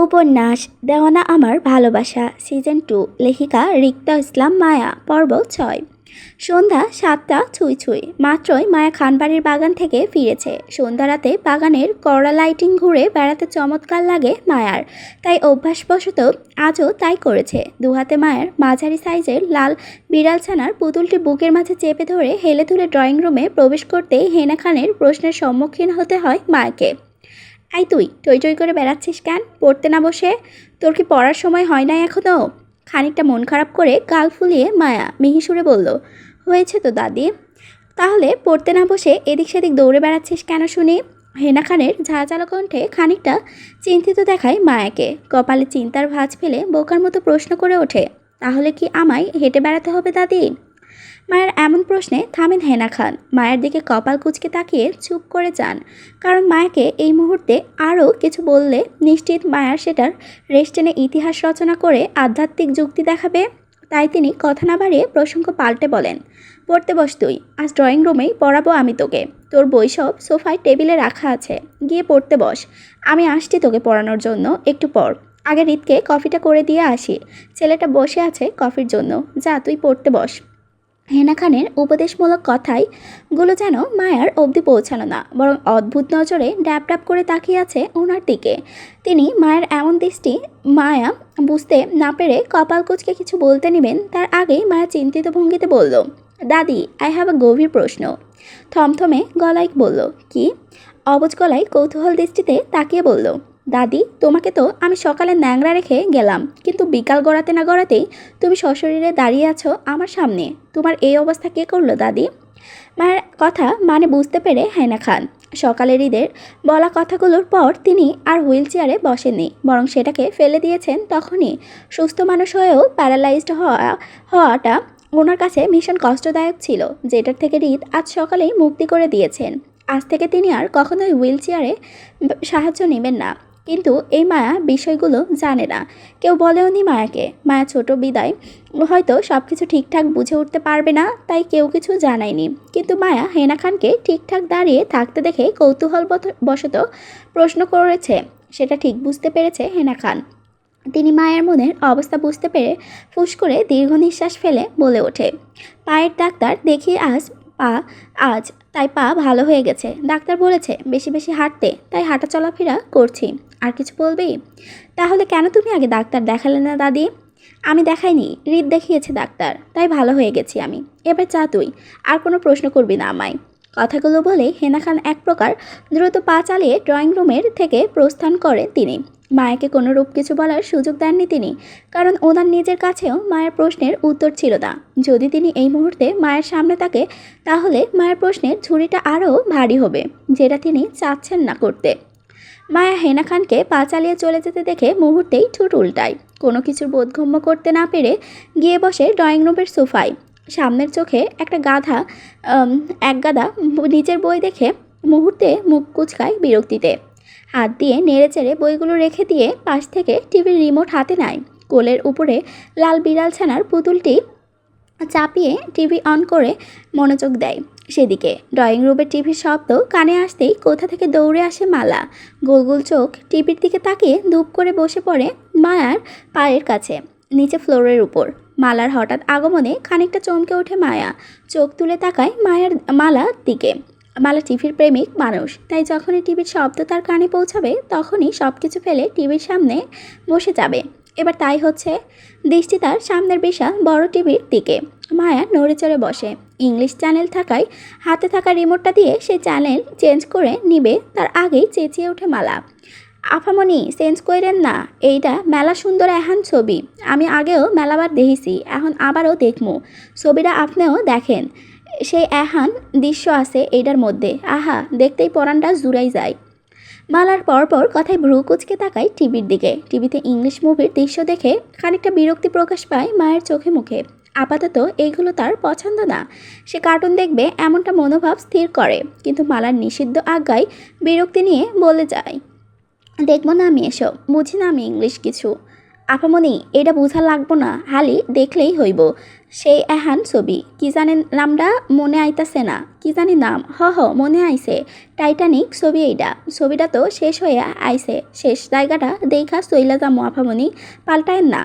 উপন্যাস দেওয়ানা আমার ভালোবাসা সিজন 2 লেখিকা রিক্তা ইসলাম মায়া পর্ব 6। সন্ধ্যা 7টা ছুঁই ছুঁই মাত্রই মায়া খানবাড়ির বাগান থেকে ফিরেছে। সন্ধ্যা রাতে বাগানের কড়া লাইটিং ঘুরে বেড়াতে চমৎকার লাগে মায়ার, তাই অভ্যাসবশত আজও তাই করেছে। দুহাতে মায়ের মাঝারি সাইজের লাল বিড়াল ছানার পুতুলটি বুকের মাঝে চেপে ধরে হেলে ধুলে ড্রয়িং রুমে প্রবেশ করতেই হেনা খানের প্রশ্নের সম্মুখীন হতে হয় মায়াকে। এই তুই টই টই করে বেড়াচ্ছিস কেন? পড়তে না বসে? তোর কি পড়ার সময় হয় নাই এখনও? খানিকটা মন খারাপ করে গাল ফুলিয়ে মায়া মিহি সুরে বলল, হয়েছে তো দাদি। তাহলে পড়তে না বসে এদিক সেদিক দৌড়ে বেড়াচ্ছিস কেন শুনি? হেনা খানের ঝাঁঝালো কণ্ঠে খানিকটা চিন্তিত দেখায় মায়াকে। কপালে চিন্তার ভাঁজ ফেলে বোকার মতো প্রশ্ন করে ওঠে, তাহলে কি আমায় হেঁটে বেড়াতে হবে দাদি? মায়ের এমন প্রশ্নে থামেন হেনা খান। মায়ের দিকে কপাল কুঁচকে তাকিয়ে চুপ করে যান, কারণ মায়াকে এই মুহূর্তে আরও কিছু বললে নিশ্চিত মায়ার সেটার রেশ টেনে ইতিহাস রচনা করে আধ্যাত্মিক যুক্তি দেখাবে। তাই তিনি কথা না বাড়িয়ে প্রসঙ্গ পাল্টে বলেন, পড়তে বস তুই, আজ ড্রয়িং রুমেই পড়াবো আমি তোকে। তোর বই সব সোফায় টেবিলে রাখা আছে, গিয়ে পড়তে বস। আমি আসছি তোকে পড়ানোর জন্য, একটু পর। আগে রিতকে কফিটা করে দিয়ে আসি, ছেলেটা বসে আছে কফির জন্য। যা তুই পড়তে বস। হেনা খানের উপদেশমূলক কথাগুলো যেন মায়ার অবধি পৌঁছালো না, বরং অদ্ভুত নজরে ড্যাব ড্যাব করে তাকিয়ে আছে ওনার দিকে। তিনি মায়ের এমন দৃষ্টি মায়া বুঝতে না পেরে কপাল কুঁচকে কিছু বলতে নেবেন তার আগেই মায়া চিন্তিত ভঙ্গিতে বলল, দাদি আই হ্যাভ আ গভীর প্রশ্ন। থমথমে গলায় বলল, কি? অবুজ গলায় কৌতূহল দৃষ্টিতে তাকিয়ে বলল, দাদি তোমাকে তো আমি সকালে ন্যাংরা রেখে গেলাম, কিন্তু বিকাল গড়াতে না গড়াতেই তুমি সশরীরে দাঁড়িয়ে আছো আমার সামনে। তোমার এই অবস্থা কে করলো দাদি? মায়ের কথা মানে বুঝতে পেরে হেনা খান সকালের ঈদের বলা কথাগুলোর পর তিনি আর হুইল চেয়ারে বসেননি, বরং সেটাকে ফেলে দিয়েছেন তখনই। সুস্থ মানুষ হয়েও প্যারালাইজড হওয়াটা ওনার কাছে ভীষণ কষ্টদায়ক ছিল, যেটার থেকে রিত আজ সকালেই মুক্তি করে দিয়েছেন। আজ থেকে তিনি আর কখনোই হুইল চেয়ারে সাহায্য নেবেন না। কিন্তু এই মায়া বিষয়গুলো জানে না, কেউ বলেও নি মায়াকে। মায়া ছোট বিদায় হয়তো সব কিছু ঠিকঠাক বুঝে উঠতে পারবে না, তাই কেউ কিছু জানায়নি। কিন্তু মায়া হেনা খানকে ঠিকঠাক দাঁড়িয়ে থাকতে দেখে কৌতূহল বশত প্রশ্ন করেছে, সেটা ঠিক বুঝতে পেরেছে হেনা খান। তিনি মায়ের মনের অবস্থা বুঝতে পেরে ফুস করে দীর্ঘ নিঃশ্বাস ফেলে বলে ওঠে, পায়ের ডাক্তার দেখিয়ে আজ তাই পা ভালো হয়ে গেছে। ডাক্তার বলেছে বেশি বেশি হাঁটতে, তাই হাঁটা চলাফেরা করছি। আর কিছু বলবি? তাহলে কেন তুমি আগে ডাক্তার দেখালে না দাদি? আমি দেখাইনি, হৃদ দেখিয়েছে ডাক্তার, তাই ভালো হয়ে গেছি আমি। এবার যা তুই, আর কোনো প্রশ্ন করবি না আমায়। কথাগুলো বলে হেনা খান এক প্রকার দ্রুত পা চালিয়ে ড্রয়িং রুমের থেকে প্রস্থান করেন তিনি। মায়াকে কোনোরূপ কিছু বলার সুযোগ দেননি তিনি, কারণ ওনার নিজের কাছেও মায়ের প্রশ্নের উত্তর ছিল না। যদি তিনি এই মুহূর্তে মায়ের সামনে থাকে, তাহলে মায়ের প্রশ্নের ঝুড়িটা আরও ভারী হবে, যেটা তিনি চাচ্ছেন না করতে। মায়া হেনা খানকে পা চালিয়ে চলে যেতে দেখে মুহূর্তেই ঠোঁট উল্টায়। কোনো কিছুর বোধগম্য করতে না পেরে গিয়ে বসে ড্রয়িং রুমের সোফায়। সামনের চোখে এক গাদা নিচের বই দেখে মুহূর্তে মুখ কুচকায় বিরক্তিতে। হাত দিয়ে নেড়ে চেড়ে বইগুলো রেখে দিয়ে পাশ থেকে টিভির রিমোট হাতে নেয়। কোলের উপরে লাল বিড়াল ছানার পুতুলটি চাপিয়ে টিভি অন করে মনোযোগ দেয় সেদিকে। ড্রয়িং রুমের টিভির শব্দ কানে আসতেই কোথা থেকে দৌড়ে আসে মালা। গোল গোল চোখ টিভির দিকে তাকিয়ে ধূপ করে বসে পড়ে মায়ার পায়ের কাছে, নিচে ফ্লোরের উপর। মালার হঠাৎ আগমনে খানিকটা চমকে ওঠে মায়া, চোখ তুলে তাকায় মালার দিকে। মালা টিভির প্রেমিক মানুষ, তাই যখনই টিভির শব্দ তার কানে পৌঁছাবে তখনই সব কিছু ফেলে টিভির সামনে বসে যাবে। এবার তাই হচ্ছে। দৃষ্টি তার সামনের বিশাল বড় টিভির দিকে। মায়া নড়ে চড়ে বসে। ইংলিশ চ্যানেল থাকায় হাতে থাকা রিমোটটা দিয়ে সে চ্যানেল চেঞ্জ করে নিবে তার আগেই চেঁচিয়ে ওঠে মালা, আফামনি চেঞ্জ কইরেন না, এইটা মেলা সুন্দর এহান ছবি। আমি আগেও মেলাবার দেখিছি, এখন আবারও দেখমু। ছবিটা আপনিও দেখেন, সেই এহান দৃশ্য আছে এইটার মধ্যে। আহা, দেখতেই পরানটা জুড়াই যায়। মালার পরপর কথায় ভ্রু কুচকে তাকায় টিভির দিকে। টিভিতে ইংলিশ মুভির দৃশ্য দেখে খানিকটা বিরক্তি প্রকাশ পায় মায়ের চোখে মুখে। আপাতত এইগুলো তার পছন্দ না, সে কার্টুন দেখবে এমনটা মনোভাব স্থির করে। কিন্তু মালার নিষিদ্ধ আজ্ঞায় বিরক্তি নিয়ে বলে যায়, দেখবো না আমি এসব, বুঝি না আমি ইংলিশ কিছু। আপামনি এটা বোঝা লাগবো না, হালি দেখলেই হইব। সেই এহান ছবি কি জানি নামটা মনে আইতাছে না, কি জানি নাম, মনে আইছে, টাইটানিক ছবি। এইটা ছবিটা তো শেষ হয়ে আইছে, শেষ জায়গাটা দেখা চইলা যামো আফামনি, পাল্টায়েন না।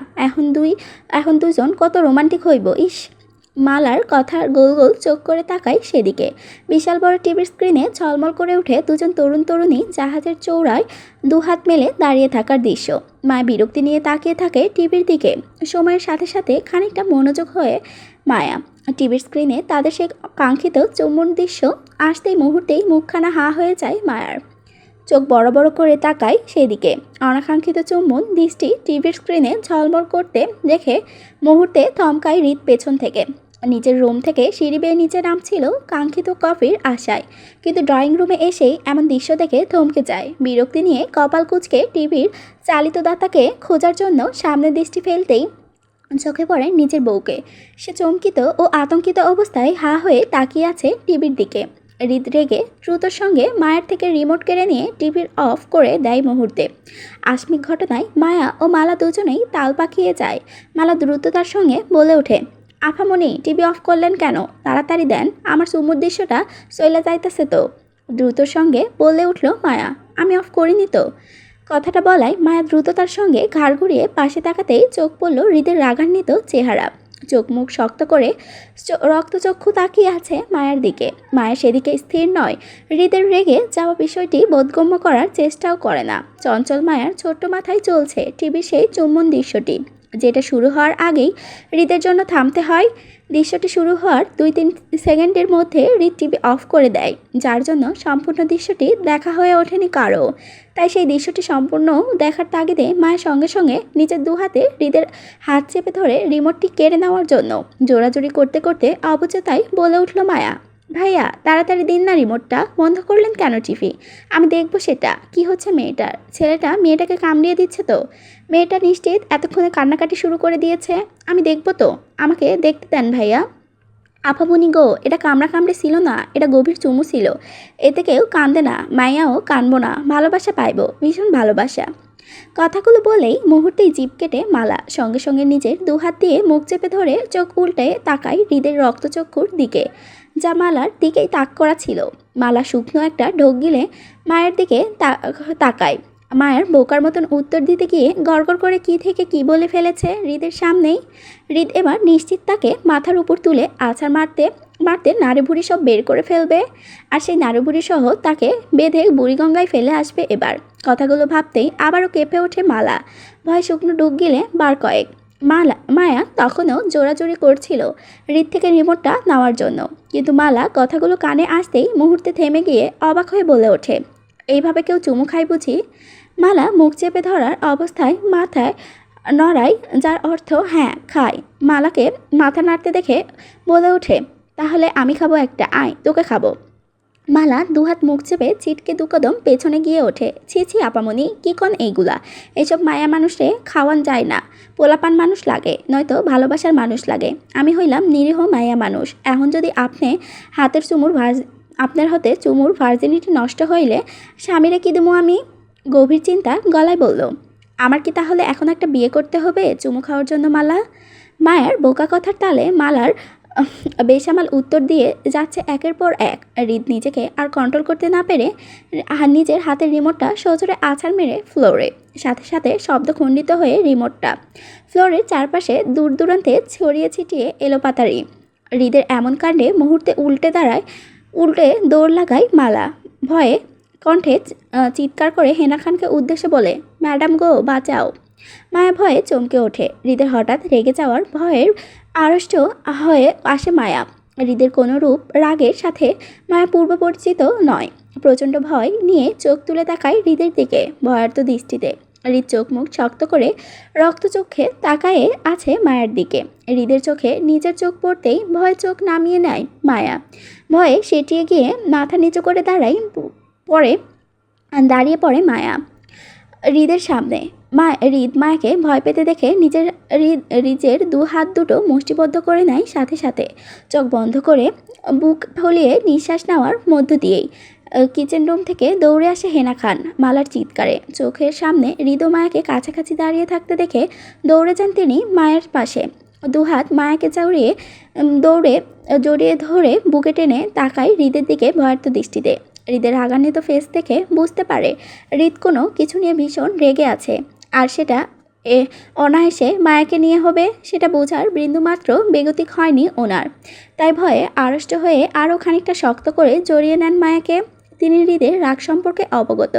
এখন দুজন কত রোমান্টিক হইব। ইস, মালার কথার গোল গোল চোখ করে তাকাই সেদিকে। বিশাল বড় টিভির স্ক্রিনে ঝলমল করে উঠে দুজন তরুণ তরুণী জাহাজের চৌড়ায় দুহাত মেলে দাঁড়িয়ে থাকার দৃশ্য। মায়া বিরক্তি নিয়ে তাকিয়ে থাকে টিভির দিকে। সময়ের সাথে সাথে খানিকটা মনোযোগ হয়ে মায়া টিভির স্ক্রিনে তাদের সেই কাঙ্ক্ষিত চুম্বন দৃশ্য আসতেই মুহূর্তেই মুখখানা হা হয়ে যায় মায়ার। চোখ বড় বড় করে তাকায় সেদিকে। অনাকাঙ্ক্ষিত চুম্বন দৃষ্টি টিভির স্ক্রিনে ঝলমল করতে দেখে মুহূর্তে থমকায় হৃদ পেছন থেকে। নিজের রুম থেকে সিঁড়ি বেয়ে নিচে নামছিল কাঙ্ক্ষিত কফির আশায়, কিন্তু ড্রয়িং রুমে এসেই এমন দৃশ্য দেখে থমকে যায়। বিরক্তি নিয়ে কপাল কুঁচকে টিভির চালিত দাতাকে খোঁজার জন্য সামনে দৃষ্টি ফেলতেই চোখে পড়ে নিজের বউকে। সে চমকিত ও আতঙ্কিত অবস্থায় হা হয়ে তাকিয়ে আছে টিভির দিকে। হৃদ রেগে দ্রুতর সঙ্গে মায়ের থেকে রিমোট কেড়ে নিয়ে টিভির অফ করে দেয় মুহূর্তে। আকস্মিক ঘটনায় মায়া ও মালা দুজনেই তাল পাকিয়ে যায়। মালা দ্রুততার সঙ্গে বলে ওঠে, আফামনি টিভি অফ করলেন কেন? তাড়াতাড়ি দেন, আমার চুমুর দৃশ্যটা চইলা যাইতেছে তো। দ্রুতর সঙ্গে বলে উঠল মায়া, আমি অফ করিনি তো। কথাটা বলায় মায়া দ্রুততার সঙ্গে ঘাড় ঘুরিয়ে পাশে তাকাতেই চোখ পড়ল হৃদের রাগান্বিত চেহারা। চোখ মুখ শক্ত করে রক্তচক্ষু তাকিয়ে আছে মায়ের দিকে। মায়া সেদিকে স্থির নয়, হৃদের রেগে যাওয়া বিষয়টি বোধগম্য করার চেষ্টাও করে না। চঞ্চল মায়ার ছোট্ট মাথায় চলছে টিভির সেই চুম্বন দৃশ্যটি, যেটা শুরু হওয়ার আগেই হৃদের জন্য থামতে হয়। দৃশ্যটি শুরু হওয়ার 2-3 সেকেন্ডের মধ্যে হৃদ টিভি অফ করে দেয়, যার জন্য সম্পূর্ণ দৃশ্যটি দেখা হয়ে ওঠেনি কারও। তাই সেই দৃশ্যটি সম্পূর্ণ দেখার তাগিদে মায়ের সঙ্গে সঙ্গে নিজের দু হাতে হৃদের হাত চেপে ধরে রিমোটটি কেড়ে নেওয়ার জন্য জোরাজুরি করতে করতে অবচেতায় বলে উঠল মায়া, ভাইয়া তাড়াতাড়ি দিন না, রিমোটটা বন্ধ করলেন কেন টিভি? আমি দেখব সেটা কি হচ্ছে মেয়েটার। ছেলেটা মেয়েটাকে কামড়িয়ে দিচ্ছে তো। মেয়েটা নিশ্চিত এতক্ষণে কান্নাকাটি শুরু করে দিয়েছে। আমি দেখব তো, আমাকে দেখতে দেন ভাইয়া। আফামনি গো, এটা কামড়ে ছিল না, এটা গভীর চুমু ছিল। এতে কেউ কান্দে না, মায়াও কানবো না, ভালোবাসা পাইব, ভীষণ ভালোবাসা। কথাগুলো বলেই মুহূর্তেই জিভ কেটে মালা সঙ্গে সঙ্গে নিজের দু হাত দিয়ে মুখ চেপে ধরে চোখ উল্টে তাকায় হৃদের রক্তচক্ষুর দিকে, যা মালার দিকেই তাক করা ছিল। মালা শুকনো একটা ঢোক গিলে মায়ের দিকে তাকায়। মায়ের বোকার মতন উত্তর দিতে গিয়ে গড়গড় করে কি থেকে কি বলে ফেলেছে হৃদের সামনেই। হৃদ এবার নিশ্চিত তাকে মাথার উপর তুলে আছাড় মারতে মারতে নাড়িভুড়ি সব বের করে ফেলবে, আর সেই নাড়িভুড়ি সহ তাকে বেঁধে বুড়িগঙ্গায় ফেলে আসবে এবার। কথাগুলো ভাবতেই আবারও কেঁপে ওঠে মালা। ভয় শুকনো ডুব গিলে বার কয়েক। মায়া তখনও জোরাজোরি করছিল হৃদ থেকে রিমোটটা নেওয়ার জন্য, কিন্তু মালা কথাগুলো কানে আসতেই মুহূর্তে থেমে গিয়ে অবাক হয়ে বলে ওঠে, এইভাবে কেউ চুমু খায় বুঝি? মালা মুখ চেপে ধরার অবস্থায় মাথায় নড়ায়, যার অর্থ হ্যাঁ খায়। মালাকে মাথা নাড়তে দেখে বলে ওঠে, তাহলে আমি খাবো একটা, আয় তোকে খাবো। মালা দুহাত মুখ চেপে চিটকে দুকদম পেছনে গিয়ে ওঠে। ছি ছি আপামনি, কি কন এইগুলা? এসব মায়া মানুষে খাওয়ান যায় না, পোলাপান মানুষ লাগে, নয়তো ভালোবাসার মানুষ লাগে। আমি হইলাম নিরীহ মায়া মানুষ। এখন যদি আপনার হতে চুমুর ভার্জিনিটি নষ্ট হইলে স্বামীরে কি দেবো আমি? গভীর চিন্তা গলায় বলল, আমার কি তাহলে এখন একটা বিয়ে করতে হবে চুমু খাওয়ার জন্য? মায়ার বোকা কথার তালে মালার বেসামাল উত্তর দিয়ে যাচ্ছে একের পর এক। হৃদ নিজেকে আর কন্ট্রোল করতে না পেরে নিজের হাতের রিমোটটা সজোরে আছাড় মেরে ফ্লোরে। সাথে সাথে শব্দ খণ্ডিত হয়ে রিমোটটা ফ্লোরের চারপাশে দূর দূরান্তে ছড়িয়ে ছিটিয়ে এলো পাতারি। হৃদের এমন কাণ্ডে মুহূর্তে উল্টে দৌড় লাগায় মালা। ভয়ে কণ্ঠে চিৎকার করে হেনা খানকে উদ্দেশ্যে বলে, ম্যাডাম গো বাঁচাও। মায়া ভয়ে চমকে ওঠে। হৃদের হঠাৎ রেগে যাওয়ার ভয়ের আড়ষ্ট হয়ে আসে মায়া। হৃদের কোনো রূপ রাগের সাথে মায়া পূর্ব পরিচিত নয়। প্রচণ্ড ভয় নিয়ে চোখ তুলে তাকায় হৃদের দিকে ভয়ার্ত দৃষ্টিতে। হৃদ চোখ মুখ শক্ত করে রক্তচক্ষে তাকায়ে আছে মায়ের দিকে। হৃদের চোখে নিজের চোখ পড়তেই ভয় চোখ নামিয়ে নেয় মায়া। ভয়ে সেটিয়ে গিয়ে মাথা নিচু করে দাঁড়িয়ে পড়ে মায়া হৃদের সামনে। হৃদ মায়াকে ভয় পেতে দেখে হৃদের দু হাত দুটো মুষ্টিবদ্ধ করে নেয়, সাথে সাথে চোখ বন্ধ করে বুক ফুলিয়ে নিঃশ্বাস নেওয়ার মধ্য দিয়েই কিচেন রুম থেকে দৌড়ে আসে হেনা খান। মালার চিৎকারে চোখের সামনে হৃদ মায়াকে কাছাকাছি দাঁড়িয়ে থাকতে দেখে দৌড়ে যান তিনি মায়ের পাশে। দুহাত মায়াকে জড়িয়ে ধরে বুকে টেনে তাকায় হৃদের দিকে ভয়ার্থ দৃষ্টিতে। হৃদের রাগান্বিত ফেস দেখে বুঝতে পারে হৃদ কোনো কিছু নিয়ে ভীষণ রেগে আছে, আর সেটা অনায়াসে মায়াকে নিয়ে হবে সেটা বোঝার বিন্দুমাত্র বেগতিক হয়নি ওনার। তাই ভয়ে আড়ষ্ট হয়ে আরও খানিকটা শক্ত করে জড়িয়ে নেন মায়াকে। তিনি হৃদের রাগ সম্পর্কে অবগত,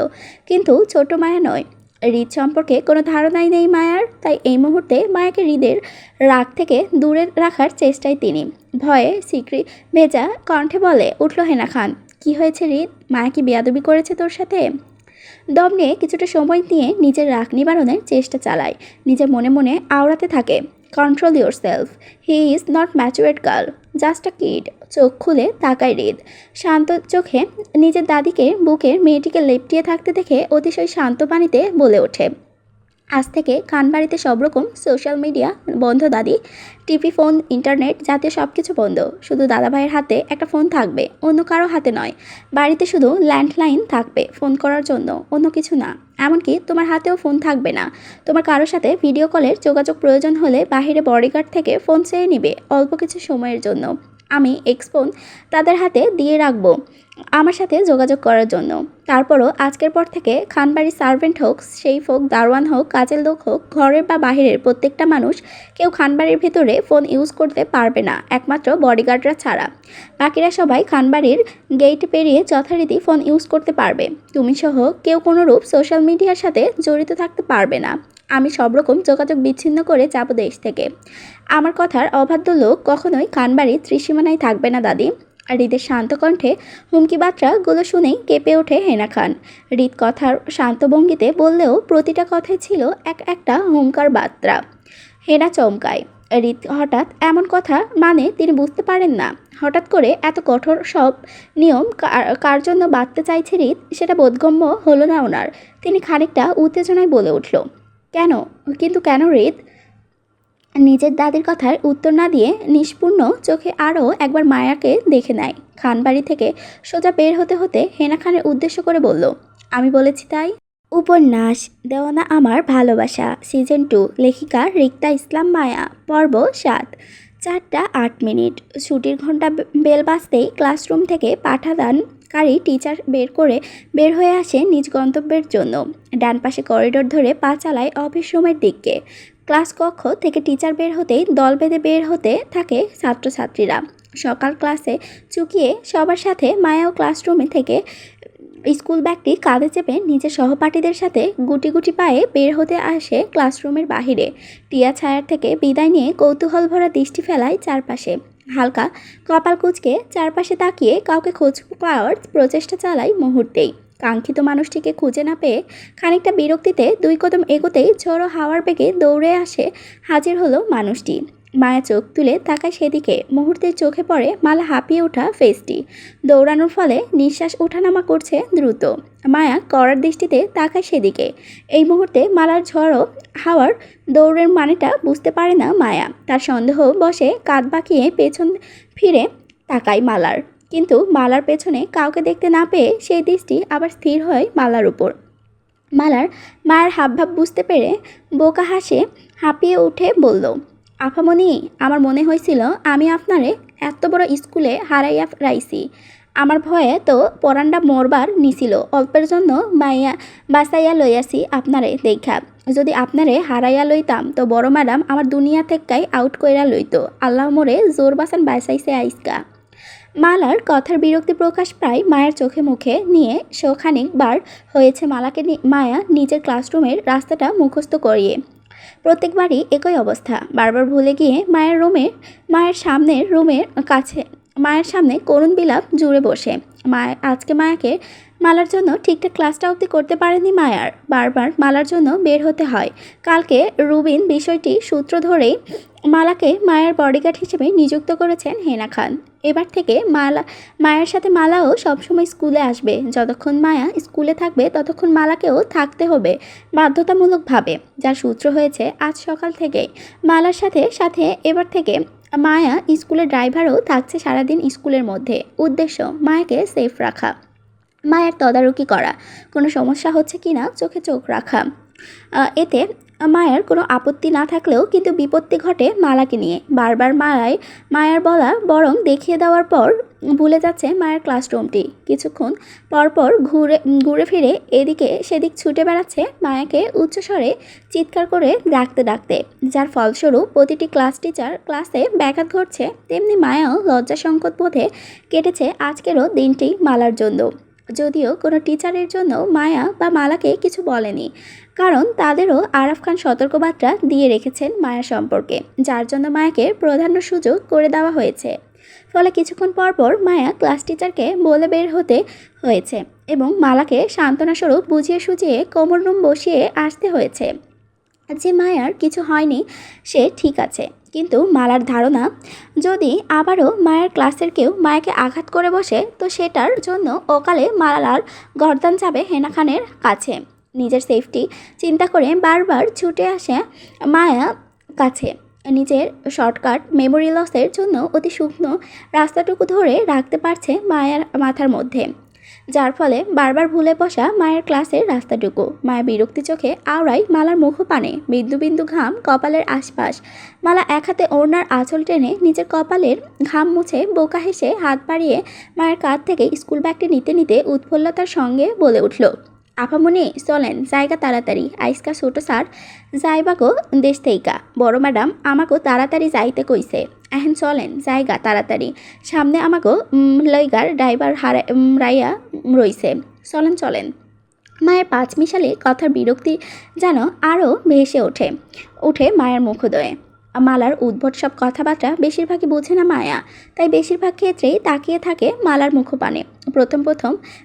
কিন্তু ছোট মায়া নয়। হৃদ সম্পর্কে কোনো ধারণাই নেই মায়ার, তাই এই মুহূর্তে মায়াকে হৃদের রাগ থেকে দূরে রাখার চেষ্টায় তিনি। ভয়ে সিকরি ভেজা কণ্ঠে বলে উঠল হেনা খান, কি হয়েছে হৃদ? মায়া কি বেয়াদবি করেছে তোর সাথে? দম নিয়ে কিছুটা সময় নিয়ে নিজের রাগ নিবারণের চেষ্টা চালায়। নিজে মনে মনে আওড়াতে থাকে, control yourself, he is not matured girl, just a kid. চোখ খুলে তাকায় হৃদ। শান্ত চোখে নিজের দাদিকে বুকের মেয়েটিকে লেপটিয়ে থাকতে দেখে অতিশয় শান্ত বাণীতে বলে ওঠে, আজ থেকে খানবাড়িতে সব রকম সোশ্যাল মিডিয়া বন্ধ দাদি। টিভি, ফোন, ইন্টারনেট জাতীয় সব কিছু বন্ধ। শুধু দাদাভাইয়ের হাতে একটা ফোন থাকবে, অন্য কারো হাতে নয়। বাড়িতে শুধু ল্যান্ডলাইন থাকবে ফোন করার জন্য, অন্য কিছু না। এমনকি তোমার হাতেও ফোন থাকবে না। তোমার কারোর সাথে ভিডিও কলের যোগাযোগ প্রয়োজন হলে বাইরে বডিগার্ড থেকে ফোন চেয়ে নিবে অল্প কিছু সময়ের জন্য। আমি এক্সফোন তাদের হাতে দিয়ে রাখবো আমার সাথে যোগাযোগ করার জন্য। তারপরও আজকের পর থেকে খানবাড়ির সার্ভেন্ট হোক, শেফ হোক, দারোয়ান হোক, কাজের লোক হোক, ঘরের বা বাহিরের প্রত্যেকটা মানুষ কেউ খানবাড়ির ভেতরে ফোন ইউজ করতে পারবে না, একমাত্র বডিগার্ডরা ছাড়া। বাকিরা সবাই খানবাড়ির গেট পেরিয়ে যথারীতি ফোন ইউজ করতে পারবে। তুমি সহ কেউ কোনোরূপ সোশ্যাল মিডিয়ার সাথে জড়িত থাকতে পারবে না। আমি সব রকম যোগাযোগ বিচ্ছিন্ন করে যাব দেশ থেকে। আমার কথার অবাধ্য লোক কখনোই খানবাড়ির ত্রিসীমানায় থাকবে না দাদি। আর হৃদের শান্ত কণ্ঠে হুমকি বার্তাগুলো শুনেই কেঁপে ওঠে হেনা খান। হৃদ কথার শান্ত ভঙ্গিতে বললেও প্রতিটা কথাই ছিল একটা হুমকার বার্তা। হেনা চমকায়। হৃদ হঠাৎ এমন কথা মানে তিনি বুঝতে পারেন না। হঠাৎ করে এত কঠোর সব নিয়ম কার জন্য বাঁধতে চাইছে হৃদ, সেটা বোধগম্য হলো না ওনার। তিনি খানিকটা উত্তেজনায় বলে উঠল, কেন? কিন্তু কেন হৃদ? নিজের দাদির কথার উত্তর না দিয়ে নিষ্পূর্ণ চোখে আরও একবার মায়াকে দেখে নেয়। খানবাড়ি থেকে সোজা বের হতে হতে হেনা খানের উদ্দেশ্য করে বলল, আমি বলেছি তাই। উপন্যাস দেওয়ানা আমার ভালোবাসা, সিজন 2, লেখিকা রিক্তা ইসলাম মায়া, পর্ব 7। 4:08। ছুটির ঘন্টা বেল বাজতেই ক্লাসরুম থেকে পাঠাদানকারী টিচার বের হয়ে আসে নিজ গন্তব্যের জন্য। ডান পাশে করিডোর ধরে পা চালায় অফিস রুমের দিকে। ক্লাস কক্ষ থেকে টিচার বের হতেই দল বেঁধে বের হতে থাকে ছাত্রছাত্রীরা। সকাল ক্লাসে চুকিয়ে সবার সাথে মায়াও ক্লাসরুমে থেকে স্কুল ব্যাগটি কাঁধে চেপে নিজের সহপাঠীদের সাথে গুটি গুটি পায়ে বের হতে আসে ক্লাসরুমের বাহিরে। টিয়া ছায়ার থেকে বিদায় নিয়ে কৌতূহল ভরা দৃষ্টি ফেলায় চারপাশে। হালকা কপাল কুঁচকে চারপাশে তাকিয়ে কাউকে খোঁজ পাওয়ার প্রচেষ্টা চালায় মুহূর্তেই। কাঙ্ক্ষিত মানুষটিকে খুঁজে না পেয়ে খানিকটা বিরক্তিতে 2 কদম এগোতেই ঝড়ো হাওয়ার বেগে দৌড়ে আসে হাজির হলো মানুষটি। মায়া চোখ তুলে তাকায় সেদিকে। মুহূর্তে চোখে পড়ে মালা হাঁপিয়ে ওঠা ফেসটি। দৌড়ানোর ফলে নিঃশ্বাস ওঠানামা করছে দ্রুত। মায়া কড়ার দৃষ্টিতে তাকায় সেদিকে। এই মুহূর্তে মালার ঝড়ো হাওয়ার দৌড়ের মানেটা বুঝতে পারে না মায়া। তার সন্দেহ বসে কাঁধ বাঁকিয়ে পেছন ফিরে তাকায় মালার, কিন্তু মালার পেছনে কাউকে দেখতে না পেয়ে সেই দৃষ্টি আবার স্থির হয় মালার উপর। মায়ের হাবভাব বুঝতে পেরে বোকা হাসে হাঁপিয়ে উঠে বলল, আফামনি, আমার মনে হয়েছিল আমি আপনারে এত বড় স্কুলে হারাইয়া রাইছি। আমার ভয়ে তো পরান্ডা মরবার নিছিল, অল্পের জন্য বাঁচাইয়া লইয়াছি আপনারে দেখা। যদি আপনারে হারাইয়া লইতাম তো বড় ম্যাডাম আমার দুনিয়া থেকাই আউট কইরা লইতো। আল্লাহ মোরে জোর বাসান বাঁচাইছে আইসকা। মালার কথার বিরক্তি প্রকাশ প্রায় মায়ের চোখে মুখে নিয়ে খানিকবার হয়েছে মালাকে মায়া নিজের ক্লাসরুমের রাস্তাটা মুখস্থ করিয়ে। প্রত্যেকবারই একই অবস্থা। বারবার ভুলে গিয়ে মায়ের সামনে করুণ বিলাপ জুড়ে বসে। আজকে মালার জন্য ঠিকঠাক ক্লাসটা অবধি করতে পারেনি মায়ার। বারবার মালার জন্য বের হতে হয়। কালকে রুবিন বিষয়টি সূত্র ধরেই মালাকে মায়ের বডিগার্ড হিসেবে নিযুক্ত করেছেন হেনা খান। এবার থেকে মায়ের সাথে মালাও সবসময় স্কুলে আসবে। যতক্ষণ মায়া স্কুলে থাকবে ততক্ষণ মালাকেও থাকতে হবে বাধ্যতামূলকভাবে। যার সূত্র হয়েছে আজ সকাল থেকেই মালার সাথে সাথে এবার থেকে মায়া স্কুলের ড্রাইভারও থাকছে সারাদিন স্কুলের মধ্যে। উদ্দেশ্য মায়াকে সেফ রাখা, মায়ের তদারকি করা, কোনো সমস্যা হচ্ছে কি না চোখে চোখ রাখা। এতে মায়ার কোনো আপত্তি না থাকলেও কিন্তু বিপত্তি ঘটে মালাকে নিয়ে। বারবার মায়ার বলা বরং দেখিয়ে দেওয়ার পর ভুলে যাচ্ছে মায়ের ক্লাসরুমটি। কিছুক্ষণ পরপর ঘুরে ফিরে এদিকে সেদিক ছুটে বেড়াচ্ছে মায়াকে উচ্চস্বরে চিৎকার করে ডাকতে ডাকতে, যার ফলস্বরূপ প্রতিটি ক্লাস টিচার ক্লাসে ব্যাঘাত ঘটছে। তেমনি মায়াও লজ্জা সংকট বোধে কেটেছে আজকেরও দিনটি মালার জন্য। যদিও কোনো টিচারের জন্য মায়া বা মালাকে কিছু বলেনি, কারণ তাদেরও আরাফ খান সতর্কবার্তা দিয়ে রেখেছেন মায়া সম্পর্কে, যার জন্য মায়াকে প্রাধান্য সুযোগ করে দেওয়া হয়েছে। ফলে কিছুক্ষণ পরপর মায়া ক্লাস টিচারকে বলে বের হতে হয়েছে এবং মালাকে সান্ত্বনাস্বরূপ বুঝিয়ে সুঝিয়ে কোমররুম বসিয়ে আসতে হয়েছে যে মায়ার কিছু হয়নি, সে ঠিক আছে। কিন্তু মালার ধারণা, যদি আবারও মায়ের ক্লাসের কেউ মায়াকে আঘাত করে বসে তো সেটার জন্য অকালে মালার গর্দান যাবে হেনা খানের কাছে। নিজের সেফটি চিন্তা করে বারবার ছুটে আসে মায়া কাছে। নিজের শর্টকাট মেমোরি লসের জন্য অতি শুকনো রাস্তাটুকু ধরে রাখতে পারছে মায়ের মাথার মধ্যে, যার ফলে বারবার ভুলে বসা মায়ের ক্লাসের রাস্তাটুকু। মায়া বিরক্তি চোখে আওড়ায় মালার মুখপানে, বিন্দু বিন্দু ঘাম কপালের আশপাশ। মালা এক হাতে ওড়নার আঁচল টেনে নিজের কপালের ঘাম মুছে বোকা হেসে হাত বাড়িয়ে মায়ের কাঁধ থেকে স্কুল ব্যাগটি নিতে নিতে উৎফুল্লতার সঙ্গে বলে উঠল, আপামনি চলেন জায়গা তাড়াতাড়ি, আইসকা ছোট স্যার যাইবাগো দেশ থেইকা, বড় ম্যাডাম আমাকে তাড়াতাড়ি যাইতে কইছে, এখন চলেন জায়গা তাড়াতাড়ি, সামনে আমাকে লইগার ড্রাইভার রাইয়া রইছে, চলেন চলেন। মায়ের পাঁচমিশালি কথার বিরক্তি যেন আরও ভেসে ওঠে মায়ের মুখোদয়ে। মালার উদ্ভট সব কথাবার্তা বেশিরভাগই বোঝে না মায়া, তাই বেশিরভাগ ক্ষেত্রেই তাকিয়ে থাকে মালার মুখপানে। প্রথম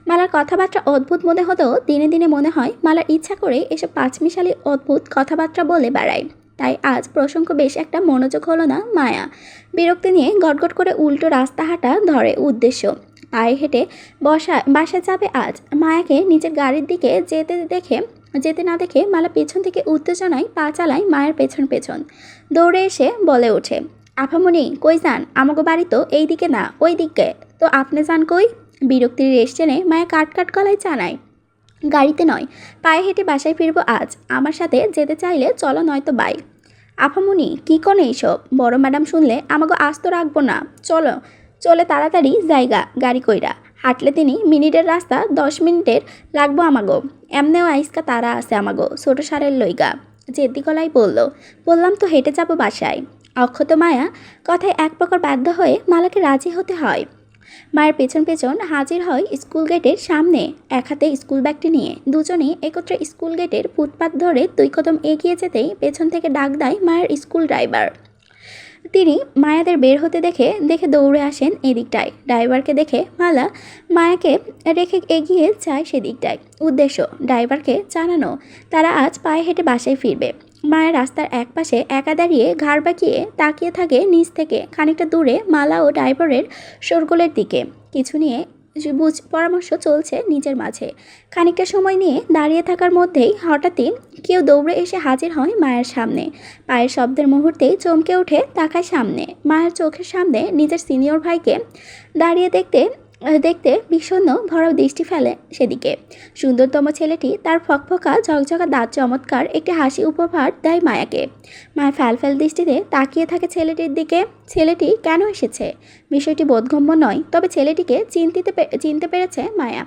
মালার কথাবার্তা অদ্ভুত মনে হলেও দিনে দিনে মনে হয় মালার ইচ্ছা করে এসব পাঁচমিশালি অদ্ভুত কথাবার্তা বলে বেড়ায়। তাই আজ প্রসঙ্গ বেশ একটা মনোযোগ হলো না মায়া। বিরক্তি নিয়ে গটগট করে উল্টো রাস্তা হাঁটা ধরে উদ্দেশ্য। পায়ে হেঁটে বাসায় যাবে আজ। মায়াকে নিজের গাড়ির দিকে যেতে না দেখে মালা পেছন থেকে উত্তেজনায় পা চালায় মায়ের পেছন। দৌড়ে এসে বলে ওঠে, আফামনি কই যান? আমাকে বাড়ি তো এই দিকে না ওই দিকে, তো আপনি যান কই? বিরক্তির রেশ টেনে মায়া কাট গলায় জানায়, গাড়িতে নয়, পায়ে হেঁটে বাসায় ফিরবো আজ। আমার সাথে যেতে চাইলে চলো, নয়তো বাই। আফামনি কী কোনে এইসব? বড় ম্যাডাম শুনলে আমাকে আস্ত রাখবো না। চলে তাড়াতাড়ি জায়গা গাড়ি কইরা। হাঁটলে তিনি মিনিটের রাস্তা 10 মিনিটের লাগবো আমাগো। এমনেও আইসকা তারা আছে আমাগো ছোট সারের লইগা। জেদ্দি গলায় বললাম তো হেঁটে যাবো বাসায়। অক্ষত মায়া কথায় এক প্রকার বাধ্য হয়ে মালাকে রাজি হতে হয়। মায়ের পেছন হাজির হয় স্কুল গেটের সামনে, এক হাতে স্কুল ব্যাগটি নিয়ে। দুজনেই একত্রে স্কুল গেটের ফুটপাত ধরে 2 কদম এগিয়ে যেতেই পেছন থেকে ডাক দেয় মায়ের স্কুল ড্রাইভার। তিনি মায়াদের বের হতে দেখে দৌড়ে আসেন এদিকটায়। ড্রাইভারকে দেখে মায়াকে রেখে এগিয়ে যায় সেদিকটায়। উদ্দেশ্য ড্রাইভারকে জানানো তারা আজ পায়ে হেঁটে বাসায় ফিরবে। মায়া রাস্তার একপাশে একা দাঁড়িয়ে ঘাড় বাঁকিয়ে তাকিয়ে থাকে নিচ থেকে খানিকটা দূরে মালা ও ড্রাইভারের শোরগোলের দিকে। কিছু নিয়ে পরামর্শ চলছে নিজের মাঝে। খানিকটা সময় নিয়ে দাঁড়িয়ে থাকার মধ্যেই হঠাৎই কেউ দৌড়ে এসে হাজির হয় মায়ের সামনে। পায়ের শব্দের মুহূর্তেই চমকে উঠে তাকায় সামনে। মায়ের চোখের সামনে নিজের সিনিয়র ভাইকে দাঁড়িয়ে দেখতে বিষণ্ণ ভরা দৃষ্টি ফেলে সেদিকে। সুন্দরতম ছেলেটি তার ফকফকা ঝকঝকা দাঁত চমৎকার একটি হাসি উপহার দেয় মায়াকে। মায়া ফ্যাল দৃষ্টিতে তাকিয়ে থাকে ছেলেটির দিকে। ছেলেটি কেন এসেছে বিষয়টি বোধগম্য নয়, তবে ছেলেটিকে চিনতে পেরেছে মায়া।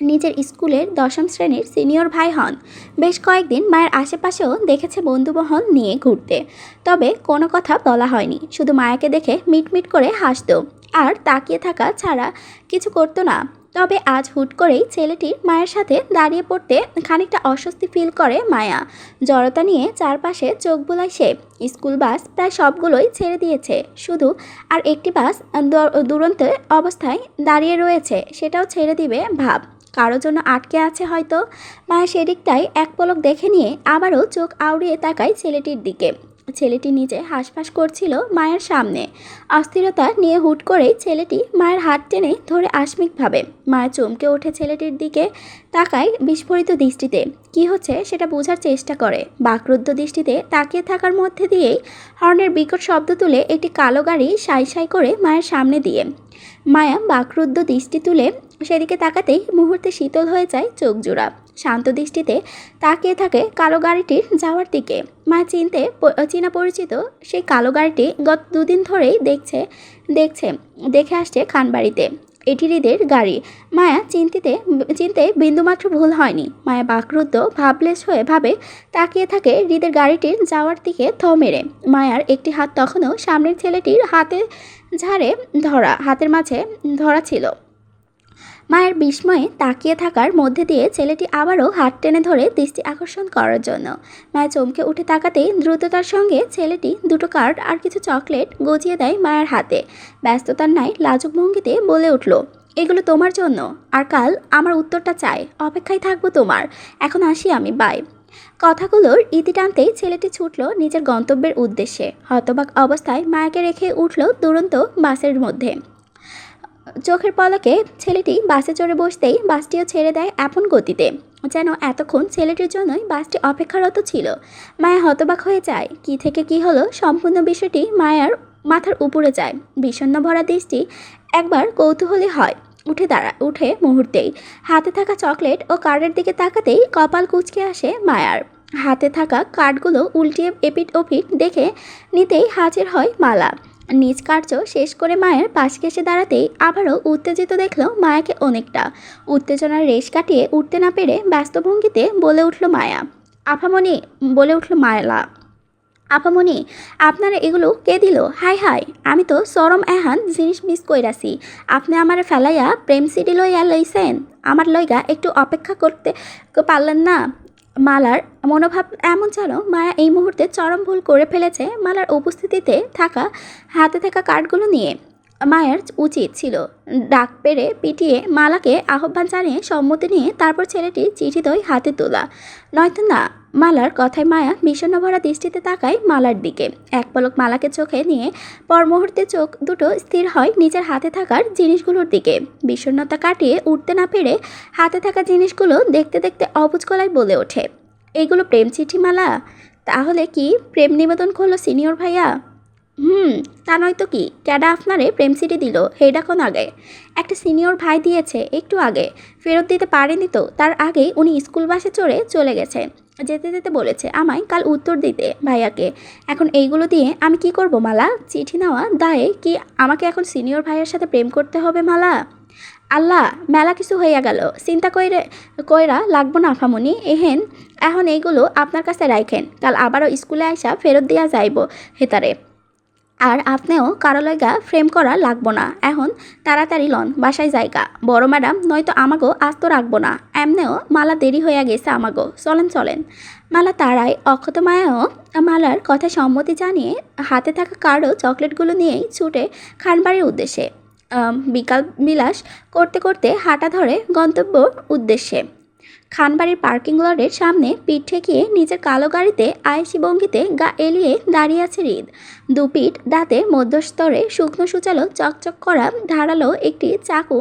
নিজের স্কুলের 10ম শ্রেণীর সিনিয়র ভাই হন। বেশ কয়েকদিন মায়ের আশেপাশেও দেখেছে বন্ধুমহল নিয়ে ঘুরতে, তবে কোনো কথা বলা হয়নি। শুধু মায়াকে দেখে মিটমিট করে হাসত আর তাকিয়ে থাকা ছাড়া কিছু করতো না। তবে আজ হুট করেই ছেলেটির মায়ের সাথে দাঁড়িয়ে পড়তে খানিকটা অস্বস্তি ফিল করে মায়া। জড়তা নিয়ে চারপাশে চোখ বুলায় সে। স্কুল বাস প্রায় সবগুলোই ছেড়ে দিয়েছে, শুধু আর একটি বাস দুরন্ত অবস্থায় দাঁড়িয়ে রয়েছে, সেটাও ছেড়ে দিবে ভাব। কারো জন্য আটকে আছে হয়তো। মায়া সেদিকটাই এক পলক দেখে নিয়ে আবারও চোখ আউড়িয়ে তাকায় ছেলেটির দিকে। ছেলেটি নিজে হাঁসফাঁস করছিল মায়ের সামনে। অস্থিরতা নিয়ে হুট করেই ছেলেটি মায়ের হাত টেনে ধরে আসমিকভাবে। মায়া চমকে ওঠে ছেলেটির দিকে তাকায় বিস্ফোরিত দৃষ্টিতে। কি হচ্ছে সেটা বোঝার চেষ্টা করে। বাকরুদ্ধ দৃষ্টিতে তাকিয়ে থাকার মধ্যে দিয়েই হর্নের বিকট শব্দ তুলে একটি কালো গাড়ি সাই করে মায়ের সামনে দিয়ে। মায়া বাকরুদ্ধ দৃষ্টি তুলে সেদিকে তাকাতেই মুহূর্তে শীতল হয়ে যায় চোখ জোড়া। শান্ত দৃষ্টিতে তাকিয়ে থাকে কালো গাড়িটির যাওয়ার দিকে। মায়া চীনা পরিচিত সেই কালো গাড়িটি গত 2 দিন ধরেই দেখে আসছে খানবাড়িতে। এটি হৃদের গাড়ি। মায়া চিনতে বিন্দুমাত্র ভুল হয়নি। মায়া বাকরুদ্ধ ভাবলেস হয়ে তাকিয়ে থাকে হৃদের গাড়িটির যাওয়ার দিকে থ মেরে। মায়ার একটি হাত তখনও সামনের ছেলেটির হাতের মাঝে ধরা ছিল। মায়ের বিস্ময়ে তাকিয়ে থাকার মধ্যে দিয়ে ছেলেটি আবারও হাত টেনে ধরে দৃষ্টি আকর্ষণ করার জন্য। মায়া চমকে উঠে তাকাতেই দ্রুততার সঙ্গে ছেলেটি 2টো কার্ড আর কিছু চকলেট গজিয়ে দেয় মায়ের হাতে। ব্যস্ততার ন্যায় লাজুক ভঙ্গিতে বলে উঠল, এগুলো তোমার জন্য, আর কাল আমার উত্তরটা চাই। অপেক্ষায় থাকবো তোমার। এখন আসি আমি, বাই। কথাগুলোর ইতি টানতেই ছেলেটি ছুটল নিজের গন্তব্যের উদ্দেশ্যে। হতবাক অবস্থায় মায়াকে রেখে উঠল দুরন্ত বাসের মধ্যে। চোখের পলকে ছেলেটি বাসে চড়ে বসতেই বাসটিও ছেড়ে দেয় আপন গতিতে, যেন এতক্ষণ ছেলেটির জন্যই বাসটি অপেক্ষারত ছিল। মায়া হতবাক হয়ে যায়। কি থেকে কি হলো সম্পূর্ণ বিষয়টি মায়ার মাথার উপরে যায়। বিষণ্ণ ভরা দৃষ্টি একবার কৌতূহলী হয়। উঠে মুহূর্তেই হাতে থাকা চকলেট ও কার্ডের দিকে তাকাতেই কপাল কুঁচকে আসে মায়ার। হাতে থাকা কার্ডগুলো উল্টিয়ে এপিট ওপিট দেখে নিতেই হাজির হয় মালা। নিজ কার্য শেষ করে মায়ের পাশ ঘেঁষে দাঁড়াতেই আবারও উত্তেজিত দেখল মায়াকে। অনেকটা উত্তেজনার রেশ কাটিয়ে উঠতে না পেরে ব্যস্ত ভঙ্গিতে বলে উঠল মায়া। মায়লা, আপামনি, আপনারা এগুলো কে দিল? হাই হাই, আমি তো চরম এহান জিনিস মিস কইরাছি। আপনি আমার ফেলাইয়া প্রেম সিডি লইয়া লইছেন, আমার লইগা একটু অপেক্ষা করতে পারলেন না? মালার মনোভাব এমন যেন মায়া এই মুহূর্তে চরম ভুল করে ফেলেছে। মালার উপস্থিতিতে হাতে থাকা কার্ডগুলো নিয়ে মায়ের উচিত ছিল ডাক পেরে পিটিয়ে মালাকে আহ্বান জানিয়ে সম্মতি নিয়ে তারপর ছেলেটির চিঠিদ্বয় হাতে তোলা। নয়তো না। মালার কথায় মায়া বিষণ্ণ ভরা দৃষ্টিতে তাকায় মালার দিকে। এক পলক মালাকে চোখে নিয়ে পর মুহূর্তে চোখ দুটো স্থির হয় নিজের হাতে থাকার জিনিসগুলোর দিকে। বিষণ্ণতা কাটিয়ে উঠতে না পেরে হাতে থাকা জিনিসগুলো দেখতে দেখতে অবুঝ গলায় বলে ওঠে, এইগুলো প্রেম চিঠি মালা? তাহলে কি প্রেম নিবেদন করলো সিনিয়র ভাইয়া? তা নয়তো কি? ক্যাডা আপনারে প্রেম চিঠি দিল হেডা কোন আগে? একটা সিনিয়র ভাই দিয়েছে একটু আগে, ফেরত দিতে পারেনি তো। তার আগেই উনি স্কুল বাসে চড়ে চলে গেছে। যেতে যেতে বলেছে আমায় কাল উত্তর দিতে ভাইয়াকে। এখন এইগুলো দিয়ে আমি কি করব মালা? চিঠি নেওয়া দায়ে কি আমাকে এখন সিনিয়র ভাইয়ের সাথে প্রেম করতে হবে মালা? আল্লাহ, মেলা কিছু হইয়া গেল। চিন্তা কইরা লাগবো না আফামনি। এখন এইগুলো আপনার কাছে রাখেন, কাল আবারও স্কুলে আইসা ফেরত দিয়া যাইব হেতারে। আর আপনিও কারো লইগা ফ্রেম করা লাগবো না। এখন তাড়াতাড়ি লন, বাসায় জায়গা বড় ম্যাডাম, নয়তো আমাগো আস্ত রাখবো না। এমনেও মালা দেরি হইয়া গেছে আমাগো। চলেন। মালা তারাই অক্ষত মায়াও মালার কথা সম্মতি জানিয়ে হাতে থাকা কার্ড ও চকলেটগুলো নিয়েই ছুটে খানবাড়ির উদ্দেশ্যে। বিকাল বিলাস করতে করতে হাঁটা ধরে গন্তব্য উদ্দেশ্যে। খানবাড়ির পার্কিং লটের সামনে পিঠ ঠেকিয়ে নিজের কালো গাড়িতে আয়েসি ভঙ্গিতে গা এলিয়ে দাঁড়িয়ে আছে হৃদ। দুপিঠ দাঁতে মধ্যস্তরে শুকনো সূচালো চকচক করা ধারালো একটি চাকু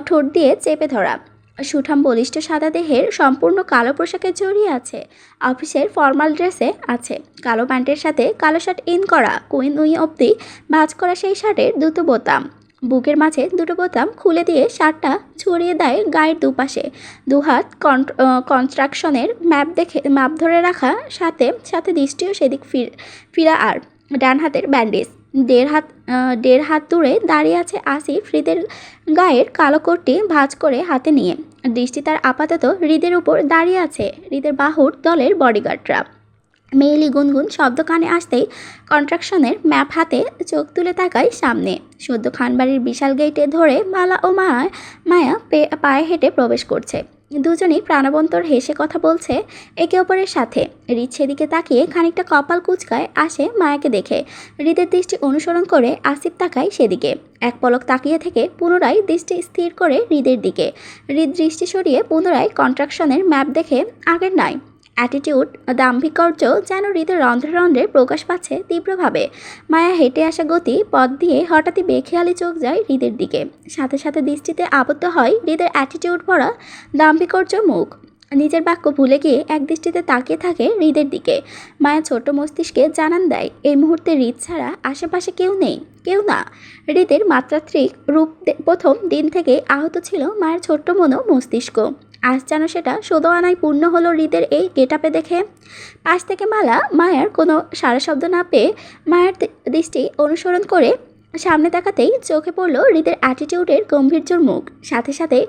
ঠোঁট দিয়ে চেপে ধরা। সুঠাম বলিষ্ঠ সাদা দেহের সম্পূর্ণ কালো পোশাকে জড়িয়ে আছে। অফিসের ফর্মাল ড্রেসে আছে। কালো প্যান্টের সাথে কালো শার্ট ইন করা, কুইন উই অবধি ভাঁজ করা সেই শার্টের দুটো বোতাম। বুকের মাঝে দুটো বোতাম খুলে দিয়ে শার্টটা ছড়িয়ে দেয় গায়ের দুপাশে। দুহাত কনস্ট্রাকশনের মাপ ধরে রাখা, সাথে দৃষ্টিও সেদিক ফিরা। আর ডান হাতের ব্যান্ডেজ। দেড় হাত দূরে দাঁড়িয়ে আছে আসিফ, হৃদের গায়ের কালো কোটটি ভাঁজ করে হাতে নিয়ে। দৃষ্টি তার আপাতত হৃদের উপর দাঁড়িয়ে আছে হৃদের বাহুর দলের বডিগার্ডরা। মেয়েলি গুনগুন শব্দ কানে আসতেই কন্ট্রাকশনের ম্যাপ হাতে চোখ তুলে তাকায় সামনে। সদ্য খানবাড়ির বিশাল গেটে ধরে মালা ও মায়া পায়ে হেঁটে প্রবেশ করছে। দুজনেই প্রাণবন্তর হেসে কথা বলছে একে অপরের সাথে। হৃদ সেদিকে তাকিয়ে খানিকটা কপাল কুঁচকায় আসে মায়াকে দেখে। হৃদের দৃষ্টি অনুসরণ করে আসিফ তাকায় সেদিকে। এক পলক তাকিয়ে থেকে পুনরায় দৃষ্টি স্থির করে হৃদের দিকে। হৃদ দৃষ্টি সরিয়ে পুনরায় কন্ট্রাকশনের ম্যাপ দেখে আগের নয় অ্যাটিটিউড, দাম্ভিকর্য যেন হৃদের রন্ধ্রে রন্ধ্রে প্রকাশ পাচ্ছে তীব্রভাবে। মায়া হেঁটে আসা গতি পথ দিয়ে হঠাৎই বেখেয়ালি চোখ যায় হৃদের দিকে। সাথে সাথে দৃষ্টিতে আবদ্ধ হয় হৃদের অ্যাটিটিউড ভরা দাম্ভিকর্য মুখ। নিজের বাক্য ভুলে গিয়ে এক দৃষ্টিতে তাকিয়ে থাকে হৃদের দিকে। মায়া ছোট মস্তিষ্কে জানান দেয় এই মুহূর্তে হৃদ ছাড়া আশেপাশে কেউ নেই, কেউ না। হৃদের মাত্রাত্রিক রূপ প্রথম দিন থেকেই আহত ছিল মায়ের ছোট্ট মস্তিষ্ক। আজ যেন সেটা শুধু আনাই পূর্ণ হলো হৃদের এই গেটআপে দেখে। পাশ থেকে মায়ার কোনো সারা শব্দ না পেয়ে মায়ের দৃষ্টি অনুসরণ করে সামনে তাকাতেই চোখে পড়ল হৃদের অ্যাটিটিউডের গম্ভীর্যর মুখ। সাথে সাথে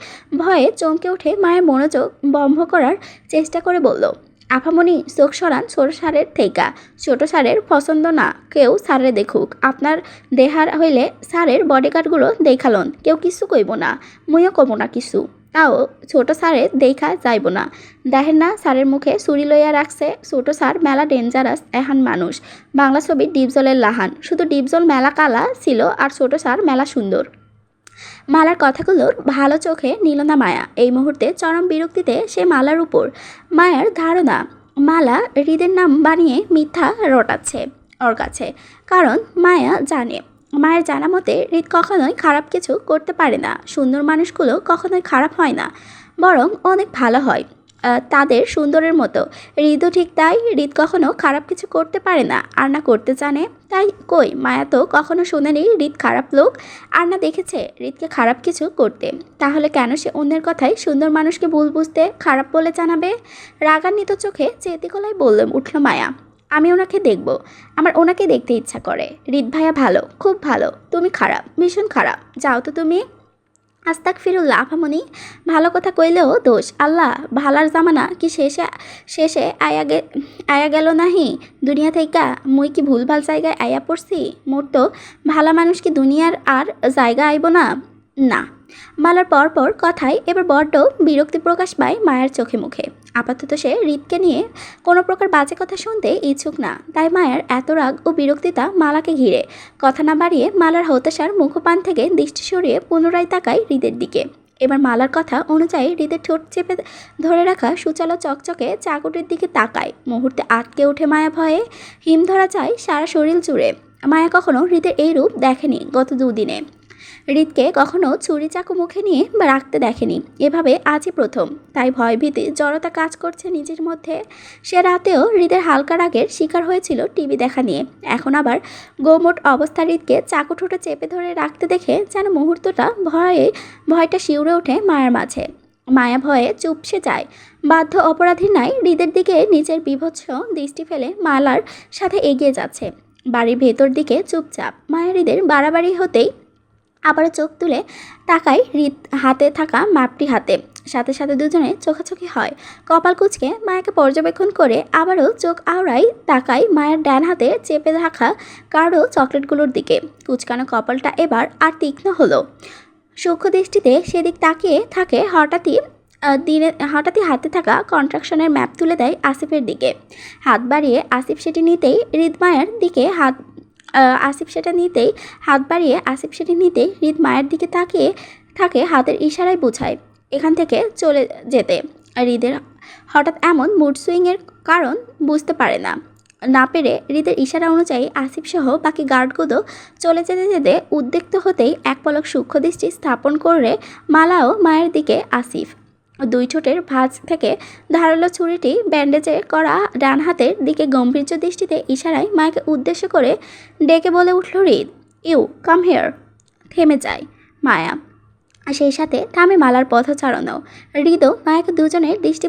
ভয়ে চমকে উঠে মায়ের মনোযোগ বন্ধ করার চেষ্টা করে বলল, আফামনি চোখ সরান ছোট সারের থেইকা। ছোট সারের পছন্দ না কেউ সারে দেখুক। আপনার দেহার হইলে সারের বডিগার্ডগুলো দেখালন, কেউ কিছু কইব না, মুইও কব না কিছু। তাও ছোট সারে দেখা যাইব না। দেখেন না সারের মুখে ছুরি লইয়া রাখছে। ছোট সার মেলা ডেঞ্জারাস এহান মানুষ। বাংলা ছবির ডিপজলের লাহান, শুধু ডিপজল মেলা কালা ছিল আর ছোট সার মেলা সুন্দর। মালার কথাগুলোর ভালো চোখে নিল না মায়া। এই মুহূর্তে চরম বিরক্তিতে সে মালার উপর। মায়ার ধারণা মালা হৃদের নাম বানিয়ে মিথ্যা রটাচ্ছে ওর কাছে। কারণ মায়া জানে, মায়ের জানা মতে হৃদ কখনোই খারাপ কিছু করতে পারে না। সুন্দর মানুষগুলো কখনোই খারাপ হয় না, বরং অনেক ভালো হয় তাদের সুন্দরের মতো। হৃদও ঠিক তাই। হৃদ কখনো খারাপ কিছু করতে পারে না, আর না করতে জানে। তাই কই মায়া তো কখনো শোনেনি হৃদ খারাপ লোক, আর না দেখেছে হৃদকে খারাপ কিছু করতে। তাহলে কেন সে অন্যের কথাই সুন্দর মানুষকে ভুল বুঝতে খারাপ বলে জানাবে? রাগান্বিত চোখে চেতি গলায় বললে উঠল মায়া, আমি ওনাকে দেখব, আমার ওনাকে দেখতে ইচ্ছা করে। হৃদ ভাইয়া ভালো, খুব ভালো, তুমি খারাপ, ভীষণ খারাপ। যাও তো তুমি। আস্তাক ফিরুল্লাহ আফামনি, ভালো কথা কইলেও দোষ। আল্লাহ ভালার জামানা কি শেষে আয়া গেল নাহি দুনিয়া থেইকা? মুই কি ভুলভাল জায়গায় আয়া পড়ছি? মোর তো ভালা মানুষ কি দুনিয়ার আর জায়গা আইব না? না। মালার পরপর কথায় এবার বড্ড বিরক্তি প্রকাশ পায় মায়ের চোখে মুখে। আপাতত সে হৃদকে নিয়ে কোনো প্রকার বাজে কথা শুনতে ইচ্ছুক না। তাই মায়ের এত রাগ ও বিরক্তিতা মালাকে ঘিরে। কথা না বাড়িয়ে মালার হতাশার মুখপান থেকে দৃষ্টি সরিয়ে পুনরায় তাকায় হৃদের দিকে। এবার মালার কথা অনুযায়ী হৃদের ঠোঁট চেপে ধরে রাখা সুচালো চকচকে চাকুটির দিকে তাকায়। মুহূর্তে আটকে ওঠে মায়া ভয়ে। হিম ধরা চায় সারা শরীর জুড়ে। মায়া কখনো হৃদের এই রূপ দেখেনি গত দুদিনে। হৃদকে কখনো ছুরি চাকু মুখে নিয়ে রাখতে দেখেনি, এভাবে আজই প্রথম। তাই ভয়ভীতি জড়তা কাজ করছে নিজের মধ্যে। সে রাতেও হৃদের হালকা রাগের শিকার হয়েছিল টিভি দেখা নিয়ে। এখন আবার গোমোট অবস্থা হৃদকে চাকু ঠোঁটে চেপে ধরে রাখতে দেখে যেন মুহূর্তটা ভয়টা শিউরে ওঠে মায়ের মাঝে। মায়া ভয়ে চুপসে যায়। বাধ্য অপরাধীর ন্যায় হৃদের দিকে নিজের বিভৎস দৃষ্টি ফেলে মালার সাথে এগিয়ে যাচ্ছে। বাড়ির ভেতর দিকে চুপচাপ। মায়া হৃদের বাড়াবাড়ি হতেই আবারও চোখ তুলে তাকায় হৃদ হাতে থাকা মাপটি হাতে। সাথে সাথে দুজনে চোখাচোখি হয়। কপাল কুঁচকে মায়াকে পর্যবেক্ষণ করে আবারও চোখ আওড়ায় তাকায় মায়ের ডান হাতে চেপে রাখা কারো চকলেটগুলোর দিকে। কুচকানো কপালটা এবার আর তীক্ষ্ণ হলো। সূক্ষ্ম দৃষ্টিতে সেদিক তাকিয়ে থাকে। হঠাৎই হাতে থাকা কন্ট্রাকশনের ম্যাপ তুলে দেয় আসিফের দিকে। হাত বাড়িয়ে আসিফ সেটি নিতেই হৃদ মায়ের দিকে আসিফ সেটি নিতেই হৃদ মায়ের দিকে তাকিয়ে থাকে, হাতের ইশারায় বোঝায় এখান থেকে চলে যেতে। হৃদের হঠাৎ এমন মুড সুইংয়ের কারণ বুঝতে পারে না পেরে হৃদের ইশারা অনুযায়ী আসিফ সহ বাকি গার্ডগুলো চলে যেতে উদ্বিগ্ন হতেই এক পলক সূক্ষ্ম দৃষ্টি স্থাপন করে মালাও মায়ের দিকে। আসিফ দুই ঠোঁটের ভাঁজ থেকে ধারালো ছুরিটি ব্যান্ডেজে করা ডান হাতের দিকে গম্ভীর্য দৃষ্টিতে ইশারায় মায়াকে উদ্দেশ্য করে ডেকে বলে উঠল হৃদ, ইউ কাম হেয়ার। থেমে যায় মায়া, সেই সাথে থামে মালার পথচারণও। হৃদও মায়াকে দুজনের দৃষ্টি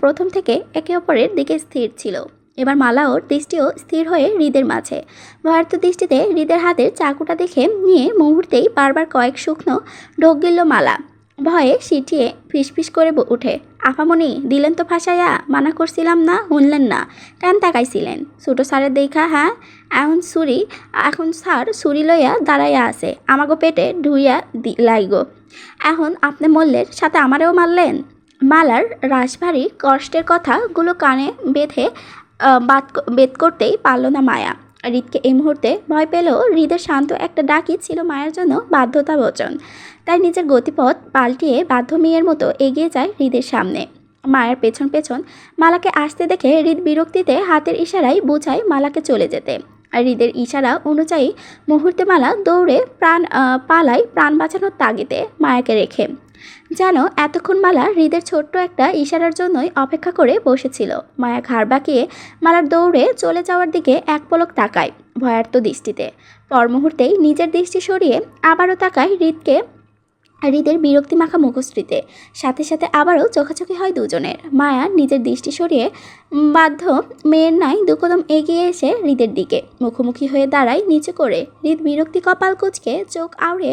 প্রথম থেকে একে অপরের দিকে স্থির ছিল। এবার মালাওর দৃষ্টিও স্থির হয়ে হৃদের মাঝে। ভয়ার্থ দৃষ্টিতে হৃদের হাতের চাকুটা দেখে নিয়ে মুহূর্তেই বারবার কয়েক শুকনো ঢোক গিলল মালা। ভয়ে সিটিয়ে ফিসফিস করে উঠে, আফামনি দিলেন তো ফাঁসাইয়া, মানা করছিলাম না, শুনলেন না, কেন তাকাইছিলেন? ছোটো সারের দেখা? হ্যাঁ, এখন স্যার ছুরি লইয়া দাঁড়াইয়া আছে, আমাগো পেটে ঢুইয়া লাইগো। এখন আপনি মল্লের সাথে আমারেও মারলেন। মালার রাশভারী কষ্টের কথাগুলো কানে বেদ করতেই পারল না মায়া। হৃদকে এই মুহূর্তে ভয় পেলেও হৃদের শান্ত একটা ডাকই ছিল মায়ের জন্য বাধ্যতাবচন। তাই নিজের গতিপথ পাল্টিয়ে বাধ্য মেয়ের মতো এগিয়ে যায় হৃদের সামনে। মায়ের পেছন পেছন মালাকে আসতে দেখে হৃদ বিরক্তিতে হাতের ইশারায় বোঝায় মালাকে চলে যেতে। আর হৃদের ইশারা অনুযায়ী মুহূর্তে মালা দৌড়ে পালায় প্রাণ বাঁচানোর তাগিদে মায়াকে রেখে। যেন এতক্ষণ মালা হৃদের ছোট্ট একটা ইশারার জন্যই অপেক্ষা করে বসেছিল। মায়া ঘাড় বাঁকিয়ে মালার দৌড়ে চলে যাওয়ার দিকে এক পলক তাকায় ভয়ার্ত দৃষ্টিতে। পর মুহূর্তেই নিজের দৃষ্টি সরিয়ে আবারও তাকায় হৃদকে হৃদের বিরক্তি মাখা মুখশ্রীতে সাথে সাথে আবারও চোখাচোখি হয় দুজনের। মায়া নিজের দৃষ্টি সরিয়ে বাধ্য মেয়ের ন্যায় দুকদম এগিয়ে এসে হৃদের দিকে মুখোমুখি হয়ে দাঁড়ায় নিচু করে। হৃদ বিরক্তি কপাল কুঁচকে চোখ আউড়ে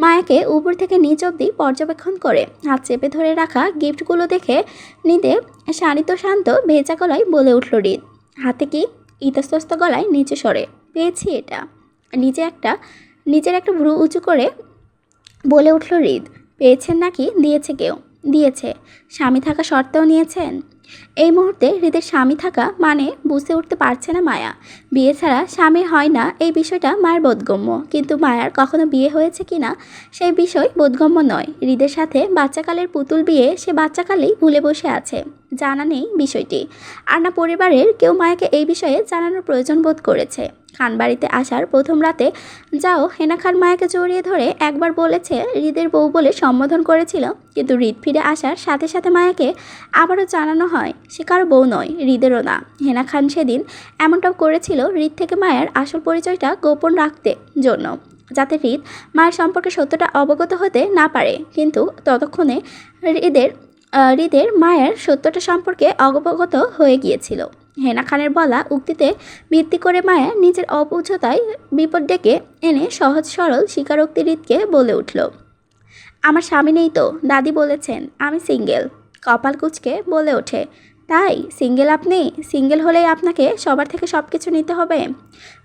মায়াকে উপর থেকে নিচ অব্দি পর্যবেক্ষণ করে। হাত চেপে ধরে রাখা গিফটগুলো দেখে নিতে শানিত শান্ত ভেজা গলায় বলে উঠল হৃদ। হাতে কি? ইতস্তস্ত গলায় নিচে সরে। পেয়েছি এটা। নিজের একটা ভ্রু উঁচু করে বলে উঠল হৃদ। পেয়েছেন নাকি দিয়েছে কেউ? দিয়েছে। স্বামী থাকা সত্ত্বেও নিয়েছেন? এই মুহূর্তে হৃদের স্বামী থাকা মানে বুঝতে উঠতে পারছে না মায়া। বিয়ে ছাড়া স্বামী হয় না এই বিষয়টা মায়ের বোধগম্য, কিন্তু মায়ার কখনো বিয়ে হয়েছে কিনা সেই বিষয় বোধগম্য নয়। হৃদের সাথে বাচ্চাকালের পুতুল বিয়ে সে বাচ্চাকালেই ভুলে বসে আছে, জানা নেই বিষয়টি। আর না পরিবারের কেউ মায়াকে এই বিষয়ে জানানোর প্রয়োজন বোধ করেছে। খানবাড়িতে আসার প্রথম রাতে যাও হেনা খান মায়াকে জড়িয়ে ধরে একবার বলেছে হৃদের বউ বলে সম্বোধন করেছিল, কিন্তু হৃদ ফিরে আসার সাথে সাথে মায়াকে আবারও জানানো হয় সে কারো বউ নয়, হৃদেরও না। হেনা খান সেদিন এমনটাও করেছিল হৃদ থেকে মায়ের আসল পরিচয়টা গোপন রাখতে জন্য, যাতে হৃদ মায়ের সম্পর্কে সত্যটা অবগত হতে না পারে। কিন্তু ততক্ষণে হৃদের মায়ের সত্যটা সম্পর্কে অবগত হয়ে গিয়েছিল। হেনা খানের বলা উক্তিতে ভিত্তি করে মায়া নিজের অবুঝতায় বিপদ ডেকে এনে সহজ সরল স্বীকারোক্তি হৃদকে বলে উঠল। আমার স্বামী নেই তো, দাদি বলেছেন আমি সিঙ্গেল। কপাল কুঁচকে বলে ওঠে, তাই? সিঙ্গেল আপনি? সিঙ্গেল হলেই আপনাকে সবার থেকে সব কিছু নিতে হবে?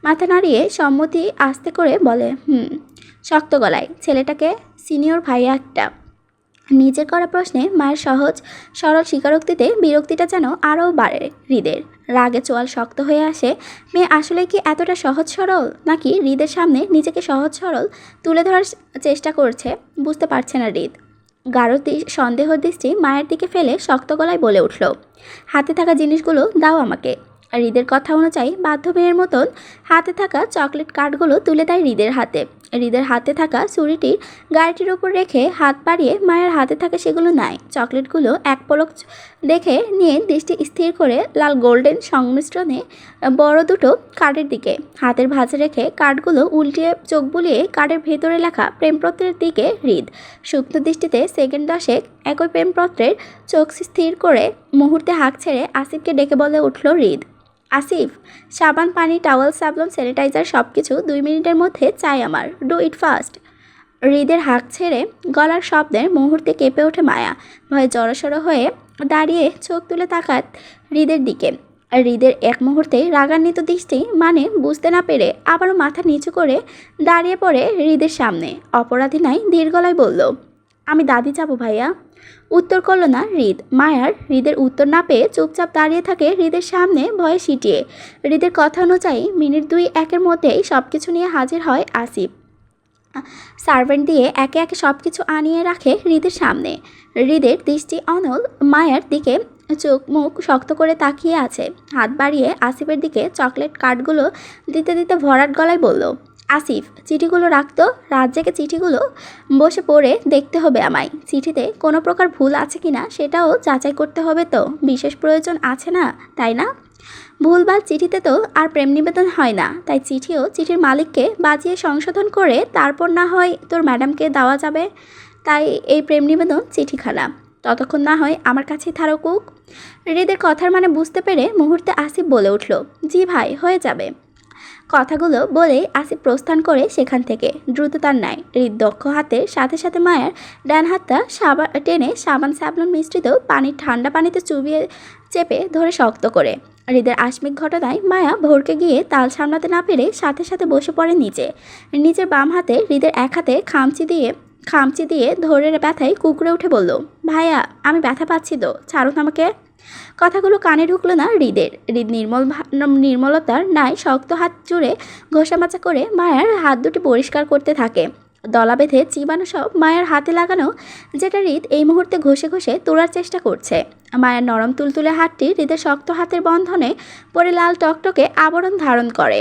মাথা নাড়িয়ে সম্মতি আস্তে করে বলে, শক্ত গলায়। ছেলেটাকে? সিনিয়র ভাইয়া একটা। নিজের করা প্রশ্নে মায়ের সহজ সরল স্বীকারোক্তিতে বিরক্তিটা যেন আরও বাড়ে হৃদের। রাগে চোয়াল শক্ত হয়ে আসে। মেয়ে আসলে কি এতটা সহজ সরল, নাকি হৃদের সামনে নিজেকে সহজ সরল তুলে ধরার চেষ্টা করছে বুঝতে পারছে না হৃদ। গাঢ় সন্দেহ দৃষ্টি মায়ের দিকে ফেলে শক্ত গলায় বলে উঠল, হাতে থাকা জিনিসগুলো দাও আমাকে। হৃদের কথা অনুযায়ী বাধ্য মেয়ের মতন হাতে থাকা চকলেট কার্ডগুলো তুলে দেয় হৃদের হাতে। হৃদের হাতে থাকা ছুরিটির গাড়িটির উপর রেখে হাত বাড়িয়ে মায়ের হাতে থাকা সেগুলো নেয়। চকলেটগুলো এক পলক দেখে নিয়ে দৃষ্টি স্থির করে লাল গোল্ডেন সংমিশ্রণে বড় দুটো কার্ডের দিকে হাতের ভাঁজে রেখে কার্ডগুলো উল্টিয়ে চোখ বুলিয়ে কার্ডের ভেতরে লেখা প্রেমপত্রের দিকে হৃদ সুপ্ত দৃষ্টিতে সেকেন্ড 10 একই প্রেমপত্রের চোখ স্থির করে মুহূর্তে হাঁক ছেড়ে আসিফকে ডেকে বলে উঠল হৃদ, আসিফ, সাবান, পানি, টাওয়াল, সাবলন, স্যানিটাইজার সব কিছু 2 মিনিটের মধ্যে চাই আমার। Do it fast. হৃদের হাঁক ছেড়ে গলার শব্দের মুহূর্তে কেঁপে ওঠে মায়া। ভয়ে জড়সড় হয়ে দাঁড়িয়ে চোখ তুলে তাকাত হৃদের দিকে। আর হৃদের এক মুহূর্তে রাগান্বিত দৃষ্টি মানে বুঝতে না পেরে আবারও মাথা নিচু করে দাঁড়িয়ে পড়ে হৃদের সামনে। অপরাধী নাই ধীর গলায় বলল, আমি দাদি যাব ভাইয়া। উত্তর করল না হৃদ। মায়ার হৃদের উত্তর না পেয়ে চুপচাপ দাঁড়িয়ে থাকে হৃদের সামনে ভয়ে সিটিয়ে। হৃদের কথা অনুযায়ী মিনিট 2-1 মধ্যেই সব কিছু নিয়ে হাজির হয় আসিফ। সার্ভেন্ট দিয়ে একে একে সব কিছু আনিয়ে রাখে হৃদের সামনে। হৃদের দৃষ্টি অনল মায়ার দিকে, চোখ মুখ শক্ত করে তাকিয়ে আছে। হাত বাড়িয়ে আসিফের দিকে চকলেট কার্ডগুলো দিতে দিতে ভরাট গলায় বলল, আসিফ, চিঠিগুলো রাখতো। রাত জেগে চিঠিগুলো বসে পড়ে দেখতে হবে আমায়। চিঠিতে কোনো প্রকার ভুল আছে কিনা সেটাও যাচাই করতে হবে তো, বিশেষ প্রয়োজন আছে না, তাই না? ভুলভাল চিঠিতে তো আর প্রেম নিবেদন হয় না, তাই চিঠির মালিককে বাজিয়ে সংশোধন করে তারপর না হয় তোর ম্যাডামকে দেওয়া যাবে। তাই এই প্রেম নিবেদন চিঠিখানা ততক্ষণ না হয় আমার কাছেই থাকুক। হৃদের কথার মানে বুঝতে পেরে মুহূর্তে আসিফ বলে উঠল, জি ভাই, হয়ে যাবে। কথাগুলো বলেই আসিফ প্রস্থান করে সেখান থেকে দ্রুততার ন্যায়। হৃদ দক্ষ হাতের সাথে সাথে মায়ের ডান হাতটা টেনে সাবান স্যাবলন মিশ্রিত পানির ঠান্ডা পানিতে চুবিয়ে চেপে ধরে শক্ত করে। হৃদের আকস্মিক ঘটনায় মায়া ভরকে গিয়ে তাল সামলাতে না পেরে সাথে সাথে বসে পড়ে নিচে। নিজের বাম হাতে হৃদের এক হাতে খামচি দিয়ে ধরে ব্যথায় কুকড়ে উঠে বলল, ভাইয়া, আমি ব্যথা পাচ্ছি তো, ছাড়ুন আমাকে। কথাগুলো কানে ঢুকলো না হৃদের। হৃদ নির্মলতার ন্যায় শক্ত হাত জুড়ে ঘষামাচা করে মায়ার হাত দুটি পরিষ্কার করতে থাকে। দলা বেঁধে চিবানো সব মায়ের হাতে লাগানো, যেটা হৃদ এই মুহূর্তে ঘষে ঘষে তোলার চেষ্টা করছে। মায়ের নরম তুলতুলে হাতটি হৃদের শক্ত হাতের বন্ধনে পরে লাল টকটকে আবরণ ধারণ করে।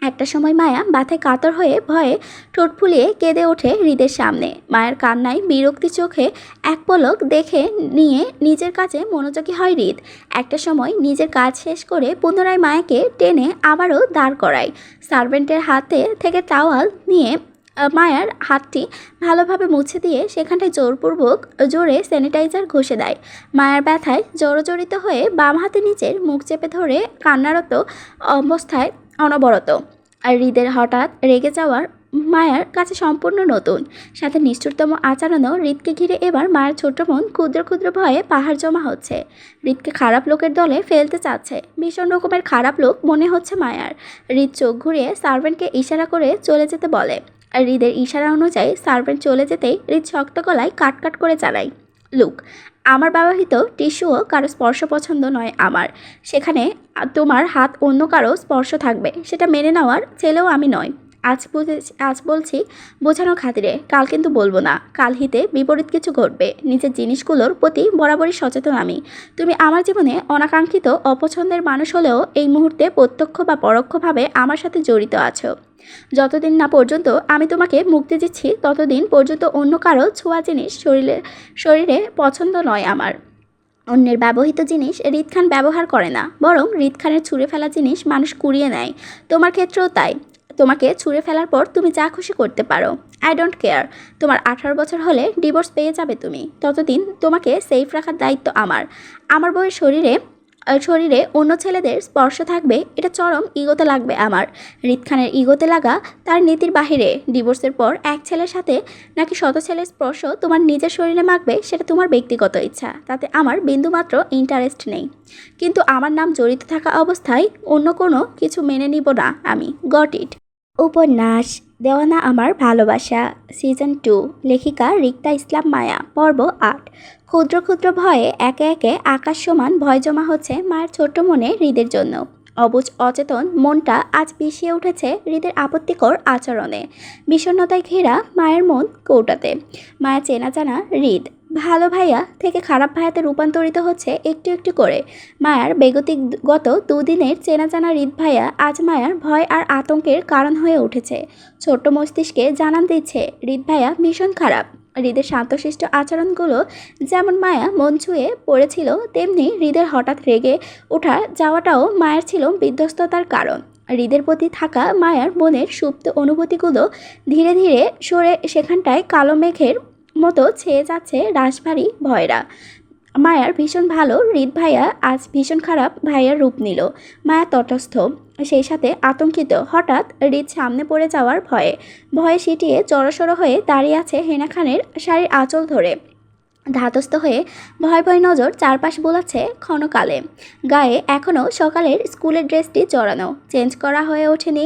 একটা সময় মায়া ব্যথায় কাতর হয়ে ভয়ে ঠোঁট ফুলিয়ে কেঁদে ওঠে হৃদের সামনে। মায়ের কান্নায় বিরক্তি চোখে এক পলক দেখে নিয়ে নিজের কাছে মনোযোগী হয় হৃদ। একটা সময় নিজের কাজ শেষ করে পুনরায় মায়াকে টেনে আবারও দাঁড় করায়। সার্ভেন্টের হাতে থেকে টাওয়াল নিয়ে মায়ার হাতটি ভালোভাবে মুছে দিয়ে সেখানটায় জোরপূর্বক জোরে স্যানিটাইজার ঘষে দেয়। মায়ার ব্যথায় জড়জড়িত হয়ে বাম হাতে নিচের মুখ চেপে ধরে কান্নারত অবস্থায় অনবরত। আর হৃদের হঠাৎ রেগে যাওয়ার মায়ার কাছে সম্পূর্ণ নতুন, সাথে নিষ্ঠুরতম আচরণও। হৃদকে ঘিরে এবার মায়ের ছোট্ট মন ক্ষুদ্র ক্ষুদ্র ভয়ে পাহাড় জমা হচ্ছে। হৃদকে খারাপ লোকের দলে ফেলতে চাচ্ছে, ভীষণ রকমের খারাপ লোক মনে হচ্ছে মায়ার। হৃদ চোখ ঘুরিয়ে সার্ভেন্টকে ইশারা করে চলে যেতে বলে। আর হৃদের ইশারা অনুযায়ী সার্ভেন্ট চলে যেতেই হৃদ শক্ত গলায় কাটকাট করে চালায়, লুক, আমার ব্যবহৃত টিস্যুও কারো স্পর্শ পছন্দ নয় আমার। সেখানে তোমার হাত অন্য কারো স্পর্শ থাকবে, সেটা মেনে নেওয়ার ছেলেও আমি নয়। আজ বলছি বোঝানোর খাতিরে, কাল কিন্তু বলবো না। কাল হিতে বিপরীত কিছু ঘটবে। নিজের জিনিসগুলোর প্রতি বরাবরই সচেতন আমি। তুমি আমার জীবনে অনাকাঙ্ক্ষিত অপছন্দের মানুষ হলেও এই মুহূর্তে প্রত্যক্ষ বা পরোক্ষভাবে আমার সাথে জড়িত আছো। যতদিন না পর্যন্ত আমি তোমাকে মুক্তি দিচ্ছি ততদিন পর্যন্ত অন্য কারো ছোঁয়া জিনিস শরীরে পছন্দ নয় আমার। অন্যের ব্যবহৃত জিনিস হৃদ খান ব্যবহার করে না, বরং হৃদ খানের ছুঁড়ে ফেলা জিনিস মানুষ কুড়িয়ে নেয়। তোমার ক্ষেত্রেও তাই। তোমাকে ছুঁড়ে ফেলার পর তুমি যা খুশি করতে পারো, আই ডোন্ট কেয়ার। তোমার 18 বছর হলে ডিভোর্স পেয়ে যাবে তুমি, ততদিন তোমাকে সেফ রাখার দায়িত্ব আমার। আমার বউয়ের শরীরে অন্য ছেলেদের স্পর্শ থাকবে, এটা চরম ইগোতে লাগবে আমার। হৃদ খানের ইগোতে লাগা তার নীতির বাহিরে। ডিভোর্সের পর এক ছেলের সাথে নাকি শত ছেলের স্পর্শ তোমার নিজের শরীরে মাখবে, সেটা তোমার ব্যক্তিগত ইচ্ছা, তাতে আমার বিন্দুমাত্র ইন্টারেস্ট নেই। কিন্তু আমার নাম জড়িত থাকা অবস্থায় অন্য কোনো কিছু মেনে নিব না আমি। Got it. উপন্যাস দেওয়ানা আমার ভালোবাসা, সিজন 2, লেখিকা রিক্তা ইসলাম মায়া, পর্ব 8। ক্ষুদ্র ক্ষুদ্র ভয়ে একে একে আকাশ সমান ভয় জমা হচ্ছে মায়ের ছোট্ট মনে হৃদের জন্য। অবুঝ অচেতন মনটা আজ পিছিয়ে উঠেছে হৃদের আপত্তিকর আচরণে। বিষণ্ণতায় ঘেরা মায়ের মন কৌটাতে। মায়া চেনা জানা হৃদ ভালো ভাইয়া থেকে খারাপ ভাইয়াতে রূপান্তরিত হচ্ছে একটু একটু করে। মায়ার গত 2 দিনের চেনা জানা হৃদ ভাইয়া আজ মায়ার ভয় আর আতঙ্কের কারণ হয়ে উঠেছে। ছোট্ট মস্তিষ্কে জানান দিচ্ছে হৃদ ভাইয়া ভীষণ খারাপ। হৃদের শান্তশিষ্ট আচরণগুলো যেমন মায়া মন ছুঁয়ে পড়েছিল, তেমনি হৃদের হঠাৎ রেগে ওঠা যাওয়াটাও মায়ের ছিল বিধ্বস্ততার কারণ। হৃদের প্রতি থাকা মায়ার মনের সুপ্ত অনুভূতিগুলো ধীরে ধীরে সরে সেখানটায় কালো মেঘের মতো ছেয়ে যাচ্ছে রাশভারী ভয়রা। মায়ার ভীষণ ভালো হৃদ ভাইয়া আজ ভীষণ খারাপ ভাইয়ার রূপ নিল। মায়া তটস্থ, সেই সাথে আতঙ্কিত। হঠাৎ হৃদ সামনে পড়ে যাওয়ার ভয়ে সিটিয়ে জড়সড় হয়ে দাঁড়িয়ে আছে হেনা খানের শাড়ির আঁচল ধরে। ধাতস্থ হয়ে ভয় ভয় নজর চারপাশ বোলাচ্ছে ক্ষণকালে। গায়ে এখনও সকালের স্কুলের ড্রেসটি জড়ানো, চেঞ্জ করা হয়ে ওঠেনি।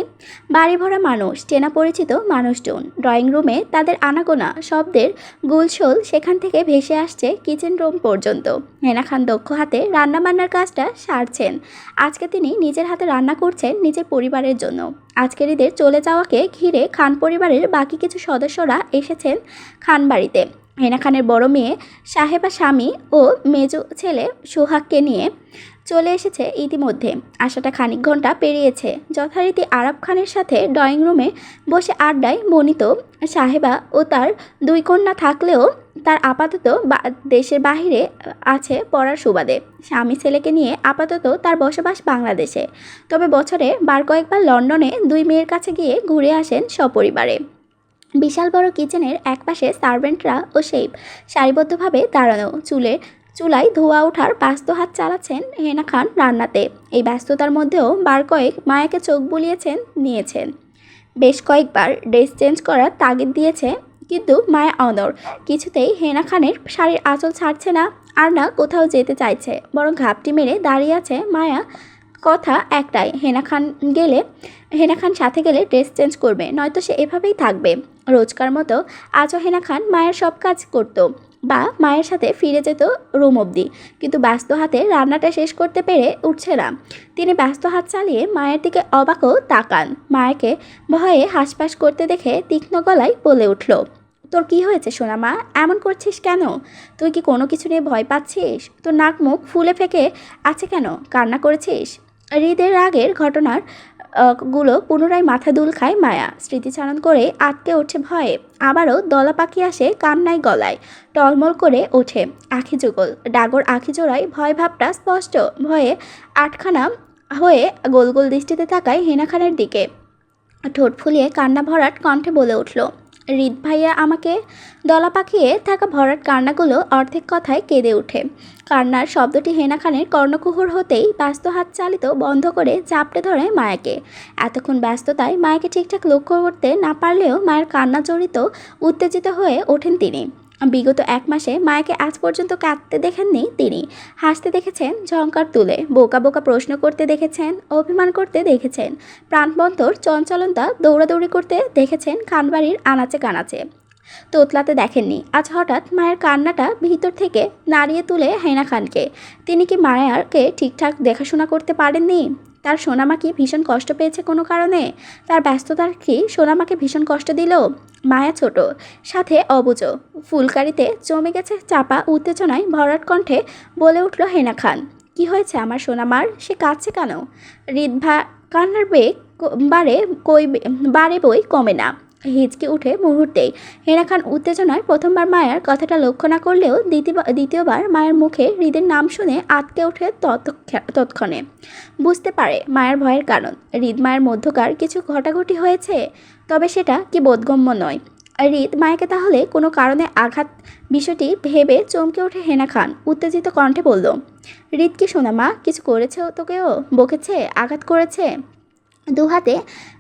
বাড়ি ভরা মানুষ, চেনা পরিচিত মানুষজন। ড্রয়িং রুমে তাদের আনাগোনা শব্দের গুলশোল সেখান থেকে ভেসে আসছে কিচেন রুম পর্যন্ত। হেনা খান দক্ষ হাতে রান্নাবান্নার কাজটা সারছেন। আজকে তিনি নিজের হাতে রান্না করছেন নিজের পরিবারের জন্য। আজকের ঈদের চলে যাওয়াকে ঘিরে খান পরিবারের বাকি কিছু সদস্যরা এসেছেন খান বাড়িতে। হেনা খানের বড় মেয়ে সাহেবা স্বামী ও মেজো ছেলে সোহাগকে নিয়ে চলে এসেছে ইতিমধ্যে। আসাটা খানিক ঘন্টা পেরিয়েছে। যথারীতি আরাব খানের সাথে ড্রয়িং রুমে বসে আড্ডায় মনিত সাহেবা ও তার 2 কন্যা থাকলেও তার আপাতত দেশের বাহিরে আছে পড়ার সুবাদে। স্বামী ছেলেকে নিয়ে আপাতত তার বসবাস বাংলাদেশে, তবে বছরে বার কয়েকবার লন্ডনে 2 মেয়ের কাছে গিয়ে ঘুরে আসেন সপরিবারে। বিশাল বড় কিচেনের একপাশে সার্ভেন্টরা ও শেফ সারিবদ্ধভাবে দাঁড়ানো। চুলায় ধোয়া ওঠার ব্যস্ত হাত চালাচ্ছেন হেনা খান রান্নাতে। এই ব্যস্ততার মধ্যেও বার কয়েক মায়াকে চোখ বুলিয়েছেন নিয়েছেন। বেশ কয়েকবার ড্রেস চেঞ্জ করার তাগিদ দিয়েছে, কিন্তু মায়া অনড়। কিছুতেই হেনা খানের শাড়ির আঁচল ছাড়ছে না, আর না কোথাও যেতে চাইছে, বরং ঘাপটি মেরে দাঁড়িয়ে আছে মায়া। কথা একটাই, হেনা খান সাথে গেলে ড্রেস চেঞ্জ করবে, নয়তো সে এভাবেই থাকবে। রোজকার মতো আজও হেনা খান মায়ের সব কাজ করত বা মায়ের সাথে ফিরে যেত রুম অবধি, কিন্তু ব্যস্ত হাতে রান্নাটা শেষ করতে পেরে উঠছে না। তিনি ব্যস্ত হাত চালিয়ে মায়ের দিকে অবাকও তাকান। মায়াকে ভয়ে হাঁসফাঁস করতে দেখে তীক্ষ্ণ গলায় বলে উঠল, তোর কি হয়েছে সোনা মা, এমন করছিস কেন? তুই কি কোনো কিছু নিয়ে ভয় পাচ্ছিস? তোর নাক মুখ ফুলে ফেকে আছে কেন? কান্না করেছিস? হৃদের রাগের ঘটনার গুলো পুনরায় মাথা দুল খায় মায়া। স্মৃতিচারণ করে আটকে ওঠে ভয়ে। আবারও দলা পাখি আসে কান্নায় গলায়, টলমল করে ওঠে আখি যুগল। ডাগর আখি জোড়ায় ভয় ভাবটা স্পষ্ট। ভয়ে আটখানা হয়ে গোল গোল দৃষ্টিতে তাকায় হেনা খানের দিকে। ঠোঁট ফুলিয়ে কান্না ভরাট কণ্ঠে বলে উঠল, হৃদ ভাইয়া আমাকে দলা পাকিয়ে থাকা ভরাট কান্নাগুলো অর্ধেক কথায় কেঁদে ওঠে। কান্নার শব্দটি হেনা খানের কর্ণকুহর হতেই ব্যস্ত হাত চালিত বন্ধ করে চাপটে ধরে মায়াকে। এতক্ষণ ব্যস্ততায় মায়াকে ঠিকঠাক লক্ষ্য করতে না পারলেও মায়ের কান্না জড়িত উত্তেজিত হয়ে ওঠেন তিনি। বিগত 1 মাসে মায়াকে আজ পর্যন্ত কাঁদতে দেখেননি তিনি। হাসতে দেখেছেন ঝংকার তুলে, বোকা বোকা প্রশ্ন করতে দেখেছেন, অভিমান করতে দেখেছেন, প্রাণবন্তর চঞ্চলতা দৌড়াদৌড়ি করতে দেখেছেন খানবাড়ির আনাচে কানাচে। তোতলাতে দেখেননি। আজ হঠাৎ মায়ের কান্নাটা ভিতর থেকে নাড়িয়ে তুলে হেনা খানকে। তিনি কি মায়ারকে ঠিকঠাক দেখাশোনা করতে পারেননি? তার সোনামা কি ভীষণ কষ্ট পেয়েছে কোনো কারণে? তার ব্যস্ততার কি সোনামাকে ভীষণ কষ্ট দিল? মায়া ছোট, সাথে অবুঝ, ফুলকারিতে জমে গেছে চাপা উত্তেজনায় ভরাট কণ্ঠে বলে উঠল হেনা খান, কি হয়েছে আমার সোনামার? সে কাঁদছে কেন? হৃদভা কান্নার বেগ বারে বই কমে না। হিচকি উঠে মুহূর্তেই। হেনা খান উত্তেজনায় প্রথমবার মায়ের কথাটা লক্ষ্য না করলেও দ্বিতীয়বার মায়ের মুখে হৃদের নাম শুনে আটকে ওঠে তৎক্ষণে। বুঝতে পারে মায়ের ভয়ের কারণ। হৃদ মায়ের মধ্যকার কিছু ঘটাঘটি হয়েছে, তবে সেটা কি বোধগম্য নয়। হৃদ মায়াকে তাহলে কোনো কারণে আঘাত, বিষয়টি ভেবে চমকে ওঠে হেনা খান। উত্তেজিত কণ্ঠে বলল, হৃদ কি শোনা মা কিছু করেছে? তোকেও বকেছে, আঘাত করেছে? দুহাতে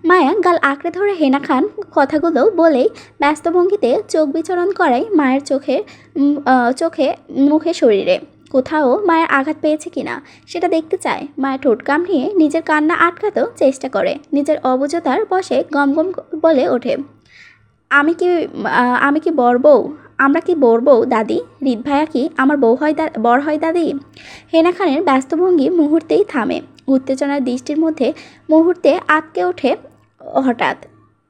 মায়া গাল আঁকড়ে ধরে হেনা খান কথাগুলো বলেই ব্যস্ত ভঙ্গিতে চোখ বিচরণ করায় মায়ের চোখে মুখে শরীরে কোথাও মায়ের আঘাত পেয়েছে কিনা সেটা দেখতে চায়। মায়ের ঠোঁট কামড়িয়ে নিজের কান্না আটকাতেও চেষ্টা করে। নিজের অবুঝতার বশে গমগম বলে ওঠে, আমি কি বর বউ? আমরা কি বর বউ দাদি? হৃদ ভাইয়া কি আমার বর হয় দাদি? হেনা খানের ব্যস্ত ভঙ্গি মুহূর্তেই থামে। উত্তেজনার দৃষ্টির মধ্যে মুহূর্তে আটকে ওঠে। হঠাৎ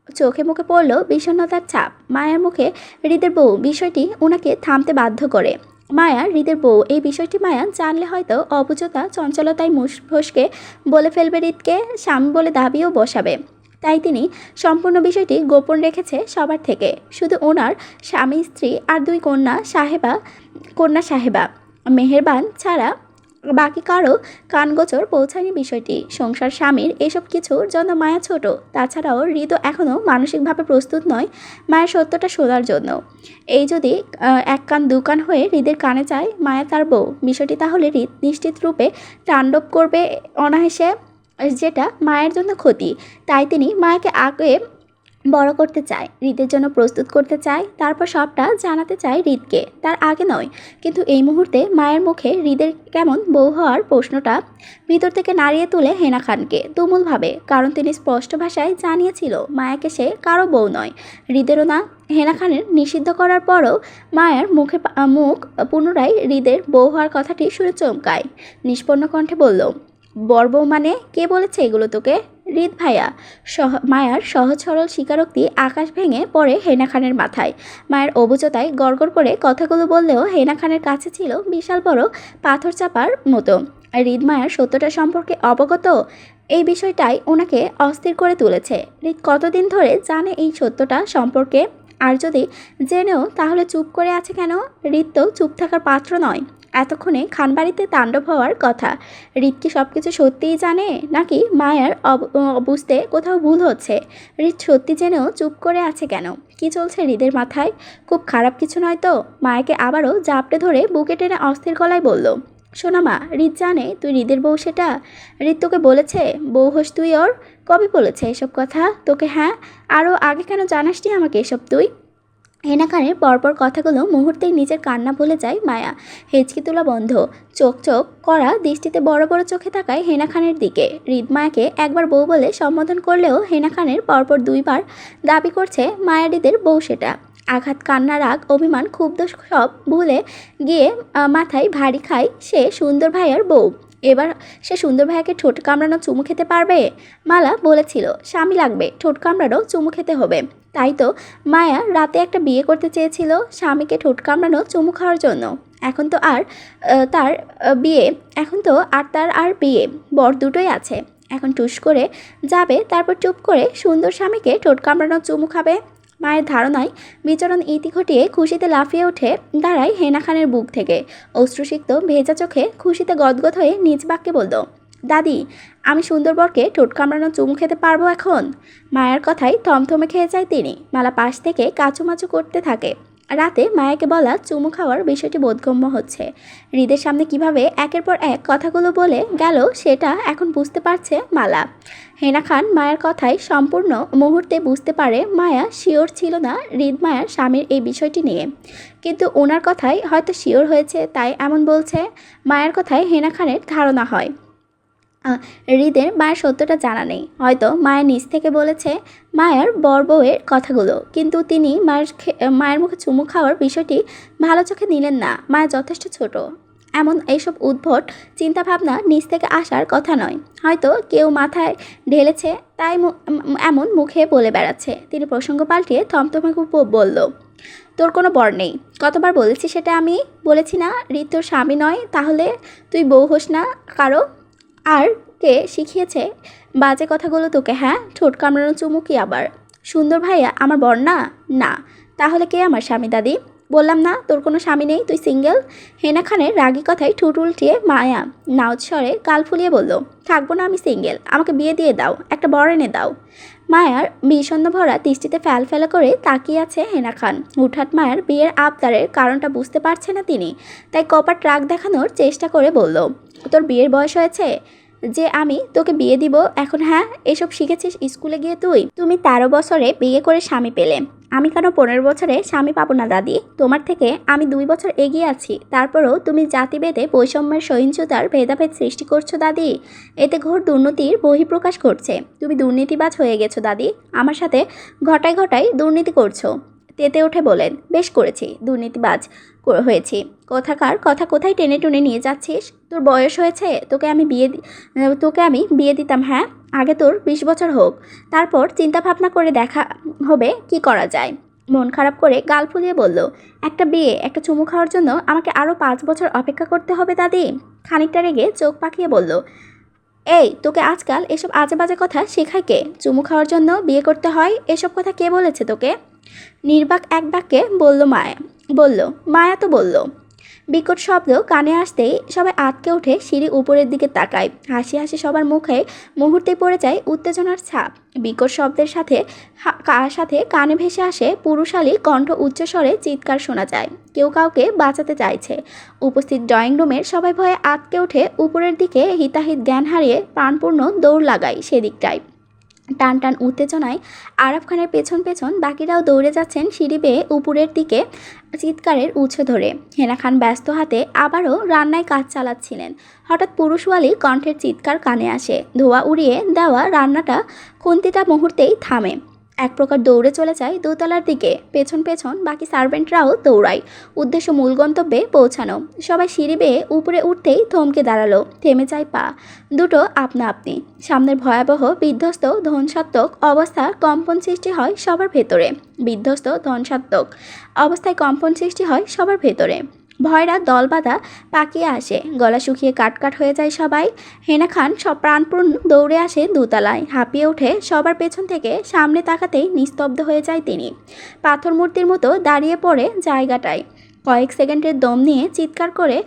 চোখে মুখে পড়ল বিষণ্ণতার ছাপ। মায়ের মুখে হৃদের বউ বিষয়টি ওনাকে থামতে বাধ্য করে। মায়া হৃদের বউ, এই বিষয়টি মায়া জানলে হয়তো অবুঝতা চঞ্চলতায় ফসকে বলে ফেলবে, হৃদকে স্বামী বলে দাবিও বসাবে। তাই তিনি সম্পূর্ণ বিষয়টি গোপন রেখেছে সবার থেকে। শুধু ওনার স্বামী, স্ত্রী আর 2 কন্যা সাহেবা মেহেরবান ছাড়া বাকি কারো কানগোচর পৌঁছায়নি বিষয়টি। সংসার স্বামীর এসব কিছুর জন্য মায়া ছোট। তাছাড়াও হৃদ এখনও মানসিকভাবে প্রস্তুত নয় মায়ের সত্যটা শোনার জন্য। এই যদি 1 কান 2 কান হয়ে হৃদের কানে যায় মায়া তার বউ, বিষয়টি তাহলে হৃদ নিশ্চিত রূপে তাণ্ডব করবে অনায়াসে, যেটা মায়ের জন্য ক্ষতি। তাই তিনি মায়াকে আগে বড় করতে চায়, হৃদের জন্য প্রস্তুত করতে চায়, তারপর সবটা জানাতে চায় হৃদকে, তার আগে নয়। কিন্তু এই মুহূর্তে মায়ের মুখে হৃদের কেমন বউ হওয়ার প্রশ্নটা ভিতর থেকে নাড়িয়ে তুলে হেনা খানকে তুমুলভাবে। কারণ তিনি স্পষ্ট ভাষায় জানিয়েছিল মায়াকে সে কারো বউ নয়, হৃদেরও না। হেনা খানের নিষিদ্ধ করার পরও মায়ার মুখ পুনরায় হৃদের বউ হওয়ার কথাটি শুনে চমকায়। নিষ্পন্ন কণ্ঠে বলল, বর বউ মানে? কে বলেছে এগুলো তোকে? হৃদ ভাইয়া। মায়ার সহজ সরল স্বীকারোক্তি আকাশ ভেঙে পড়ে হেনা খানের মাথায়। মায়ের অবুঝতায় গড়গড় করে কথাগুলো বললেও হেনা খানের কাছে ছিল বিশাল বড় পাথর চাপার মতো। হৃদ মায়ার সত্যটা সম্পর্কে অবগত, এই বিষয়টাই ওনাকে অস্থির করে তুলেছে। হৃদ কতদিন ধরে জানে এই সত্যটা সম্পর্কে? আর যদি জেনেও তাহলে চুপ করে আছে কেন? হৃদ তো চুপ থাকার পাত্র নয়। এতক্ষণে খানবাড়িতে তাণ্ডব হওয়ার কথা। হৃদ কি সব কিছু সত্যিই জানে, নাকি মায়ার বুঝতে কোথাও ভুল হচ্ছে? হৃদ সত্যি জেনেও চুপ করে আছে কেন? কি চলছে হৃদের মাথায়? খুব খারাপ কিছু নয় তো? মায়াকে আবারও জাপটে ধরে বুকে টেনে অস্থির গলায় বলল, শোনা মা, হৃদ জানে তুই হৃদের বউ সেটা? হৃদ তোকে বলেছে বউ হোস তুই ওর? কবে বলেছে এসব কথা তোকে? হ্যাঁ, আরও আগে কেন জানাসনি আমাকে এসব তুই? হেনা খানের পরপর কথাগুলো মুহূর্তেই নিজের কান্না ভুলে যায় মায়া। হেঁচকি তোলা বন্ধ, চোখ করা দৃষ্টিতে বড় বড় চোখে তাকায় হেনা খানের দিকে। হৃদ মায়াকে একবার বউ বলে সম্বোধন করলেও হেনা খানের পরপর 2 বার দাবি করছে মায়া হৃদের বউ সেটা। আঘাত, কান্না, রাগ, অভিমান, ক্ষুব্ধ সব ভুলে গিয়ে মাথায় ভারী খায় সে সুন্দর ভাইয়ার বউ। এবার সে সুন্দর ভাইয়াকে ঠোঁট কামড়ানো চুমু খেতে পারবে? মালা বলেছিল স্বামী লাগবে, ঠোঁট কামড়ানো চুমু খেতে হবে। তাই তো মায়া রাতে একটা বিয়ে করতে চেয়েছিল স্বামীকে ঠোঁট কামড়ানো চুমু খাওয়ার জন্য। এখন তো আর তার আর বিয়ে বর দুটোই আছে। এখন টুস করে যাবে, তারপর চুপ করে সুন্দর স্বামীকে ঠোঁট কামড়ানো চুমু খাবে। মায়ের ধারণায় বিচরণ ইতি ঘটিয়ে খুশিতে লাফিয়ে ওঠে দাঁড়ায় হেনা খানের বুক থেকে। অশ্রুসিক্ত ভেজা চোখে খুশিতে গদগদ হয়ে নিজ বাক্যে বলল, দাদি আমি সুন্দর বরকে ঠোঁট কামড়ানো চুমু খেতে পারবো এখন? মায়ার কথায় থমথমে খেয়ে যায় তিনি। মালা পাশ থেকে কাচুমাচু করতে থাকে। রাতে মায়াকে বলা চুমু খাওয়ার বিষয়টি বোধগম্য হচ্ছে। হৃদের সামনে কিভাবে একের পর এক কথাগুলো বলে গেল সেটা এখন বুঝতে পারছে মালা। হেনা খান মায়ের কথায় সম্পূর্ণ মুহূর্তে বুঝতে পারে মায়া শিওর ছিল না হৃদ মায়ার স্বামীর এই বিষয়টি নিয়ে, কিন্তু ওনার কথায় হয়তো শিওর হয়েছে তাই এমন বলছে। মায়ের কথায় হেনা খানের ধারণা হয় হৃদের মায়ের সত্যটা জানা নেই। হয়তো মায়ের নিজ থেকে বলেছে মায়ের বর বউয়ের কথাগুলো, কিন্তু তিনি মায়ের মুখে চুমু খাওয়ার বিষয়টি ভালো চোখে নিলেন না। মায়া যথেষ্ট ছোট, এমন এইসব উদ্ভট চিন্তাভাবনা নিজ থেকে আসার কথা নয়। হয়তো কেউ মাথায় ঢেলেছে তাই এমন মুখে বলে বেড়াচ্ছে। তিনি প্রসঙ্গ পাল্টিয়ে থমথমে বলল, তোর কোনো বর নেই। কতবার বলেছি সেটা আমি? বলেছি না হৃদ তোর স্বামী নয়? তাহলে তুই বউ হোস না কারো। আর কে শিখিয়েছে বাজে কথাগুলো তোকে? হ্যাঁ, ঠোঁট কামড়ানো চুমু কি আবার? সুন্দর ভাইয়া আমার বর না? না, তাহলে কে আমার স্বামী দাদি? বললাম না তোর কোনো স্বামী নেই, তুই সিঙ্গেল। হেনা খানের রাগী কথায় ঠোঁট উল্টিয়ে মায়া নাউজ স্বরে গাল ফুলিয়ে বলল, থাকবো না আমি সিঙ্গেল, আমাকে বিয়ে দিয়ে দাও, একটা বর এনে দাও। মায়ার বিষণ্ণ ভরা দৃষ্টিতে ফেলা করে তাকিয়ে আছে হেনা খান। হুটহাট মায়ার বিয়ের আবদারের কারণটা বুঝতে পারছে না তিনি, তাই কপাট রাগ দেখানোর চেষ্টা করে বলল, তোর বিয়ের বয়স হয়েছে যে আমি তোকে বিয়ে দিব এখন? হ্যাঁ, এসব শিখেছিস স্কুলে গিয়ে তুই? তুমি 13 বছরে বিয়ে করে স্বামী পেলে, আমি কেন 15 বছরে স্বামী পাবো না দাদি? তোমার থেকে আমি 2 বছর এগিয়ে আছি, তারপরও তুমি জাতিভেদে বৈষম্যের সহিংসতার ভেদাভেদ সৃষ্টি করছো দাদি। এতে ঘোর দুর্নীতির বহিঃপ্রকাশ করছে। তুমি দুর্নীতিবাজ হয়ে গেছো দাদি, আমার সাথে ঘটায় ঘটায় দুর্নীতি করছো। তেতে উঠে বলেন, বেশ করেছি, দুর্নীতিবাজ হয়েছি। কথাকার কথা কোথায় টেনে টুনে নিয়ে যাচ্ছিস? তোর বয়স হয়েছে, তোকে আমি বিয়ে দিতাম। হ্যাঁ, আগে তোর 20 বছর হোক, তারপর চিন্তা ভাবনা করে দেখা হবে কি করা যায়। মন খারাপ করে গাল ফুলিয়ে বলল, একটা বিয়ে, একটা চুমু খাওয়ার জন্য আমাকে আরও 5 বছর অপেক্ষা করতে হবে দাদি? খানিকটা রেগে চোখ পাকিয়ে বলল, এই তোকে আজকাল এসব আজে বাজে কথা শেখায় কে? চুমু খাওয়ার জন্য বিয়ে করতে হয়, এসব কথা কে বলেছে তোকে? নির্বাক এক বাক্যে মায়া তো বলল। বিকট শব্দ কানে আসতেই সবাই আটকে উঠে সিঁড়ি উপরের দিকে তাকায়। হাসি হাসি সবার মুখে মুহূর্তে পড়ে যায় উত্তেজনার ছাপ। বিকট শব্দের সাথে কানে ভেসে আসে পুরুষালী কণ্ঠ, উচ্চস্বরে চিৎকার শোনা যায়। কেউ কাউকে বাঁচাতে চাইছে। উপস্থিত ড্রয়িং রুমের সবাই ভয়ে আটকে উঠে উপরের দিকে হিতাহিত জ্ঞান হারিয়ে প্রাণপূর্ণ দৌড় লাগায় সেদিকটায়। টান টান উত্তেজনায় আরাফ খানের পেছন পেছন বাকিরাও দৌড়ে যাচ্ছেন সিঁড়ি বেয়ে উপরের দিকে চিৎকারের উৎস ধরে। হেনা খান ব্যস্ত হাতে আবারও রান্নায় কাজ চালাচ্ছিলেন। হঠাৎ পুরুষওয়ালী কণ্ঠের চিৎকার কানে আসে। ধোঁয়া উড়িয়ে দেওয়া রান্নাটা খুন্তিটা মুহূর্তেই থামে। এক প্রকার দৌড়ে চলে যায় দোতলার দিকে। পেছন পেছন বাকি সার্ভেন্টরাও দৌড়ায়, উদ্দেশ্য মূল গন্তব্যে পৌঁছানো। সবাই সিঁড়ি বেয়ে উপরে উঠতেই থমকে দাঁড়ালো, থেমে যায় পা দুটো আপনা আপনি। সামনের ভয়াবহ বিধ্বস্ত ধ্বংসাত্মক অবস্থায় কম্পন সৃষ্টি হয় সবার ভেতরে। ভয়রা দলবাঁধা পাকিয়ে আসে, গলা শুকিয়ে কাটকাট হয়ে যায় সবাই। হেনা খান সব প্রাণপূর্ণ দৌড়ে আসে দোতলায়, হাঁপিয়ে ওঠে সবার পেছন থেকে। সামনে তাকাতেই নিস্তব্ধ হয়ে যায় তিনি, পাথর মূর্তির মতো দাঁড়িয়ে পড়ে জায়গাটায়। কয়েক সেকেন্ডের দম নিয়ে চিৎকার করে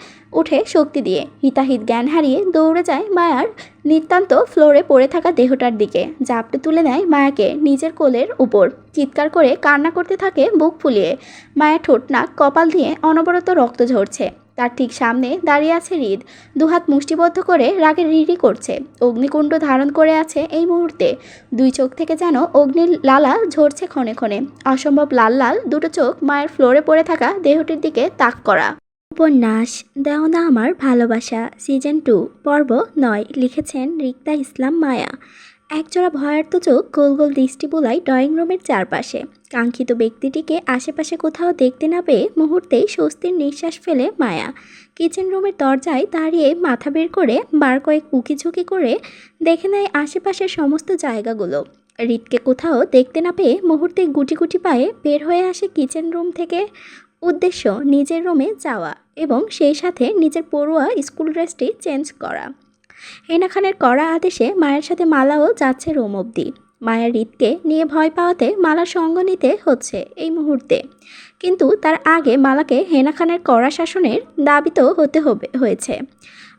উঠে শক্তি দিয়ে হিতাহিত জ্ঞান হারিয়ে দৌড়ে যায় মায়ার নিতান্ত ফ্লোরে পড়ে থাকা দেহটার দিকে। জাপটে তুলে নেয় মায়াকে নিজের কোলের উপর, চিৎকার করে কান্না করতে থাকে বুক ফুলিয়ে। মায়া ঠোঁট নাক কপাল দিয়ে অনবরত রক্ত ঝরছে। তার ঠিক সামনে দাঁড়িয়ে আছে হৃদ, দুহাত মুষ্টিবদ্ধ করে রাগে রিরি করছে। অগ্নিকুণ্ড ধারণ করে আছে এই মুহূর্তে। দুই চোখ থেকে যেন অগ্নির লালা ঝরছে ক্ষণে ক্ষণে। অসম্ভব লাল লাল দুটো চোখ মায়ের ফ্লোরে পড়ে থাকা দেহটির দিকে তাক করা। উপন্যাস দেও না আমার ভালোবাসা সিজন 2 পর্ব 9 লিখেছেন রিক্তা ইসলাম মায়া। একজোড়া ভয়ার্ত চোখ গোল গোল দৃষ্টি বোলায় ড্রয়িং রুমের চারপাশে। কাঙ্ক্ষিত ব্যক্তিটিকে আশেপাশে কোথাও দেখতে না পেয়ে মুহূর্তেই স্বস্তির নিঃশ্বাস ফেলে মায়া। কিচেন রুমের দরজায় দাঁড়িয়ে মাথা বের করে বার কয়েক উকিঝুঁকি করে দেখে নেয় আশেপাশের সমস্ত জায়গাগুলো। হৃদকে কোথাও দেখতে না পেয়ে মুহূর্তে গুটি গুটি পায়ে বের হয়ে আসে কিচেন রুম থেকে। উদ্দেশ্য নিজের রুমে যাওয়া এবং সেই সাথে নিজের পড়ুয়া স্কুল ড্রেসটি চেঞ্জ করা। হেনা খানের কড়া আদেশে মায়ের সাথে মালাও যাচ্ছে রুম অবধি। মায়ের হৃদকে নিয়ে ভয় পাওয়াতে মালার সঙ্গ নিতে হচ্ছে এই মুহূর্তে, কিন্তু তার আগে মালাকে হেনা খানের কড়া শাসনের দাবিত হয়েছে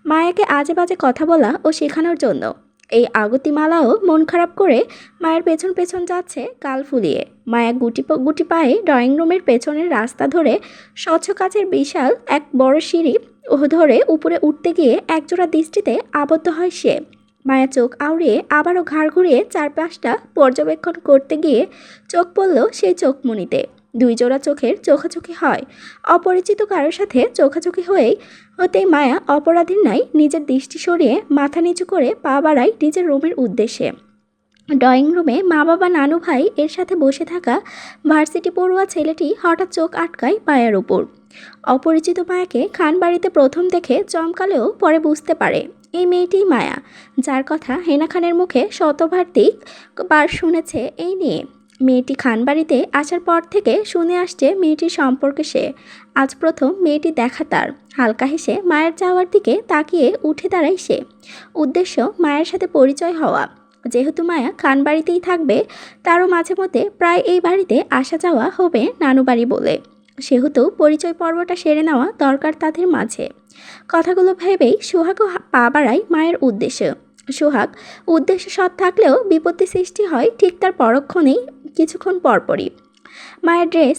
মায়াকে আজে বাজে কথা বলা ও শেখানোর জন্য। এই আগতিমালাও মন খারাপ করে মায়ের পেছন পেছন যাচ্ছে গাল ফুলিয়ে। মায়া গুটি গুটি পায়ে ড্রয়িং রুমের পেছনের রাস্তা ধরে স্বচ্ছ কাচের বিশাল এক বড় সিঁড়ি ধরে উপরে উঠতে গিয়ে একজোড়া দৃষ্টিতে আবদ্ধ হয় সে। মায়া চোখ আউড়িয়ে আবারও ঘাড় ঘুরিয়ে চারপাশটা পর্যবেক্ষণ করতে গিয়ে চোখ পড়ল সেই চোখমণিতে। দুই জোড়া চোখের চোখাচোখি হয়। অপরিচিত কারোর সাথে চোখাচোখি হতেই মায়া অপরাধীর ন্যায় নিজের দৃষ্টি সরিয়ে মাথা নিচু করে পা বাড়ায় নিজের রুমের উদ্দেশ্যে। ড্রয়িং রুমে মা বাবা নানু ভাই এর সাথে বসে থাকা ভার্সিটি পড়ুয়া ছেলেটি হঠাৎ চোখ আটকায় মায়ার উপর। অপরিচিত মায়াকে খান বাড়িতে প্রথম দেখে চমকালেও পরে বুঝতে পারে এই মেয়েটিই মায়া, যার কথা হেনা খানের মুখে শতভার্তিক বার শুনেছে। এই নিয়ে মেয়েটি খানবাড়িতে আসার পর থেকে শুনে আসছে মেয়েটির সম্পর্কে সে। আজ প্রথম মেয়েটি দেখা তার। হালকা হেসে মায়ের যাওয়ার দিকে তাকিয়ে উঠে দাঁড়ায় সে। উদ্দেশ্য মায়ের সাথে পরিচয় হওয়া। যেহেতু মায়া খানবাড়িতেই থাকবে, তারও মাঝে মধ্যে প্রায় এই বাড়িতে আসা যাওয়া হবে নানু বাড়ি বলে, সেহেতু পরিচয় পর্বটা সেরে নেওয়া দরকার তাদের মাঝে। কথাগুলো ভেবেই সোহাগও পা বাড়ায় মায়ের উদ্দেশ্যে। সোহাগ উদ্দেশ্য সৎ থাকলেও বিপত্তি সৃষ্টি হয় ঠিক তার পরক্ষণেই, কিছুক্ষণ পরপরই। মায়ের ড্রেস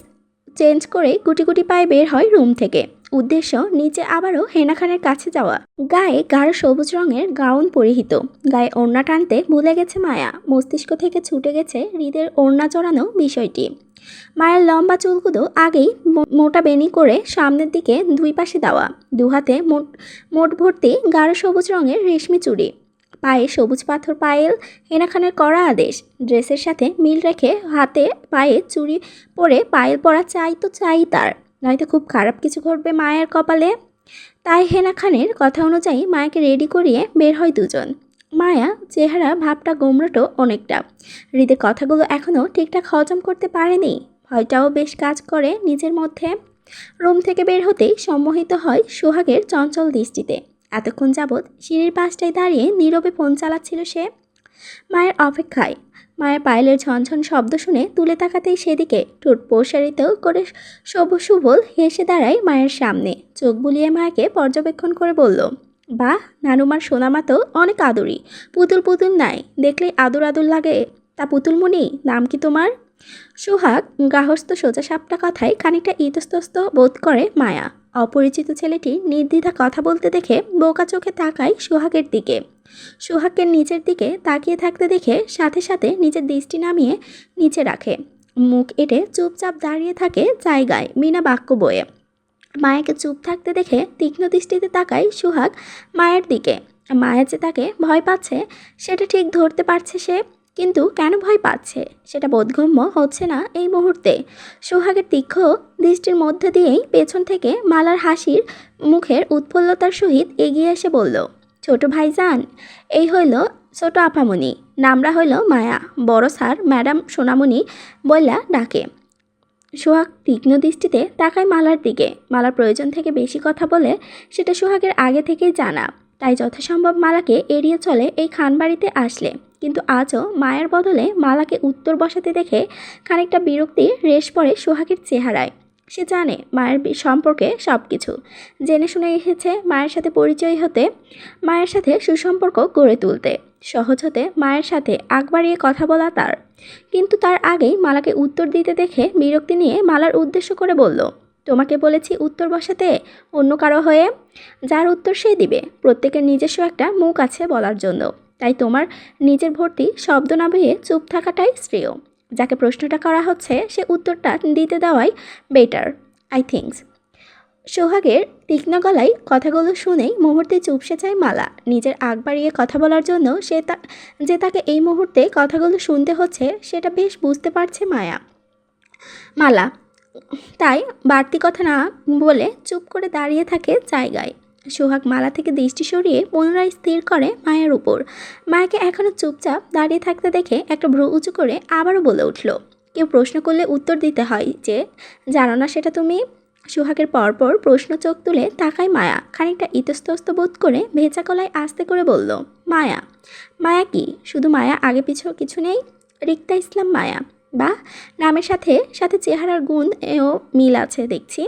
চেঞ্জ করে গুটি গুটি পায়ে বের হয় রুম থেকে। উদ্দেশ্য নিচে আবারও হেনা খানের কাছে যাওয়া। গায়ে গাঢ় সবুজ রঙের গাউন পরিহিত, গায়ে ওড়না টানতে ভুলে গেছে মায়া। মস্তিষ্ক থেকে ছুটে গেছে হৃদের ওড়না জড়ানো বিষয়টি। মায়ের লম্বা চুলগুলো আগেই মোটা বেনি করে সামনের দিকে দুই পাশে দেওয়া, দুহাতে মোট ভর্তি গাঢ় সবুজ রঙের রেশমি চুড়ি, পায়ে সবুজ পাথর পায়েল। হেনা খানের কড়া আদেশ, ড্রেসের সাথে মিল রেখে হাতে পায়ে চুড়ি পরে পায়েল পরা চাই তো চাই তার, নয়তো খুব খারাপ কিছু ঘটবে মায়ের কপালে। তাই হেনা খানের কথা অনুযায়ী মায়াকে রেডি করিয়ে বের হয় দুজন। মায়া চেহারা ভাবটা গোমড়াটো অনেকটা। হৃদের কথাগুলো এখনও ঠিকঠাক হজম করতে পারেনি, ভয়টাও বেশ কাজ করে নিজের মধ্যে। রুম থেকে বের হতেই সম্মোহিত হয় সোহাগের চঞ্চল দৃষ্টিতে। এতক্ষণ যাবৎ সিঁড়ির পাশটায় দাঁড়িয়ে নীরবে ফোন চালাচ্ছিল সে মায়ের অপেক্ষায়। মায়ের পায়েলের ঝনঝন শব্দ শুনে তুলে তাকাতেই সেদিকে ঠোঁট প্রসারিত করে শুভল হেসে দাঁড়ায় মায়ের সামনে। চোখ বুলিয়ে মায়াকে পর্যবেক্ষণ করে বলল, বাহ, নানুমার সোনামা তো অনেক আদুরি, পুতুল পুতুল নাই, দেখলেই আদর আদর লাগে। তা পুতুলমণি, নাম কি তোমার? সোহাগ গার্হস্থ সোজা সাপটা কথায় খানিকটা ইতস্তত বোধ করে মায়া। অপরিচিত ছেলেটি নির্দ্বিধা কথা বলতে দেখে বোকা চোখে তাকায় সোহাগের দিকে। সোহাগকে নিচের দিকে তাকিয়ে থাকতে দেখে সাথে সাথে নিজের দৃষ্টি নামিয়ে নিচে রাখে। মুখ এঁটে চুপচাপ দাঁড়িয়ে থাকে জায়গায় বিনা বাক্য বয়ে। মায়াকে চুপ থাকতে দেখে তীক্ষ্ণ দৃষ্টিতে তাকায় সোহাগ মায়ের দিকে। মায়া যে তাকে ভয় পাচ্ছে সেটা ঠিক ধরতে পারছে সে, কিন্তু কেন ভয় পাচ্ছে সেটা বোধগম্য হচ্ছে না এই মুহূর্তে। সোহাগের তীক্ষ্ণ দৃষ্টির মধ্যে দিয়েই পেছন থেকে মালার হাসির মুখের উৎফুল্লতার সহিত এগিয়ে এসে বলল, ছোট ভাইজান, এই হইল ছোট আপামণি, নামরা হইল মায়া, বড় স্যার ম্যাডাম সোনামণি বললা ডাকে। সোহাগ তীক্ষ্ণ দৃষ্টিতে তাকায় মালার দিকে। মালার প্রয়োজন থেকে বেশি কথা বলে সেটা সোহাগের আগে থেকেই জানা, তাই যথাসম্ভব মালাকে এড়িয়ে চলে এই খানবাড়িতে আসলে। কিন্তু আজও মায়ের বদলে মালাকে উত্তর বসাতে দেখে খানিকটা বিরক্তির রেশ পড়ে সোহাগের চেহারায়। সে জানে মায়ের সম্পর্কে সব কিছু জেনে শুনে এসেছে মায়ের সাথে পরিচয় হতে, মায়ের সাথে সুসম্পর্ক গড়ে তুলতে, সহজ হতে মায়ের সাথে আগ বাড়িয়ে কথা বলা তার। কিন্তু তার আগেই মালাকে উত্তর দিতে দেখে বিরক্তি নিয়ে মালার উদ্দেশ্য করে বলল, তোমাকে বলেছি উত্তর বসাতে অন্য কারো হয়ে, যার উত্তর সে দিবে। প্রত্যেকের নিজস্ব একটা মুখ আছে বলার জন্য, তাই তোমার নিজের ভর্তি শব্দ না বেয়ে চুপ থাকাটাই শ্রেয়। যাকে প্রশ্নটা করা হচ্ছে সে উত্তরটা দিতে দেওয়াই বেটার, আই থিঙ্কস। সোহাগের তীক্ষ্ণ গলায় কথাগুলো শুনেই মুহূর্তে চুপসে যায় মালা। নিজের আগ বাড়িয়ে কথা বলার জন্য যে তাকে এই মুহূর্তে কথাগুলো শুনতে হচ্ছে সেটা বেশ বুঝতে পারছে মালা, তাই বাড়তি কথা না বলে চুপ করে দাঁড়িয়ে থাকে জায়গায়। সোহাগ মালা থেকে দৃষ্টি সরিয়ে পুনরায় স্থির করে মায়ের উপর। মায়াকে এখনও চুপচাপ দাঁড়িয়ে থাকতে দেখে একটা ভ্রু উঁচু করে আবারও বলে উঠল, কেউ প্রশ্ন করলে উত্তর দিতে হয় যে জানো না সেটা তুমি। সোহাগের পরপর প্রশ্ন চোখ তুলে তাকায় মায়া। খানিকটা ইতস্তত বোধ করে ভেজা গলায় আস্তে করে বলল, মায়া। মায়া কি? শুধু মায়া, আগে পিছু কিছু নেই? রিক্তা ইসলাম মায়া। বা, নামের সাথে সাথে চেহারার গুণ এও মিল আছে দেখছি।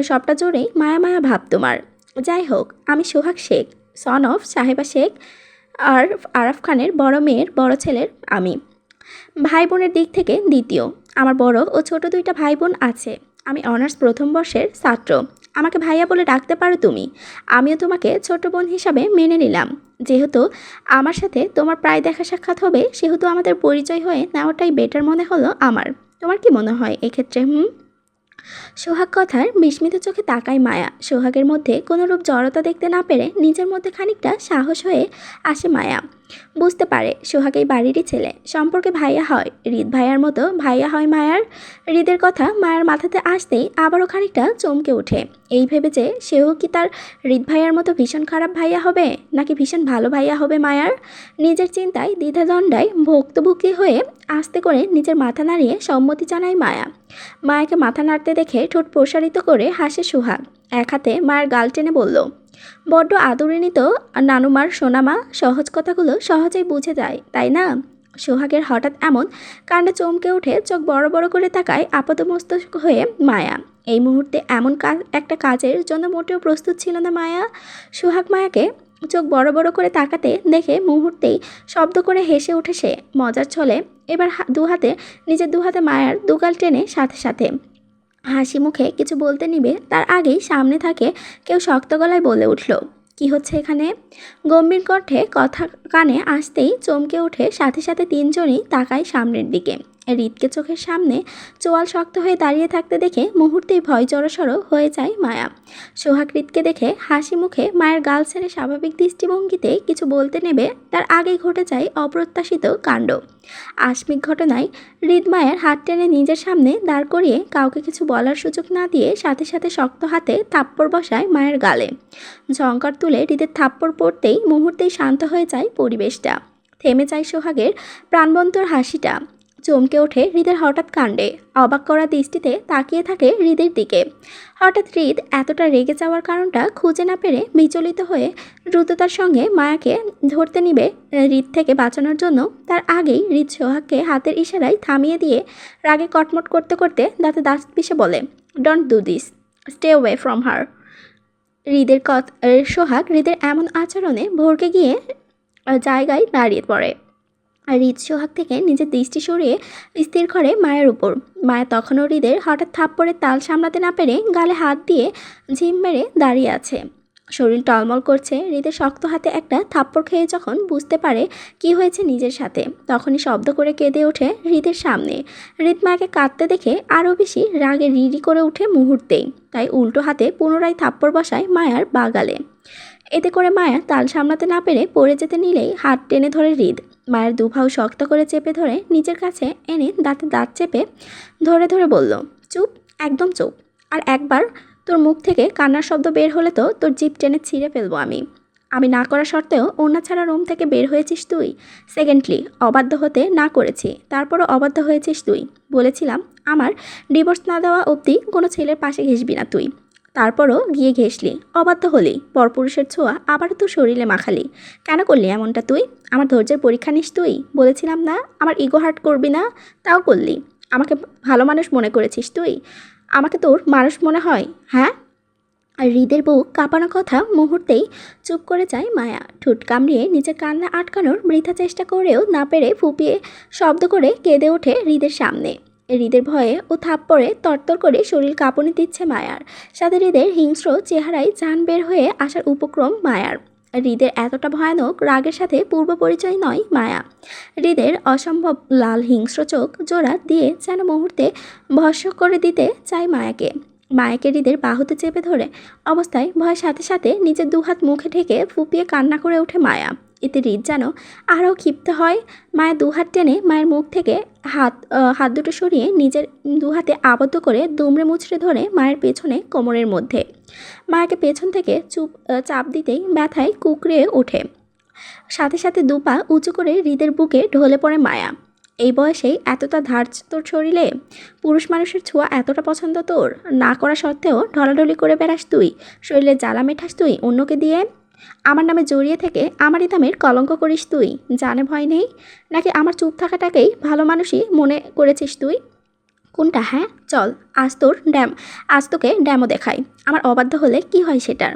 সবটা জোরেই মায়া মায়া ভাব তোমার। যাই হোক, আমি সোহাগ শেখ, সন অফ সাহেবা শেখ, আর আরাফ খানের বড় মেয়ের বড় ছেলের আমি। ভাই বোনের দিক থেকে দ্বিতীয়। আমার বড় ও ছোট দুইটা ভাই বোন আছে। আমি অনার্স প্রথম বর্ষের ছাত্র। আমাকে ভাইয়া বলে ডাকতে পারো তুমি। আমিও তোমাকে ছোট বোন হিসাবে মেনে নিলাম। যেহেতু আমার সাথে তোমার প্রায় দেখা সাক্ষাৎ হবে, সেহেতু আমাদের পরিচয় হয়ে নেওয়াটাই বেটার মনে হলো আমার। তোমার কি মনে হয় এক্ষেত্রে? সোহাগ কথার বিস্মিত চোখে তাকায় মায়া। সোহাগের মধ্যে কোনোরূপ জড়তা দেখতে না পেরে নিজের মধ্যে খানিকটা সাহস হয়ে আসে মায়া। বুঝতে পারে সোহাগ এই বাড়িরই ছেলে, সম্পর্কে ভাইয়া হয়। হৃদ ভাইয়ার মতো ভাইয়া হয় মায়ার। হৃদের কথা মায়ার মাথাতে আসতেই আবারও খানিকটা চমকে ওঠে। এই ভেবে যে সেও কি তার হৃদ ভাইয়ার মতো ভীষণ খারাপ ভাইয়া হবে, নাকি ভীষণ ভালো ভাইয়া হবে মায়ার। নিজের চিন্তায় দ্বিধাদ্বন্দ্বায় ভুক্তভোগী হয়ে আস্তে করে নিজের মাথা নাড়িয়ে সম্মতি জানায় মায়া। মায়াকে মাথা নাড়তে দেখে ঠোঁট প্রসারিত করে হাসে সোহাগ। এক হাতে মায়ের গাল টেনে বলল, বড্ড আদরিনী তো নানুমার সোনামা, সহজ কথাগুলো সহজেই বুঝে যায় তাই না? সোহাগের হঠাৎ এমন কাণ্ডে চমকে উঠে চোখ বড় বড় করে তাকায় আপাতমস্তক হয়ে মায়া। এই মুহূর্তে এমন একটা কাজের জন্য মোটেও প্রস্তুত ছিল না মায়া। সোহাগ মায়াকে চোখ বড় বড় করে তাকাতে দেখে মুহূর্তেই শব্দ করে হেসে উঠে সে। মজার ছলে এবার নিজের দু হাতে মায়ার দুগাল টেনে সাথে সাথে হাসি মুখে কিছু বলতে নিবে তার আগেই সামনে থাকে কেউ শক্ত গলায় বলে উঠল, কি হচ্ছে এখানে? গম্ভীর কণ্ঠে কথা কানে আসতেই চমকে উঠে সাথে সাথে তিনজনই তাকায় সামনের দিকে। হৃদকে চোখের সামনে চোয়াল শক্ত হয়ে দাঁড়িয়ে থাকতে দেখে মুহূর্তেই ভয় জড়সড় হয়ে যায় মায়া। সোহাগ হৃদকে দেখে হাসি মুখে মায়ের গাল ছেড়ে স্বাভাবিক দৃষ্টিভঙ্গিতে কিছু বলতে নেবে তার আগেই ঘটে যায় অপ্রত্যাশিত কাণ্ড। আকস্মিক ঘটনায় হৃদ মায়ের হাত টেনে নিজের সামনে দাঁড় করিয়ে কাউকে কিছু বলার সুযোগ না দিয়ে সাথে সাথে শক্ত হাতে থাপ্পড় বসায় মায়ের গালে। ঝংকার তুলে হৃদের থাপ্পড় পড়তেই মুহূর্তেই শান্ত হয়ে যায় পরিবেশটা। থেমে যায় সোহাগের প্রাণবন্তর হাসিটা। চমকে ওঠে হৃদের হঠাৎ কাণ্ডে। অবাক করা দৃষ্টিতে তাকিয়ে থাকে হৃদের দিকে। হঠাৎ হৃদ এতটা রেগে যাওয়ার কারণটা খুঁজে না পেরে বিচলিত হয়ে দ্রুততার সঙ্গে মায়াকে ধরতে নিবে হৃদ থেকে বাঁচানোর জন্য। তার আগেই হৃদ সোহাগকে হাতের ইশারায় থামিয়ে দিয়ে রাগে কটমট করতে করতে দাঁতে দাঁত পিষে বলে, don't do this, stay away from her. Sohag হৃদের এমন আচরণে ভড়কে গিয়ে জায়গায় দাঁড়িয়ে পড়ে। আর হৃদ সোহাগ থেকে নিজের দৃষ্টি সরিয়ে স্থির করে মায়ের উপর। মায়া তখনও হৃদের হঠাৎ থাপ্পড়ের তাল সামলাতে না পেরে গালে হাত দিয়ে ঝিম মেরে দাঁড়িয়ে আছে। শরীর টলমল করছে। হৃদের শক্ত হাতে একটা থাপ্পড় খেয়ে যখন বুঝতে পারে কি হয়েছে নিজের সাথে, তখনই শব্দ করে কেঁদে ওঠে হৃদের সামনে। হৃদ মায়াকে কাঁদতে দেখে আরও বেশি রাগে রিরি করে উঠে মুহূর্তেই। তাই উল্টো হাতে পুনরায় থাপ্পড় বসায় মায়ার বাগালে। এতে করে মায়া তাল সামলাতে না পেরে পড়ে যেতে নিলেই হাত টেনে ধরে হৃদ। মায়ের দুভাও শক্ত করে চেপে ধরে নিজের কাছে এনে দাঁতে দাঁত চেপে ধরে ধরে বলল, চুপ, একদম চুপ। আর একবার তোর মুখ থেকে কান্নার শব্দ বের হলে তো তোর জিভ টেনে ছিঁড়ে ফেলবো আমি না করা সত্ত্বেও ওড়না ছাড়া রুম থেকে বের হয়েছিস তুই। সেকেন্ডলি, অবাধ্য হতে না করেছি, তারপরও অবাধ্য হয়েছিস তুই। বলেছিলাম আমার ডিভোর্স না দেওয়া অবধি কোনো ছেলের পাশে ঘেসবি না তুই, তারপরও গিয়ে ঘেসলি, অবাধ্য হলি, পরপুরুষের ছোঁয়া আবার তোর শরীরে মাখালি। কেন করলি এমনটা তুই? আমার ধৈর্যের পরীক্ষা নিস তুই? বলেছিলাম না আমার ইগো হার্ট করবি না, তাও করলি। আমাকে ভালো মানুষ মনে করেছিস তুই? আমাকে তোর মানুষ মনে হয়, হ্যাঁ? আর হৃদের বুক কাঁপানো কথা মুহূর্তেই চুপ করে যায় মায়া। ঠোঁট কামড়িয়ে নিজের কান্না আটকানোর বৃথা চেষ্টা করেও না পেরে ফুপিয়ে শব্দ করে কেঁদে ওঠে হৃদের সামনে। হৃদের ভয়ে ও থাপ্পড়ে তরতর করে শরীর কাঁপুনি দিচ্ছে মায়ার। সাথে হৃদের হিংস্র চেহারায় জান বের হয়ে আসার উপক্রম মায়ার। হৃদের এতটা ভয়ানক রাগের সাথে পূর্ব পরিচয় নয় মায়া। হৃদের অসম্ভব লাল হিংস্র চোখ জোড়া দিয়ে যেন মুহূর্তে ভস্ম করে দিতে চায় মায়াকে। মায়াকে হৃদের বাহুতে চেপে ধরে অবস্থায় ভয়ের সাথে সাথে নিজের দুহাত মুখে ঢেকে ফুপিয়ে কান্না করে ওঠে মায়া। এতে হৃদ যেন আরও ক্ষিপ্ত হয়। মায়া দুহাত টেনে মায়ের মুখ থেকে হাত দুটো সরিয়ে নিজের দুহাতে আবদ্ধ করে দুমড়ে মুচড়ে ধরে মায়ের পেছনে কোমরের মধ্যে। মায়াকে পেছন থেকে চাপ দিতেই ব্যথায় কুকড়ে ওঠে। সাথে সাথে দুপা উঁচু করে হৃদের বুকে ঢলে পড়ে মায়া। এই বয়সেই এতটা ধার্য তোর শরীরে? পুরুষ মানুষের ছোঁয়া এতটা পছন্দ তোর? না করা সত্ত্বেও ঢলাঢলি করে বেড়াস তুই, শরীরে জ্বালা মেঠাস তুই অন্যকে দিয়ে। আমার নামে জড়িয়ে থেকে আমারই দামের কলঙ্ক করিস তুই, জানে ভয় নেই? নাকি আমার চুপ থাকাটাকেই ভালো মানুষই মনে করেছিস তুই? কোনটা? হ্যাঁ চল, আজ তোকে ড্যামো দেখাই। আমার অবাধ্য হলে কি হয় সেটার।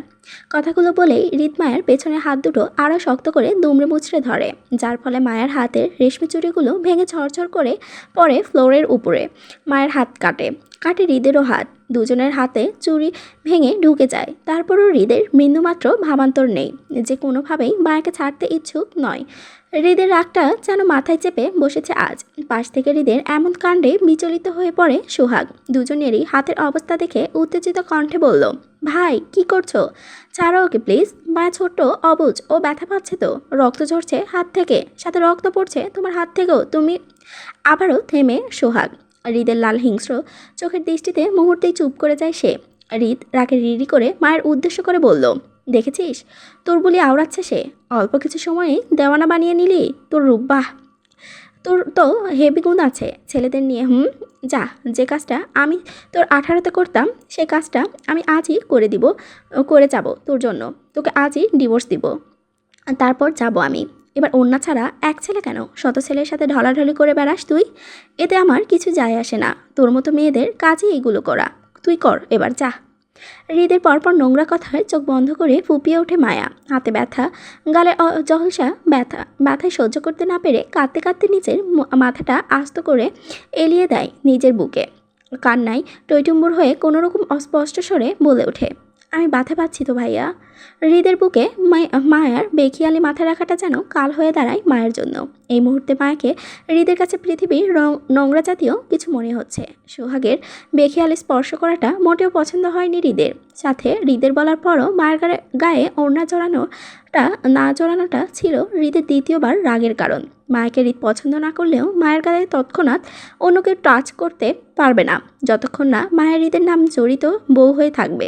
কথাগুলো বলেই হৃদ মায়ের পেছনে হাত দুটো আরও শক্ত করে দুমড়ে মুচড়ে ধরে, যার ফলে মায়ের হাতের রেশমি চুড়িগুলো ভেঙে ঝরঝর করে পড়ে ফ্লোরের উপরে। মায়ের হাত কাটে কাটে হৃদেরও হাত, দুজনের হাতে চুড়ি ভেঙে ঢুকে যায়। তারপরও হৃদের বিন্দুমাত্র ভাবান্তর নেই যে কোনোভাবেই মায়াকে ছাড়তে ইচ্ছুক নয়। হৃদের রাগটা যেন মাথায় চেপে বসেছে আজ। পাশ থেকে হৃদের এমন কাণ্ডে বিচলিত হয়ে পড়ে সোহাগ। দুজনেরই হাতের অবস্থা দেখে উত্তেজিত কণ্ঠে বলল, ভাই কি করছো? ছাড়ো ওকে প্লিজ। মায়া ছোট্ট, অবুঝ, ও ব্যথা পাচ্ছে তো। রক্ত ঝরছে হাত থেকে, সাথে রক্ত পড়ছে তোমার হাত থেকেও। তুমি আবারও থেমে সোহাগ। হৃদের লাল হিংস্র চোখের দৃষ্টিতে মুহূর্তেই চুপ করে যায় সে। হৃদ রাগে রিরি করে মায়ের উদ্দেশ্য করে বলল, দেখেছিস তোর বলি আওড়াচ্ছে সে। অল্প কিছু সময়েই দেওয়ানা বানিয়ে নিলি তোর রূপ। বাহ, তোর তো হেভি গুণ আছে ছেলেদের নিয়ে। যা, যে কাজটা আমি তোর 18তে করতাম সে কাজটা আমি আজই করে যাব তোর জন্য। তোকে আজই ডিভোর্স দিব, তারপর যাব আমি। এবার অন্য ছাড়া এক ছেলে কেন, শত ছেলের সাথে ঢলাঢলি করে বেড়াস তুই। এতে আমার কিছু যায় আসে না। তোর মতো মেয়েদের কাজই এইগুলো করা। তুই কর এবার, যা। হৃদের পরপর নোংরা কথায় চোখ বন্ধ করে ফুপিয়ে ওঠে মায়া। হাতে ব্যথা, গালে জলসা ব্যথায় সহ্য করতে না পেরে কাঁদতে কাঁদতে নিজের মাথাটা আস্ত করে এলিয়ে দেয় নিজের বুকে। কান্নায় টইটুম্বুর হয়ে কোনোরকম অস্পষ্ট স্বরে বলে ওঠে, আমি ব্যথা পাচ্ছি তো ভাইয়া। হৃদের বুকে মায়ার বেখিয়ালি মাথা রাখাটা যেন কাল হয়ে দাঁড়ায় মায়ের জন্য। এই মুহূর্তে মায়াকে হৃদের কাছে পৃথিবীর নোংরা জাতীয় কিছু মনে হচ্ছে। সোহাগের বেখিয়ালি স্পর্শ করাটা মোটেও পছন্দ হয়নি হৃদের। সাথে হৃদের বলার পরও মায়ের গায়ে ওড়না জড়ানোটা ছিল হৃদের দ্বিতীয়বার রাগের কারণ। মায়াকে হৃদ পছন্দ না করলেও মায়ের গায়ে তৎক্ষণাৎ অন্য কেউ টাচ করতে পারবে না যতক্ষণ না মায়ের হৃদের নাম জড়িত বউ হয়ে থাকবে।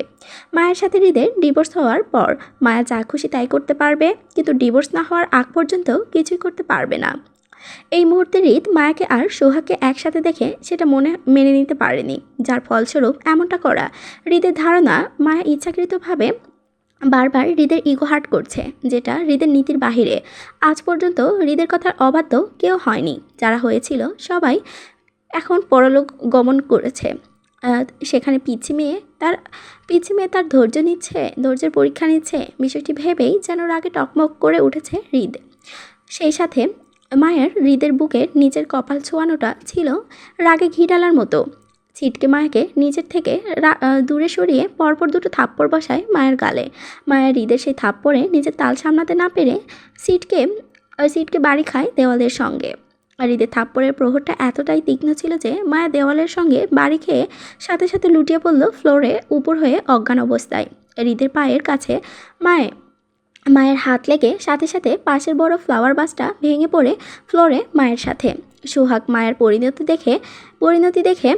মায়ের সাথে হৃদের ডিভোর্স হওয়ার পর মায়া যা খুশি তাই করতে পারবে, কিন্তু ডিভোর্স না হওয়ার আগ পর্যন্ত কিছুই করতে পারবে না। এই মুহূর্তে হৃদ মায়াকে আর সোহাগকে একসাথে দেখে সেটা মেনে নিতে পারেনি, যার ফলস্বরূপ এমনটা করা। হৃদের ধারণা মায়া ইচ্ছাকৃতভাবে বারবার হৃদের ইগো হার্ট করছে, যেটা হৃদের নীতির বাহিরে। আজ পর্যন্ত হৃদের কথার অবাধ্য কেউ হয়নি। যারা হয়েছিল সবাই এখন পরলোক গমন করেছে। সেখানে পিচ্ছি মেয়ে তার ধৈর্যের পরীক্ষা নিচ্ছে। বিষয়টি ভেবেই যেন রাগে টকমক করে উঠেছে হৃদ। সেই সাথে মায়ের হৃদের বুকের নিচের কপাল ছোঁয়ানোটা ছিল রাগে ঘি ঢালার মতো। ছিটকে মায়াকে নিজের থেকে দূরে সরিয়ে পরপর দুটো থাপ্পড় বসায় মায়ের গালে। মায়ের হৃদের সেই থাপ্পড়ে নিজের তাল সামলাতে না পেরে সিটকে বাড়ি খায় দেওয়ালের সঙ্গে। আর হৃদের থাপ্পড়ের প্রহরটা এতটাই তীক্ষ্ণ ছিল যে মায়া দেওয়ালের সঙ্গে বাড়ি খেয়ে সাথে সাথে লুটিয়ে পড়ল ফ্লোরে উপর হয়ে অজ্ঞান অবস্থায়। হৃদের পায়ের কাছে মায়ের হাত লেগে সাথে সাথে পাশের বড় ফ্লাওয়ার বাসটা ভেঙে পড়ে ফ্লোরে মায়ের সাথে। সোহাগ মায়ের পরিণতি দেখে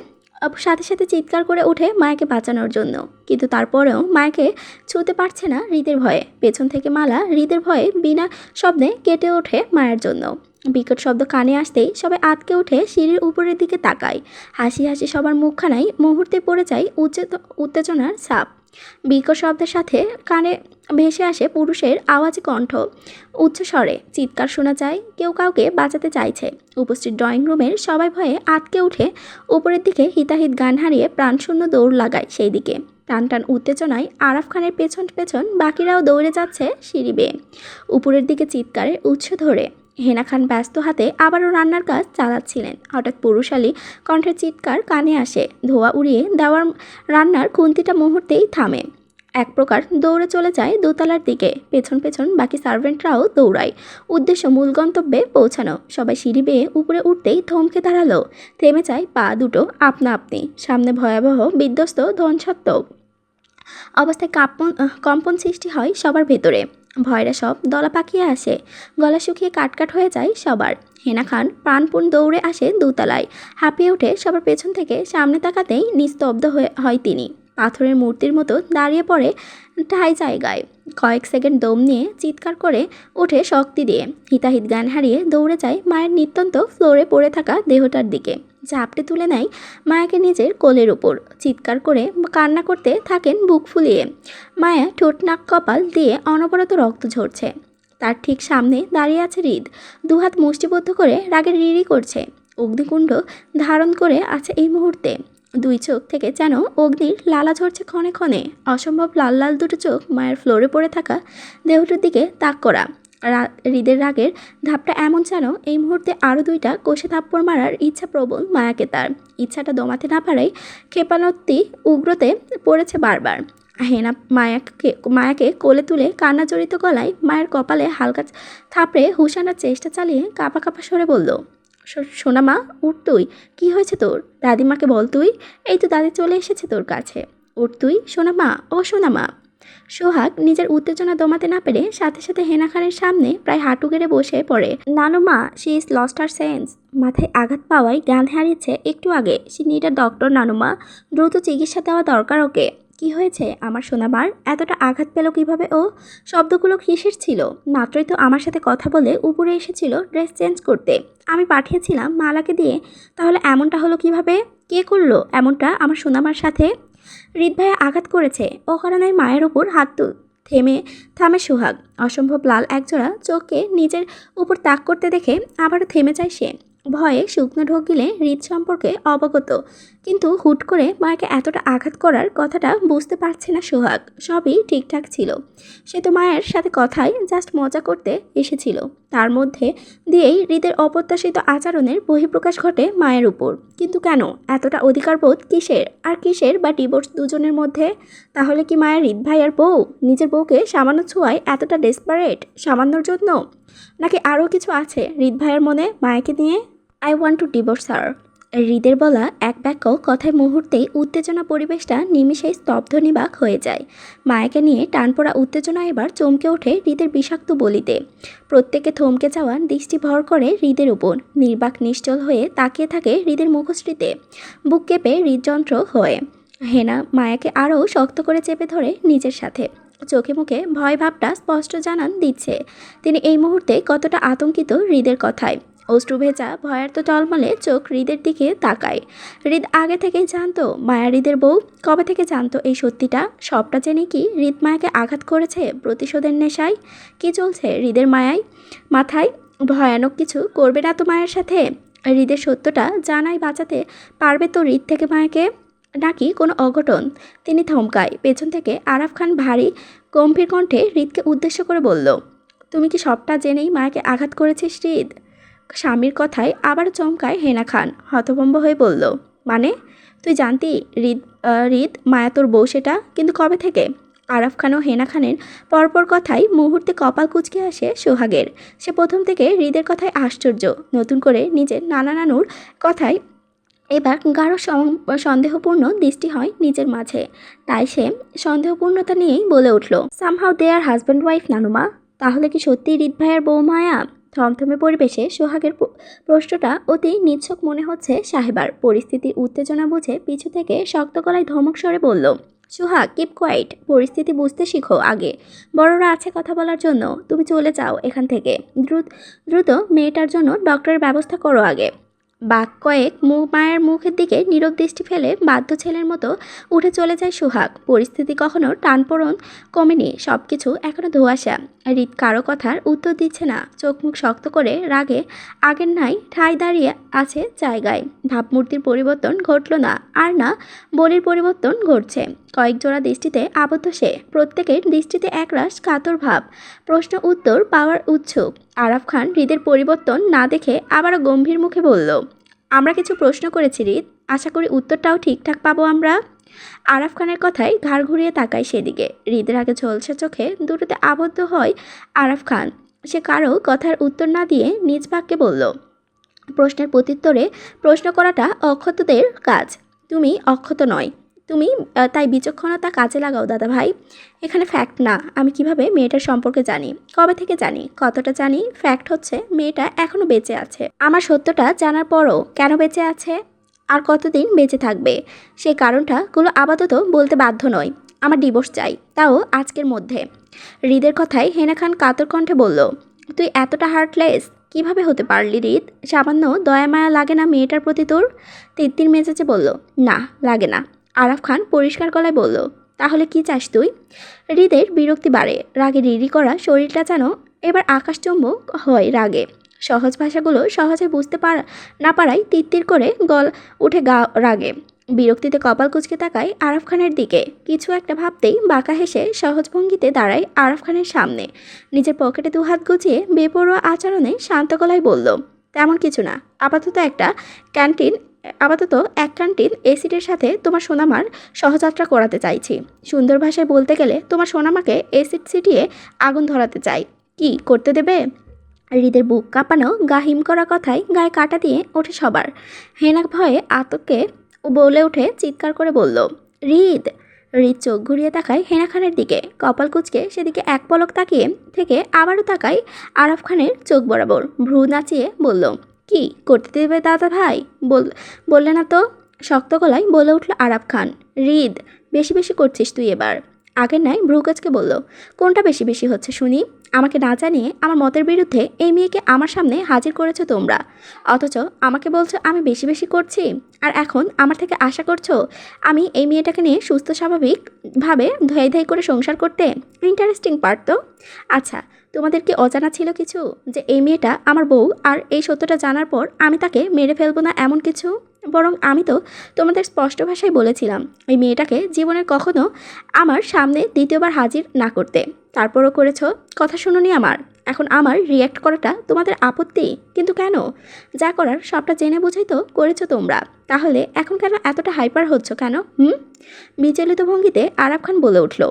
সাথে সাথে চিৎকার করে ওঠে মায়াকে বাঁচানোর জন্য, কিন্তু তারপরেও মায়াকে ছুঁতে পারছে না হৃদের ভয়ে। পেছন থেকে মালা হৃদের ভয়ে বিনা শব্দে কেটে ওঠে মায়ের জন্য। বিকট শব্দ কানে আসতেই সবাই আটকে উঠে সিঁড়ির উপরের দিকে তাকায়। হাসি হাসি সবার মুখখানায় মুহূর্তে পড়ে যায় উত্তেজনার ছাপ। বিকট শব্দের সাথে কানে ভেসে আসে পুরুষের আওয়াজে কণ্ঠ। উচ্চস্বরে চিৎকার শোনা যায়, কেউ কাউকে বাঁচাতে চাইছে। উপস্থিত ড্রয়িং রুমের সবাই ভয়ে আটকে উঠে উপরের দিকে হিতাহিত গান হারিয়ে প্রাণশূন্য দৌড় লাগায় সেই দিকে। টান টান উত্তেজনায় আরাফ খানের পেছন পেছন বাকিরাও দৌড়ে যাচ্ছে সিঁড়ি বেয়ে উপরের দিকে চিৎকারের উৎস ধরে। হেনা খান ব্যস্ত হাতে আবারও রান্নার কাজ চালাচ্ছিলেন। হঠাৎ পুরুষালী কণ্ঠের চিৎকার কানে আসে। ধোঁয়া উড়িয়ে দেওয়ার রান্নার খুন্তিটা মুহূর্তেই থামে। এক প্রকার দৌড়ে চলে যায় দোতলার দিকে। পেছন পেছন বাকি সার্ভেন্টরাও দৌড়ায়, উদ্দেশ্য মূল গন্তব্যে পৌঁছানো। সবাই সিঁড়ি বেয়ে উপরে উঠতেই থমকে দাঁড়ালো। থেমে যায় পা দুটো আপনা আপনি। সামনে ভয়াবহ বিধ্বস্ত ধ্বংসাত্মক অবস্থায় কম্পন সৃষ্টি হয় সবার ভেতরে। ভয়রা সব দলা পাকিয়ে আসে, গলা শুকিয়ে কাটকাট হয়ে যায় সবার। হেনা খান প্রাণপণ দৌড়ে আসে দোতলায়। হাঁপিয়ে উঠে সবার পেছন থেকে সামনে তাকাতেই নিস্তব্ধ হয় তিনি। পাথরের মূর্তির মতো দাঁড়িয়ে পড়ে ঠাই জায়গায়। কয়েক সেকেন্ড দম নিয়ে চিৎকার করে ওঠে শক্তি দিয়ে। হিতাহিত জ্ঞান হারিয়ে দৌড়ে যায় মায়ের নিত্যন্ত ফ্লোরে পড়ে থাকা দেহটার দিকে। ঝাপটে তুলে নেয় মায়াকে নিজের কোলের উপর। চিৎকার করে কান্না করতে থাকেন বুক ফুলিয়ে। মায়া ঠোঁট নাক কপাল দিয়ে অনবরত রক্ত ঝরছে। তার ঠিক সামনে দাঁড়িয়ে আছে হৃদ, দুহাত মুষ্টিবদ্ধ করে রাগে রিরি করছে। অগ্নিকুণ্ড ধারণ করে আছে এই মুহূর্তে। দুই চোখ থেকে যেন অগ্নির লালা ঝরছে ক্ষণে ক্ষণে। অসম্ভব লাল লাল দুটো চোখ মায়ের ফ্লোরে পড়ে থাকা দেহটির দিকে তাক করা। হৃদের রাগের ধাপটা এমন যেন এই মুহূর্তে আরও দুইটা কষে থাপ্পড় মারার ইচ্ছা প্রবল মায়াকে। তার ইচ্ছাটা দমাতে না পারাই ক্ষেপণাত্মক উগ্রতে পড়েছে বারবার। হেনা মায়াকে কোলে তুলে কান্না জড়িত গলায় মায়ের কপালে হালকা থাপড়ে হুঁশানোর চেষ্টা চালিয়ে কাঁপা কাঁপা স্বরে বলল, সোনা মা, উঠ তুই। কী হয়েছে তোর? দাদিমাকে বল তুই। এই তো দাদি চলে এসেছে তোর কাছে। উঠ তুই, সোনা মা, ও সোনা মা। সোহাগ নিজের উত্তেজনা দমাতে না পেরে সাথে সাথে হেনা খানের সামনে প্রায় হাঁটু গেড়ে বসে পড়ে। নানু মা, she is lost her sense. মাথায় আঘাত পাওয়ায় জ্ঞান হারিয়েছে একটু আগে। সে নিড আ ডক্টর নানুমা, দ্রুত চিকিৎসা দেওয়া দরকার ওকে। কি হয়েছে আমার সোনামার? এতটা আঘাত পেল কিভাবে ও? শব্দগুলো কিসের ছিল? মাত্রই তো আমার সাথে কথা বলে উপরে এসেছিল ড্রেস চেঞ্জ করতে। আমি পাঠিয়েছিলাম মালাকে দিয়ে। তাহলে এমনটা হলো কিভাবে? কে করলো এমনটা আমার সোনামার সাথে? হৃদ ভাইয়া আঘাত করেছে। ও কারণে মায়ের ওপর হাত থামে সোহাগ। অসম্ভব লাল একজোড়া চোখকে নিজের উপর তাক করতে দেখে আবারও থেমে যায় সে। ভয়ে শুকনো ঢোক গিলে হৃদ সম্পর্কে অবগত, কিন্তু হুট করে মায়াকে এতটা আঘাত করার কথাটা বুঝতে পারছে না সোহাগ। সবই ঠিকঠাক ছিল। সে তো মায়ের সাথে কথায় জাস্ট মজা করতে এসেছিল। তার মধ্যে দিয়েই হৃদের অপ্রত্যাশিত আচরণের বহিঃপ্রকাশ ঘটে মায়ের উপর। কিন্তু কেন এতটা অধিকারবোধ? কিসের? আর কিসের বা ডিভোর্স দুজনের মধ্যে? তাহলে কি মায়ের হৃদ ভাইয়ার বউ নিজের বউকে সামান্য ছোঁয়ায় এতটা ডেসপারেট? সামান্যর জন্য? নাকি আরও কিছু আছে হৃদ ভাইয়ের মনে মায়াকে নিয়ে? আই ওয়ান্ট টু ডিভোর্স হার। হৃদের বলা এক বাক্য কথায় মুহূর্তেই উত্তেজনা পরিবেশটা নিমিষেই স্তব্ধ নিবাক হয়ে যায়। মায়াকে নিয়ে টানপোড়া উত্তেজনা এবার চমকে ওঠে হৃদের বিষাক্ত বলিতে। প্রত্যেকে থমকে যাওয়ার দৃষ্টি ভর করে হৃদের উপর। নির্বাক নিশ্চল হয়ে তাকিয়ে থাকে হৃদের মুখশ্রীতে। বুক কেঁপে হৃদযন্ত্র হয়ে হেনা মায়াকে আরও শক্ত করে চেপে ধরে নিজের সাথে। চোখে মুখে ভয় ভাবটা স্পষ্ট জানান দিচ্ছে তিনি এই মুহূর্তে কতটা আতঙ্কিত হৃদের কথায়। অশ্রু ভেজা ভয়ার্ত টলমলে চোখ হৃদের দিকে তাকায়। হৃদ আগে থেকেই জানতো মায়া হৃদের বউ। কবে থেকে জানতো এই সত্যিটা? সবটা জেনে কি হৃদ মায়াকে আঘাত করেছে প্রতিশোধের নেশায়? কি চলছে হৃদের মাথায়? ভয়ানক কিছু করবে না তো মায়ের সাথে? হৃদের সত্যটা জানাই বাঁচাতে পারবে তো হৃদ থেকে মায়াকে? নাকি কোনো অঘটন? তিনি থমকায়। পেছন থেকে আরাফ খান ভারী গম্ভীর কণ্ঠে হৃদকে উদ্দেশ্য করে বলল, তুমি কি সবটা জেনেই মায়াকে আঘাত করেছিস হৃদ? স্বামীর কথায় আবার চমকায় হেনা খান। হতভম্ব হয়ে বলল, মানে? তুই জানতি হৃদ মায়া তোর বউ? সেটা কিন্তু কবে থেকে? আরাফ খান ও হেনা খানের পরপর কথায় মুহূর্তে কপাল কুঁচকে আসে সোহাগের। সে প্রথম থেকে হৃদের কথায় আশ্চর্য। নতুন করে নিজের নানুর কথায় এবার গাঢ় সন্দেহপূর্ণ দৃষ্টি হয় নিজের মাঝে। তাই সে সন্দেহপূর্ণতা নিয়েই বলে উঠল, সামহাউ দে আর হাজব্যান্ড ওয়াইফ নানুমা। তাহলে কি সত্যি হৃদ ভাইয়ের বউ মায়া? থমথমে পরিবেশে সোহাগের প্রশ্নটা অতি নিছক মনে হচ্ছে সাহেবার। পরিস্থিতির উত্তেজনা বুঝে পিছু থেকে শক্ত গলায় ধমক স্বরে বলল, সোহাগ, কিপ কোয়াইট। পরিস্থিতি বুঝতে শিখো আগে। বড়রা আছে কথা বলার জন্য। তুমি চলে যাও এখান থেকে। দ্রুত মেয়েটার জন্য ডক্টরের ব্যবস্থা করো আগে। বাক কয়েক মায়ের মুখের দিকে নীরব দৃষ্টি ফেলে বাধ্য ছেলের মতো উঠে চলে যায় সোহাগ। পরিস্থিতি কখনো টানপোড়ন কমেনি। সব কিছু এখনো ধোঁয়াশা। হৃদ কারো কথার উত্তর দিচ্ছে না। চোখ মুখ শক্ত করে রাগে আগের নাই ঠাই দাঁড়িয়ে আছে জায়গায়। ভাবমূর্তির পরিবর্তন ঘটল না, আর না বলির পরিবর্তন ঘটছে। কয়েক জোড়া দৃষ্টিতে আবদ্ধ সে। প্রত্যেকের দৃষ্টিতে একরাশ কাতর ভাব। প্রশ্ন উত্তর পাওয়ার উৎসুক। আরাফ খান হৃদের পরিবর্তন না দেখে আবারও গম্ভীর মুখে বলল, আমরা কিছু প্রশ্ন করেছি হৃদ, আশা করি উত্তরটাও ঠিকঠাক পাবো আমরা। আরাফ খানের কথায় ঘাড় ঘুরিয়ে তাকায় সেদিকে। হৃদের আগে ঝলসে চোখে দুটোতে আবদ্ধ হয় আরাফ খান। সে কারো কথার উত্তর না দিয়ে নিজ বাক্যে বলল, প্রশ্নের প্রত্যুত্তরে প্রশ্ন করাটা অক্ষতদের কাজ। তুমি অক্ষত নয়। তুমি তাই বিচক্ষণতা কাজে লাগাও দাদা ভাই। এখানে ফ্যাক্ট না আমি কিভাবে মেয়েটার সম্পর্কে জানি, কবে থেকে জানি, কতটা জানি। ফ্যাক্ট হচ্ছে মেয়েটা এখনও বেঁচে আছে। আমার সত্যটা জানার পরও কেন বেঁচে আছে, আর কতদিন বেঁচে থাকবে, সেই কারণটাগুলো আপাতত বলতে বাধ্য নয়। আমার ডিভোর্স চাই, তাও আজকের মধ্যে। হৃদের কথায় হেনা খান কাতর কণ্ঠে বলল, তুই এতটা হার্টলেস কিভাবে হতে পারলি হৃদ? সামান্য দয়া মায়া লাগে না মেয়েটার প্রতি তোর? তিত্তির মেজাজে বলল, না লাগে না। আরাফ খান পরিষ্কার গলায় বলল, তাহলে কি চাস তুই? হৃদের বিরক্তি বাড়ে। রাগে রিরি করা শরীরটা যেন এবার আকাশচুম্বক হয় রাগে। সহজ ভাষাগুলো সহজে বুঝতে না পারায় তিত্তির করে উঠে রাগে। বিরক্তিতে কপাল কুঁচকে তাকায় আরাফ খানের দিকে। কিছু একটা ভাবতেই বাঁকা হেসে সহজ ভঙ্গিতে দাঁড়ায় আরাফ খানের সামনে। নিজের পকেটে দুহাত গুছিয়ে বেপরোয়া আচরণে শান্ত গলায় বলল, তেমন কিছু না। আপাতত এক ক্যান্টিন এসিডের সাথে তোমার সোনামার সহযাত্রা করাতে চাইছি। সুন্দর ভাষায় বলতে গেলে তোমার সোনামাকে এসিড ছিটিয়ে আগুন ধরাতে চাই। কি করতে দেবে? হৃদের বুক কাঁপানো গা হিম করা কথায় গায়ে কাটা দিয়ে ওঠে সবার। হেনা ভয়ে আতঙ্কে বলে উঠে চিৎকার করে বলল, হৃদ। হৃদ চোখ ঘুরিয়ে তাকায় হেনা খানের দিকে। কপাল কুঁচকে সেদিকে এক পলক তাকিয়ে থেকে আবারও তাকায় আরাফ খানের চোখ বরাবর। ভ্রু নাচিয়ে বলল, কি করতে দেবে দাদা ভাই? বললে না তো। শক্ত গলায় বলে উঠল আরাফ খান। হৃদ, বেশি বেশি করছিস তুই এবার। আগের নয় ভ্রুকাজকে বলল, কোনটা বেশি বেশি হচ্ছে শুনি? আমাকে না জানিয়ে আমার মতের বিরুদ্ধে এই মেয়েকে আমার সামনে হাজির করেছো তোমরা, অথচ আমাকে বলছো আমি বেশি বেশি করছি। আর এখন আমার থেকে আশা করছো আমি এই মেয়েটাকে নিয়ে সুস্থ স্বাভাবিকভাবে ধুয়ে ধুয়ে করে সংসার করতে? ইন্টারেস্টিং পার্ট তো। আচ্ছা, তোমাদের কি অজানা ছিল কিছু যে এই মেয়েটা আমার বউ, আর এই সত্যটা জানার পর আমি তাকে মেরে ফেলবো না এমন কিছু? বরং আমি তো তোমাদের স্পষ্ট ভাষায় বলেছিলাম এই মেয়েটাকে জীবনের কখনো আমার সামনে দ্বিতীয়বার হাজির না করতে। তারপরও করেছো। কথা শুনোনি আমার। এখন আমার রিয়্যাক্ট করাটা তোমাদের আপত্তি? কিন্তু কেন? যা করার সবটা জেনে বুঝেই তো করেছো তোমরা। তাহলে এখন কেন এতটা হাইপার হচ্ছ কেন? বিচলিত ভঙ্গিতে আরাফ খান বলে উঠল,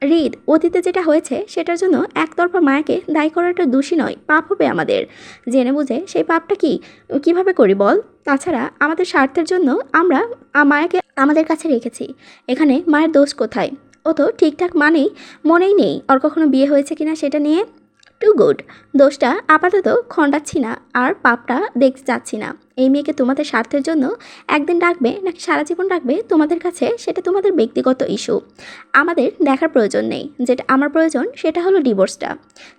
হৃদ, অতীতে যেটা হয়েছে সেটার জন্য একতরফা মায়াকে দায়ী করাটা দোষী নয়, পাপ হবে আমাদের। জেনে বুঝে সেই পাপটা কিভাবে করি বল? তাছাড়া আমাদের স্বার্থের জন্য আমরা মায়াকে আমাদের কাছে রেখেছি। এখানে মায়ের দোষ কোথায়? ও তো ঠিকঠাক মনেই নেই ওর কখনো বিয়ে হয়েছে কিনা সেটা নিয়ে। Too good. দোষটা আপাতত খণ্ডাচ্ছি না, আর পাপটা দেখতে যাচ্ছি না। এই মেয়েকে তোমাদের স্বার্থের জন্য একদিন ডাকবে নাকি সারা জীবন ডাকবে তোমাদের কাছে সেটা তোমাদের ব্যক্তিগত ইস্যু। আমাদের দেখার প্রয়োজন নেই। যেটা আমার প্রয়োজন সেটা হলো ডিভোর্সটা।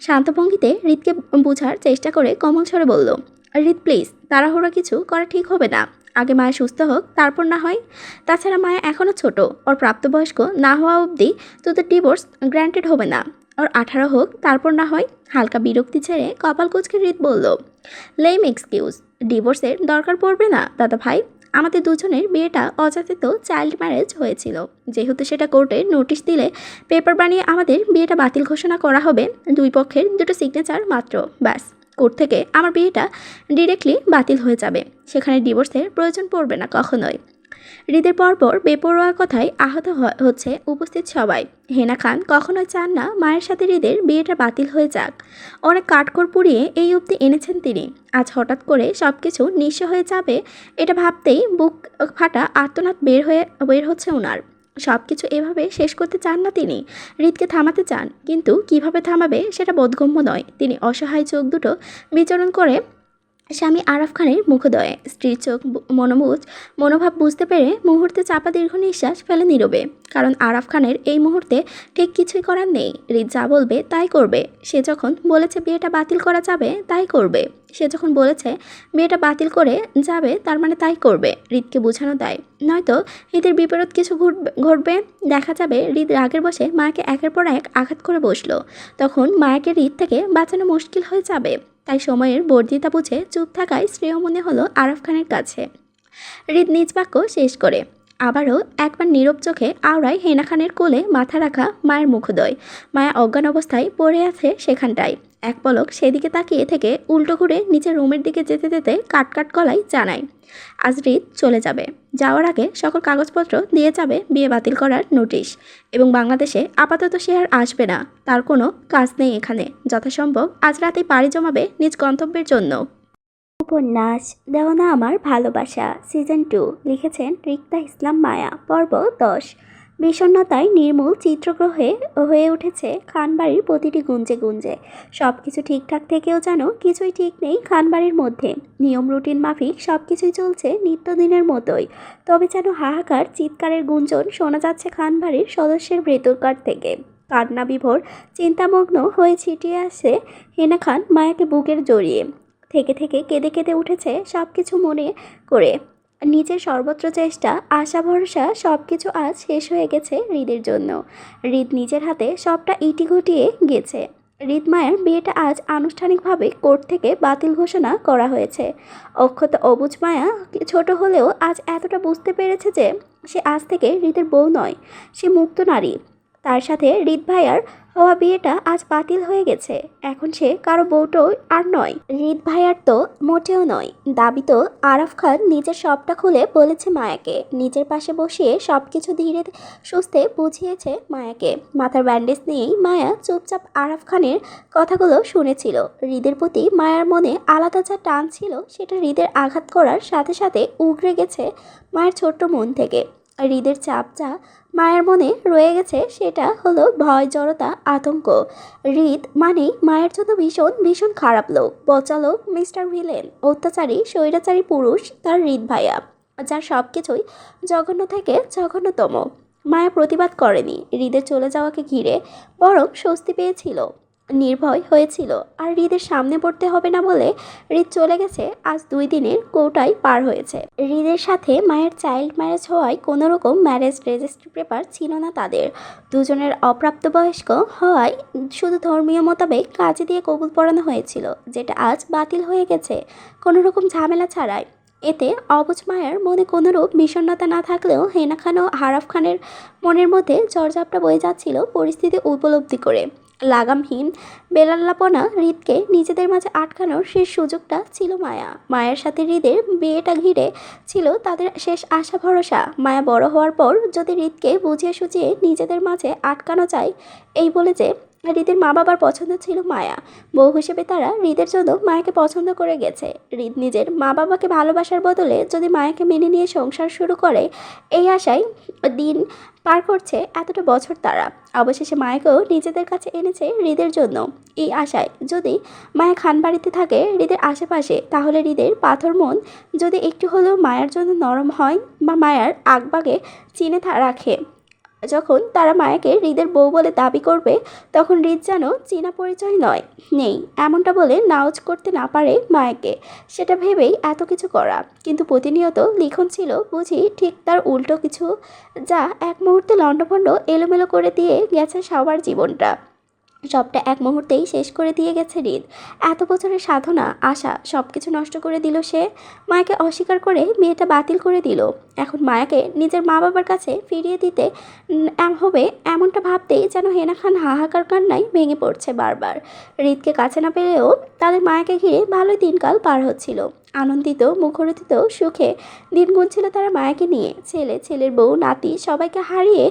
শান্ত ভঙ্গিতে হৃদকে বোঝার চেষ্টা করে কোমল স্বরে বলল, হৃদ প্লিজ, তাড়াহুড়ো কিছু করা ঠিক হবে না। আগে মায়া সুস্থ হোক, তারপর না হয়। তাছাড়া মায়া এখনও ছোট, ওর প্রাপ্তবয়স্ক না হওয়া অবধি তোদের ডিভোর্স গ্র্যান্টেড হবে না। ওর 18 হোক, তারপর না হয়। হালকা বিরক্তি ছেড়ে কপাল কুঁচকে হৃদ বলল, লেম এক্সকিউজ। ডিভোর্সের দরকার পড়বে না দাদা ভাই। আমাদের দুজনের বিয়েটা অযাচিত চাইল্ড ম্যারেজ হয়েছিল। যেহেতু সেটা কোর্টে নোটিশ দিলে পেপার বানিয়ে আমাদের বিয়েটা বাতিল ঘোষণা করা হবে। দুই পক্ষের দুটো সিগনেচার মাত্র, ব্যাস। কোর্ট থেকে আমার বিয়েটা ডিরেক্টলি বাতিল হয়ে যাবে। সেখানে ডিভোর্সের প্রয়োজন পড়বে না কখনোই। হৃদের পরপর বেপরোয়া কথায় আহত হচ্ছে উপস্থিত সবাই। হেনা খান কখনোই চান না মায়ের সাথে হৃদের বিয়েটা বাতিল হয়ে যাক। অনেক কাঠখড় পুড়িয়ে এই অবধি এনেছেন তিনি। আজ হঠাৎ করে সব কিছু নিঃস্ব হয়ে যাবে এটা ভাবতেই বুক ফাটা আর্তনাদ বের হচ্ছে ওনার। সব কিছু এভাবে শেষ করতে চান না তিনি। হৃদকে থামাতে চান, কিন্তু কিভাবে থামাবে সেটা বোধগম্য নয়। তিনি অসহায় চোখ দুটো বিচরণ করে স্বামী আরাফ খানের মুখোদয়ে। স্ত্রীর চোখ মনোভাব বুঝতে পেরে মুহূর্তে চাপা দীর্ঘ নিঃশ্বাস ফেলে নীরবে। কারণ আরাফ খানের এই মুহূর্তে ঠিক কিছুই করার নেই। হৃদ যা বলবে তাই করবে। সে যখন বলেছে বিয়েটা বাতিল করা যাবে তাই করবে। সে যখন বলেছে বিয়েটা বাতিল করে যাবে তার মানে তাই করবে। হৃদকে বোঝানো দেয়, নয়তো হৃদের বিপরীত কিছু ঘটবে। দেখা যাবে হৃদ রাগের বসে মায়াকে একের পর এক আঘাত করে বসলো। তখন মায়াকে হৃদ থেকে বাঁচানো মুশকিল হয়ে যাবে। তাই সময়ের বর্ধিতা বুঝে চুপ থাকায় শ্রেয় মনে হলো আরাফ খানের কাছে। হৃদ নিজ বাক্য শেষ করে আবারও একবার নীরব চোখে আওড়ায় হেনা খানের কোলে মাথা রাখা মায়ের মুখোদয়। মায়া অজ্ঞান অবস্থায় পড়ে আছে সেখানটায়। এক পলক সেদিকে তাকিয়ে থেকে উল্টো ঘুরে নিচের রুমের দিকে যেতে যেতে কাট গলায় জানায়, আজ হৃদ চলে যাবে। যাওয়ার আগে সকল কাগজপত্র দিয়ে যাবে বিয়ে বাতিল করার নোটিশ। এবং বাংলাদেশে আপাতত সে আর আসবে না। তার কোনো কাজ নেই এখানে। যথাসম্ভব আজ রাতেই পাড়ি জমাবে নিজ গন্তব্যের জন্য। উপন্যাস দেওয়ানা আমার ভালোবাসা সিজন 2 লিখেছেন রিক্তা ইসলাম মায়া, পর্ব 10। বিষণ্ণতায় নির্মূল চিত্রগ্রহে হয়ে উঠেছে খানবাড়ির প্রতিটি গুঞ্জে গুঞ্জে। সব কিছু ঠিকঠাক থেকেও যেন কিছুই ঠিক নেই খানবাড়ির মধ্যে। নিয়ম রুটিন মাফিক সব কিছুই চলছে নিত্যদিনের মতোই, তবে যেন হাহাকার চিৎকারের গুঞ্জন শোনা যাচ্ছে খানবাড়ির সদস্যের ভেতরকার থেকে। কান্না বিভোর চিন্তামগ্ন হয়ে ছিটিয়ে আসে হেনা খান মায়াকে বুকের জড়িয়ে। থেকে কেঁদে কেঁদে উঠেছে সব কিছু মনে করে। নিজের সর্বত্র চেষ্টা, আশা ভরসা সব কিছু আজ শেষ হয়ে গেছে হৃদের জন্য। হৃদ নিজের হাতে সবটা ইটি গুটিয়ে গেছে। হৃদ মায়ের বিয়েটা আজ আনুষ্ঠানিকভাবে কোর্ট থেকে বাতিল ঘোষণা করা হয়েছে। অক্ষত অবুঝ মায়া ছোট হলেও আজ এতটা বুঝতে পেরেছে যে সে আজ থেকে হৃদের বউ নয়, সে মুক্ত নারী। তার সাথে হৃদ ভাইয়ার হওয়া বিয়েটা আজ বাতিল হয়ে গেছে। এখন সে কারো বউটো আর নয়। হৃদ ভাইয়ার তো মোটেও নয়। দাবি তো আরাফ খান নিজের সবটা খুলে বলেছে মায়াকে, নিজের পাশে বসিয়ে সব কিছু ধীরে সুস্থে বুঝিয়েছে মায়াকে। মাথার ব্যান্ডেজ নিয়েই মায়া চুপচাপ আরাফ খানের কথাগুলো শুনেছিল। হৃদের প্রতি মায়ার মনে আলাদা যা টান ছিল সেটা হৃদের আঘাত করার সাথে সাথে উগড়ে গেছে মায়ের ছোট্ট মন থেকে। হৃদের চাপ যা মায়ের মনে রয়ে গেছে সেটা হলো ভয়, জড়তা, আতঙ্ক। হৃদ মানেই মায়ের জন্য ভীষণ ভীষণ খারাপ লোক, পচা লোক, মিস্টার ভিলেন, অত্যাচারী স্বৈরাচারী পুরুষ তার হৃদ ভাইয়া, যার সব কিছুই জঘন্য থেকে জঘন্যতম। মায়া প্রতিবাদ করেনি হৃদের চলে যাওয়াকে ঘিরে, বরং স্বস্তি পেয়েছিল, নির্ভয় হয়েছিল। আর হৃদের সামনে পড়তে হবে না বলে হৃদ চলে গেছে। আজ 2 দিনের কোটাই পার হয়েছে। হৃদের সাথে মায়ের চাইল্ড ম্যারেজ হওয়ায় কোনো রকম ম্যারেজ রেজিস্ট্রি পেপার ছিল না তাদের। দুজনের অপ্রাপ্তবয়স্ক হওয়ায় শুধু ধর্মীয় মোতাবেক কাজে দিয়ে কবুল পড়ানো হয়েছিল, যেটা আজ বাতিল হয়ে গেছে কোনো রকম ঝামেলা ছাড়াই। এতে অবুঝ মায়ের মনে কোনোরূপ বিষণ্ণতা না থাকলেও হেনা খান ও আরাফ খানের মনের মধ্যে ঝড়ঝাপটা বয়ে যাচ্ছিল পরিস্থিতি উপলব্ধি করে। লাগামহীন বেলাল্লাপনা হৃদকে নিজেদের মাঝে আটকানোর শেষ সুযোগটা ছিল মায়া। মায়ের সাথে হৃদের বিয়েটা ঘিরে ছিল তাদের শেষ আশা ভরসা। মায়া বড় হওয়ার পর যদি হৃদকে বুঝিয়ে সুঝিয়ে নিজেদের মাঝে আটকানো যায়, এই বলে যে হৃদের মা বাবার পছন্দ ছিল মায়া, বউ হিসেবে তারা হৃদের জন্য মায়াকে পছন্দ করে গেছে। হৃদ নিজের মা বাবাকে ভালোবাসার বদলে যদি মায়াকে মেনে নিয়ে সংসার শুরু করে, এই আশায় দিন পার করছে এতটা বছর তারা। অবশেষে মায়াকেও নিজেদের কাছে এনেছে হৃদের জন্য। এই আশায় যদি মায়া খান বাড়িতে থাকে হৃদের আশেপাশে, তাহলে হৃদের পাথর মন যদি একটু হলেও মায়ার জন্য নরম হয় বা মায়ার আগবাগে চিনে রাখে। যখন তারা মায়াকে হৃদের বউ বলে দাবি করবে, তখন হৃদ যেন চীনা পরিচয় নয়, নেই এমনটা বলে নাওচ করতে না পারে মায়াকে। সেটা ভেবেই এত কিছু করা। কিন্তু প্রতিনিয়ত লিখন ছিল বুঝি ঠিক তার উল্টো কিছু, যা এক মুহূর্তে লণ্ডভণ্ড এলোমেলো করে দিয়ে গেছে সবার জীবনটা। সবটা এক মুহূর্তেই শেষ করে দিয়ে গেছে হৃদ। এত বছরের সাধনা, আশা সব কিছু নষ্ট করে দিল সে। মায়াকে অস্বীকার করে বিয়েটা বাতিল করে দিল। এখন মায়াকে নিজের মা বাবার কাছে ফিরিয়ে দিতে হবে এমনটা ভাবতেই যেন হেনা খান হাহাকার কান্নায় ভেঙে পড়ছে বারবার। হৃদকে কাছে না পেলেও তাদের মায়াকে ঘিরে ভালোই দিনকাল পার হচ্ছিল। আনন্দিত মুখরিত সুখে দিন গুনছিল তারা মায়াকে নিয়ে। ছেলে, ছেলের বউ, নাতি সবাইকে হারিয়ে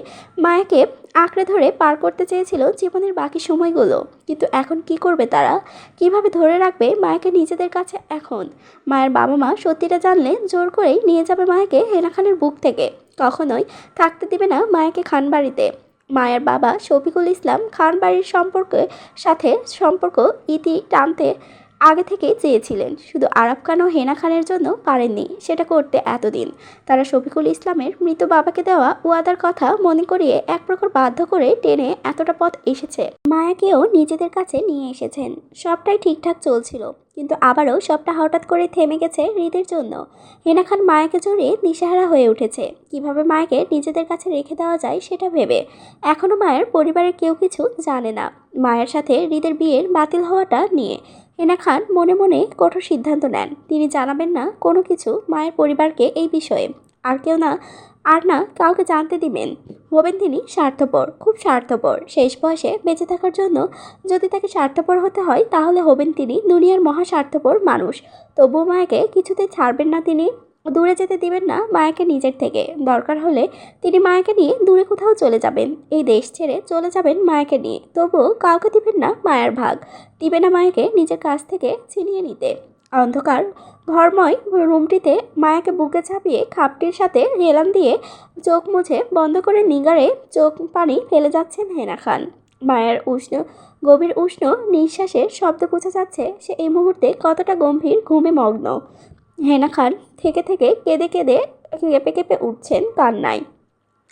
মায়াকে আঁকড়ে ধরে পার করতে চেয়েছিল জীবনের বাকি সময়গুলো। কিন্তু এখন কি করবে তারা? কিভাবে ধরে রাখবে মায়াকে নিজেদের কাছে? এখন মায়ের বাবা মা সত্যিটা জানলে জোর করেই নিয়ে যাবে মায়াকে হেনা খানের বুক থেকে। কখনোই থাকতে দিবে না মায়াকে খান বাড়িতে। মায়ের বাবা শফিকুল ইসলাম খান বাড়ির সম্পর্ক ইতি টানতে আগে থেকেই চেয়েছিলেন, শুধু আরাফ খান ও হেনা খানের জন্য পারেননি সেটা করতে এতদিন। তারা শফিকুল ইসলামের মৃত বাবাকে দেওয়া ওয়াদার কথা মনে করিয়ে এক প্রকার বাধ্য করে টেনে এতটা পথ এসেছে। মায়াকেও নিজেদের কাছে নিয়ে এসেছেন। সবটাই ঠিকঠাক চলছিল, কিন্তু আবারও সবটা হঠাৎ করে থেমে গেছে হৃদের জন্য। হেনা খান মায়াকে জড়িয়ে দিশেহারা হয়ে উঠেছে কিভাবে মায়াকে নিজেদের কাছে রেখে দেওয়া যায় সেটা ভেবে। এখনও মায়ের পরিবারের কেউ কিছু জানে না মায়ের সাথে হৃদের বিয়ের বাতিল হওয়াটা নিয়ে। হেনা খান মনে মনে কঠোর সিদ্ধান্ত নেন, তিনি জানাবেন না কোনো কিছু মায়ের পরিবারকে এই বিষয়ে। আর না কাউকে জানতে দিবেন। হবেন তিনি স্বার্থপর, খুব স্বার্থপর। শেষ বয়সে বেঁচে থাকার জন্য যদি তাকে স্বার্থপর হতে হয়, তাহলে হবেন তিনি দুনিয়ার মহা স্বার্থপর মানুষ। তবুও মায়াকে কিছুতেই ছাড়বেন না তিনি। দূরে যেতে দিবেন না মায়াকে নিজের থেকে। দরকার হলে তিনি মায়াকে নিয়ে দূরে কোথাও চলে যাবেন, এই দেশ ছেড়ে চলে যাবেন মায়াকে নিয়ে। তবুও কাউকে দিবেন না মায়ার ভাগ, দিবে না মায়াকে নিজের কাছ থেকে ছিনিয়ে নিতে। অন্ধকার ঘরময় রুমটিতে মায়াকে বুকে চাপিয়ে খাপটির সাথে হেলান দিয়ে চোখ মুছে বন্ধ করে নিগারে চোখ পানি ফেলে যাচ্ছেন হেনা খান। মায়ের গভীর উষ্ণ নিঃশ্বাসের শব্দ বোঝা যাচ্ছে সে এই মুহূর্তে কতটা গম্ভীর ঘুমে মগ্ন। হেনা খান থেকে কেঁদে কেঁপে কেঁপে উঠছেন কান্নায়।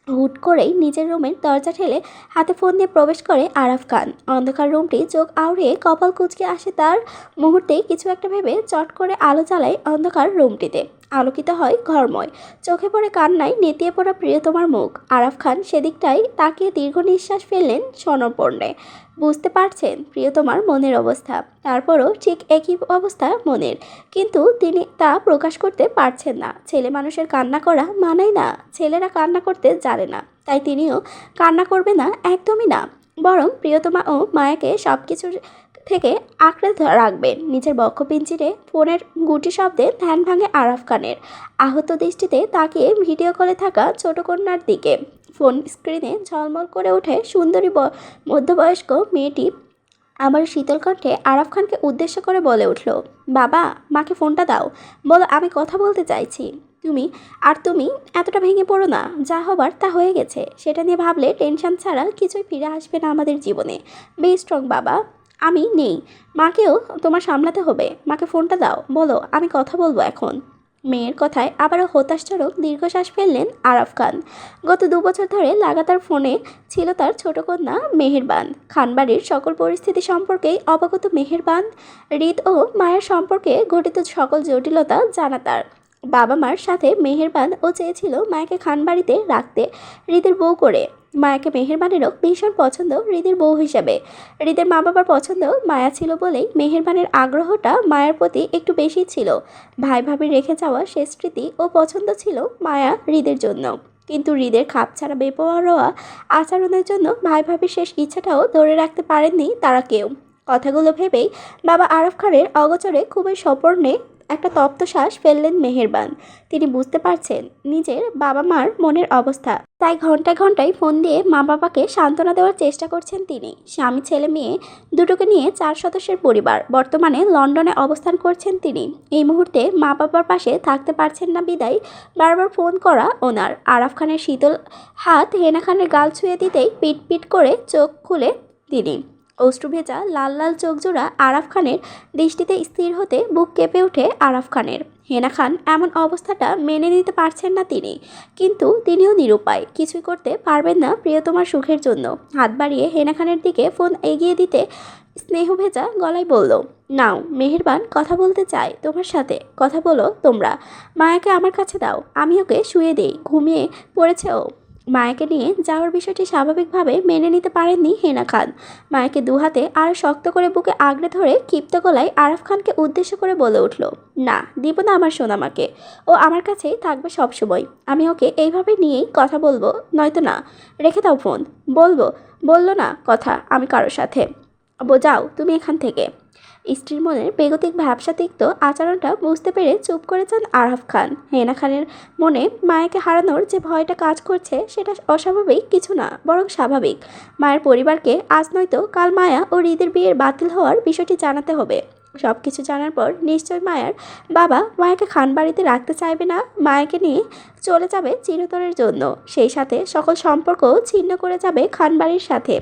হুট করেই নিজের রুমের দরজা ঠেলে হাতে ফোন দিয়ে প্রবেশ করে আরাফ খান। অন্ধকার রুমটি চোখ আউড়িয়ে কপাল কুঁচকে আসে তার। মুহূর্তেই কিছু একটা ভেবে চট করে আলো জ্বালায় অন্ধকার রুমটিতে। আলোকিত হয় ঘরময়। চোখে পড়ে কান্নায় নেতিয়ে পড়া প্রিয়তমার মুখ। আরাফ খান সেদিকটাই তাকিয়ে দীর্ঘ নিঃশ্বাস ফেললেন স্বনর্পণে। বুঝতে পারছেন প্রিয়তমার মনের অবস্থা, তারপরও ঠিক একই অবস্থা মনের, কিন্তু তিনি তা প্রকাশ করতে পারছেন না। ছেলে মানুষের কান্না করা মানায় না, ছেলেরা কান্না করতে জানে না, তাই তিনিও কান্না করবে না, একদমই না। বরং প্রিয়তমা ও মায়াকে সব কিছুর থেকে আঁকড়ে রাখবেন নিজের বক্ষপিঞ্জিরে। ফোনের গুটি শব্দে ধ্যান ভাঙে আরাফ খানের। আহত দৃষ্টিতে তাকিয়ে ভিডিও কলে থাকা ছোট কন্যার দিকে। ফোন স্ক্রিনে ঝলমল করে ওঠে সুন্দরী মধ্যবয়স্ক মেয়েটি। আবার শীতল কণ্ঠে আরাফ খানকে উদ্দেশ্য করে বলে উঠল, বাবা, মাকে ফোনটা দাও, বলো আমি কথা বলতে চাইছি। তুমি এতটা ভেঙে পড়ো না, যা হবার তা হয়ে গেছে, সেটা নিয়ে ভাবলে টেনশন ছাড়া কিছুই ফিরে আসবে না আমাদের জীবনে। বি স্ট্রং বাবা, আমি নেই, মাকেও তোমার সামলাতে হবে। মাকে ফোনটা দাও, বলো আমি কথা বলবো এখন। মেয়ের কথায় আবারও হতাশজনক দীর্ঘশ্বাস ফেললেন আরাফ খান। গত 2 বছর ধরে লাগাতার ফোনে ছিল তার ছোট কন্যা মেহেরবান। খানবাড়ির সকল পরিস্থিতি সম্পর্কেই অবগত মেহেরবান। হৃদ ও মায়ের সম্পর্কে ঘটিত সকল জটিলতা জানা তার। বাবা মার সাথে মেহেরবান ও চেয়েছিল মায়াকে খানবাড়িতে রাখতে, হৃদের বউ করে। মায়াকে মেহেরবানেরও ভীষণ পছন্দ হৃদের বউ হিসেবে। হৃদের মা বাবার পছন্দ মায়া ছিল বলেই মেহেরবানের আগ্রহটা মায়ার প্রতি একটু বেশি ছিল। ভাই ভাবি রেখে যাওয়া সে স্মৃতি ও পছন্দ ছিল মায়া হৃদের জন্য। কিন্তু হৃদের খাপছাড়া বেপরোয়া আচরণের জন্য ভাই ভাবির শেষ ইচ্ছাটাও ধরে রাখতে পারেননি তারা কেউ। কথাগুলো ভেবেই বাবা আরাফ খানের অগোচরে খুবই স্বপর্ণে একটা তপ্ত শ্বাস ফেললেন মেহেরবান। তিনি বুঝতে পারছেন নিজের বাবা মার মনের অবস্থা, তাই ঘন্টায় ঘন্টায় ফোন দিয়ে মা বাবাকে সান্ত্বনা দেওয়ার চেষ্টা করছেন তিনি। স্বামী ছেলে মেয়ে দুটোকে নিয়ে 4 সদস্যের পরিবার, বর্তমানে লন্ডনে অবস্থান করছেন তিনি। এই মুহূর্তে মা বাবার পাশে থাকতে পারছেন না বিদায় বারবার ফোন করা ওনার। আরাফ খানের শীতল হাত হেনা খানের গাল ছুঁয়ে দিতেই পিট পিট করে চোখ খুলে তিনি। অশ্রু ভেজা লাল লাল চোখজোড়া আরাফ খানের দৃষ্টিতে স্থির হতে বুক কেঁপে ওঠে আরাফ খানের। হেনা খান এমন অবস্থাটা মেনে নিতে পারছেন না তিনি, কিন্তু তিনিও নিরুপায়, কিছুই করতে পারবেন না প্রিয়তমার সুখের জন্য। হাত বাড়িয়ে হেনা খানের দিকে ফোন এগিয়ে দিতে স্নেহ ভেজা গলায় বলল, নাও মেহেরবান কথা বলতে চায় তোমার সাথে, কথা বলো তোমরা। মায়াকে আমার কাছে দাও, আমি ওকে শুয়ে দেই, ঘুমিয়ে পড়েছে ও। মায়াকে নিয়ে যাওয়ার বিষয়টি স্বাভাবিকভাবে মেনে নিতে পারেননি হেনা খান। মায়াকে দুহাতে আরও শক্ত করে বুকে আগড়ে ধরে ক্ষিপ্ত গলায় আরাফ খানকে উদ্দেশ্য করে বলে উঠল, না, দিব না আমার সোনামাকে, ও আমার কাছেই থাকবে সবসময়। আমি ওকে এইভাবে নিয়েই কথা বলবো, নয়তো না। রেখে দাও ফোন, বললো না কথা আমি কারোর সাথে। যাও তুমি এখান থেকে। স্ত্রীর মনের বেগতিক ভ্যাবসাতিক্ত আচরণটা বুঝতে পেরে চুপ করে যান আরাফ খান। হেনা খানের মনে মায়াকে হারানোর যে ভয়টা কাজ করছে সেটা অস্বাভাবিক কিছু না, বরং স্বাভাবিক। মায়ের পরিবারকে আজ নয়তো কাল মায়া ও হৃদের বিয়ের বাতিল হওয়ার বিষয়টি জানাতে হবে। সব কিছু জানার পর নিশ্চয় মায়ার বাবা মায়াকে খানবাড়িতে রাখতে চাইবে না, মায়াকে নিয়ে চলে যাবে চিরতরের জন্য। সেই সাথে সকল সম্পর্কও ছিন্ন করে যাবে খানবাড়ির সাথে।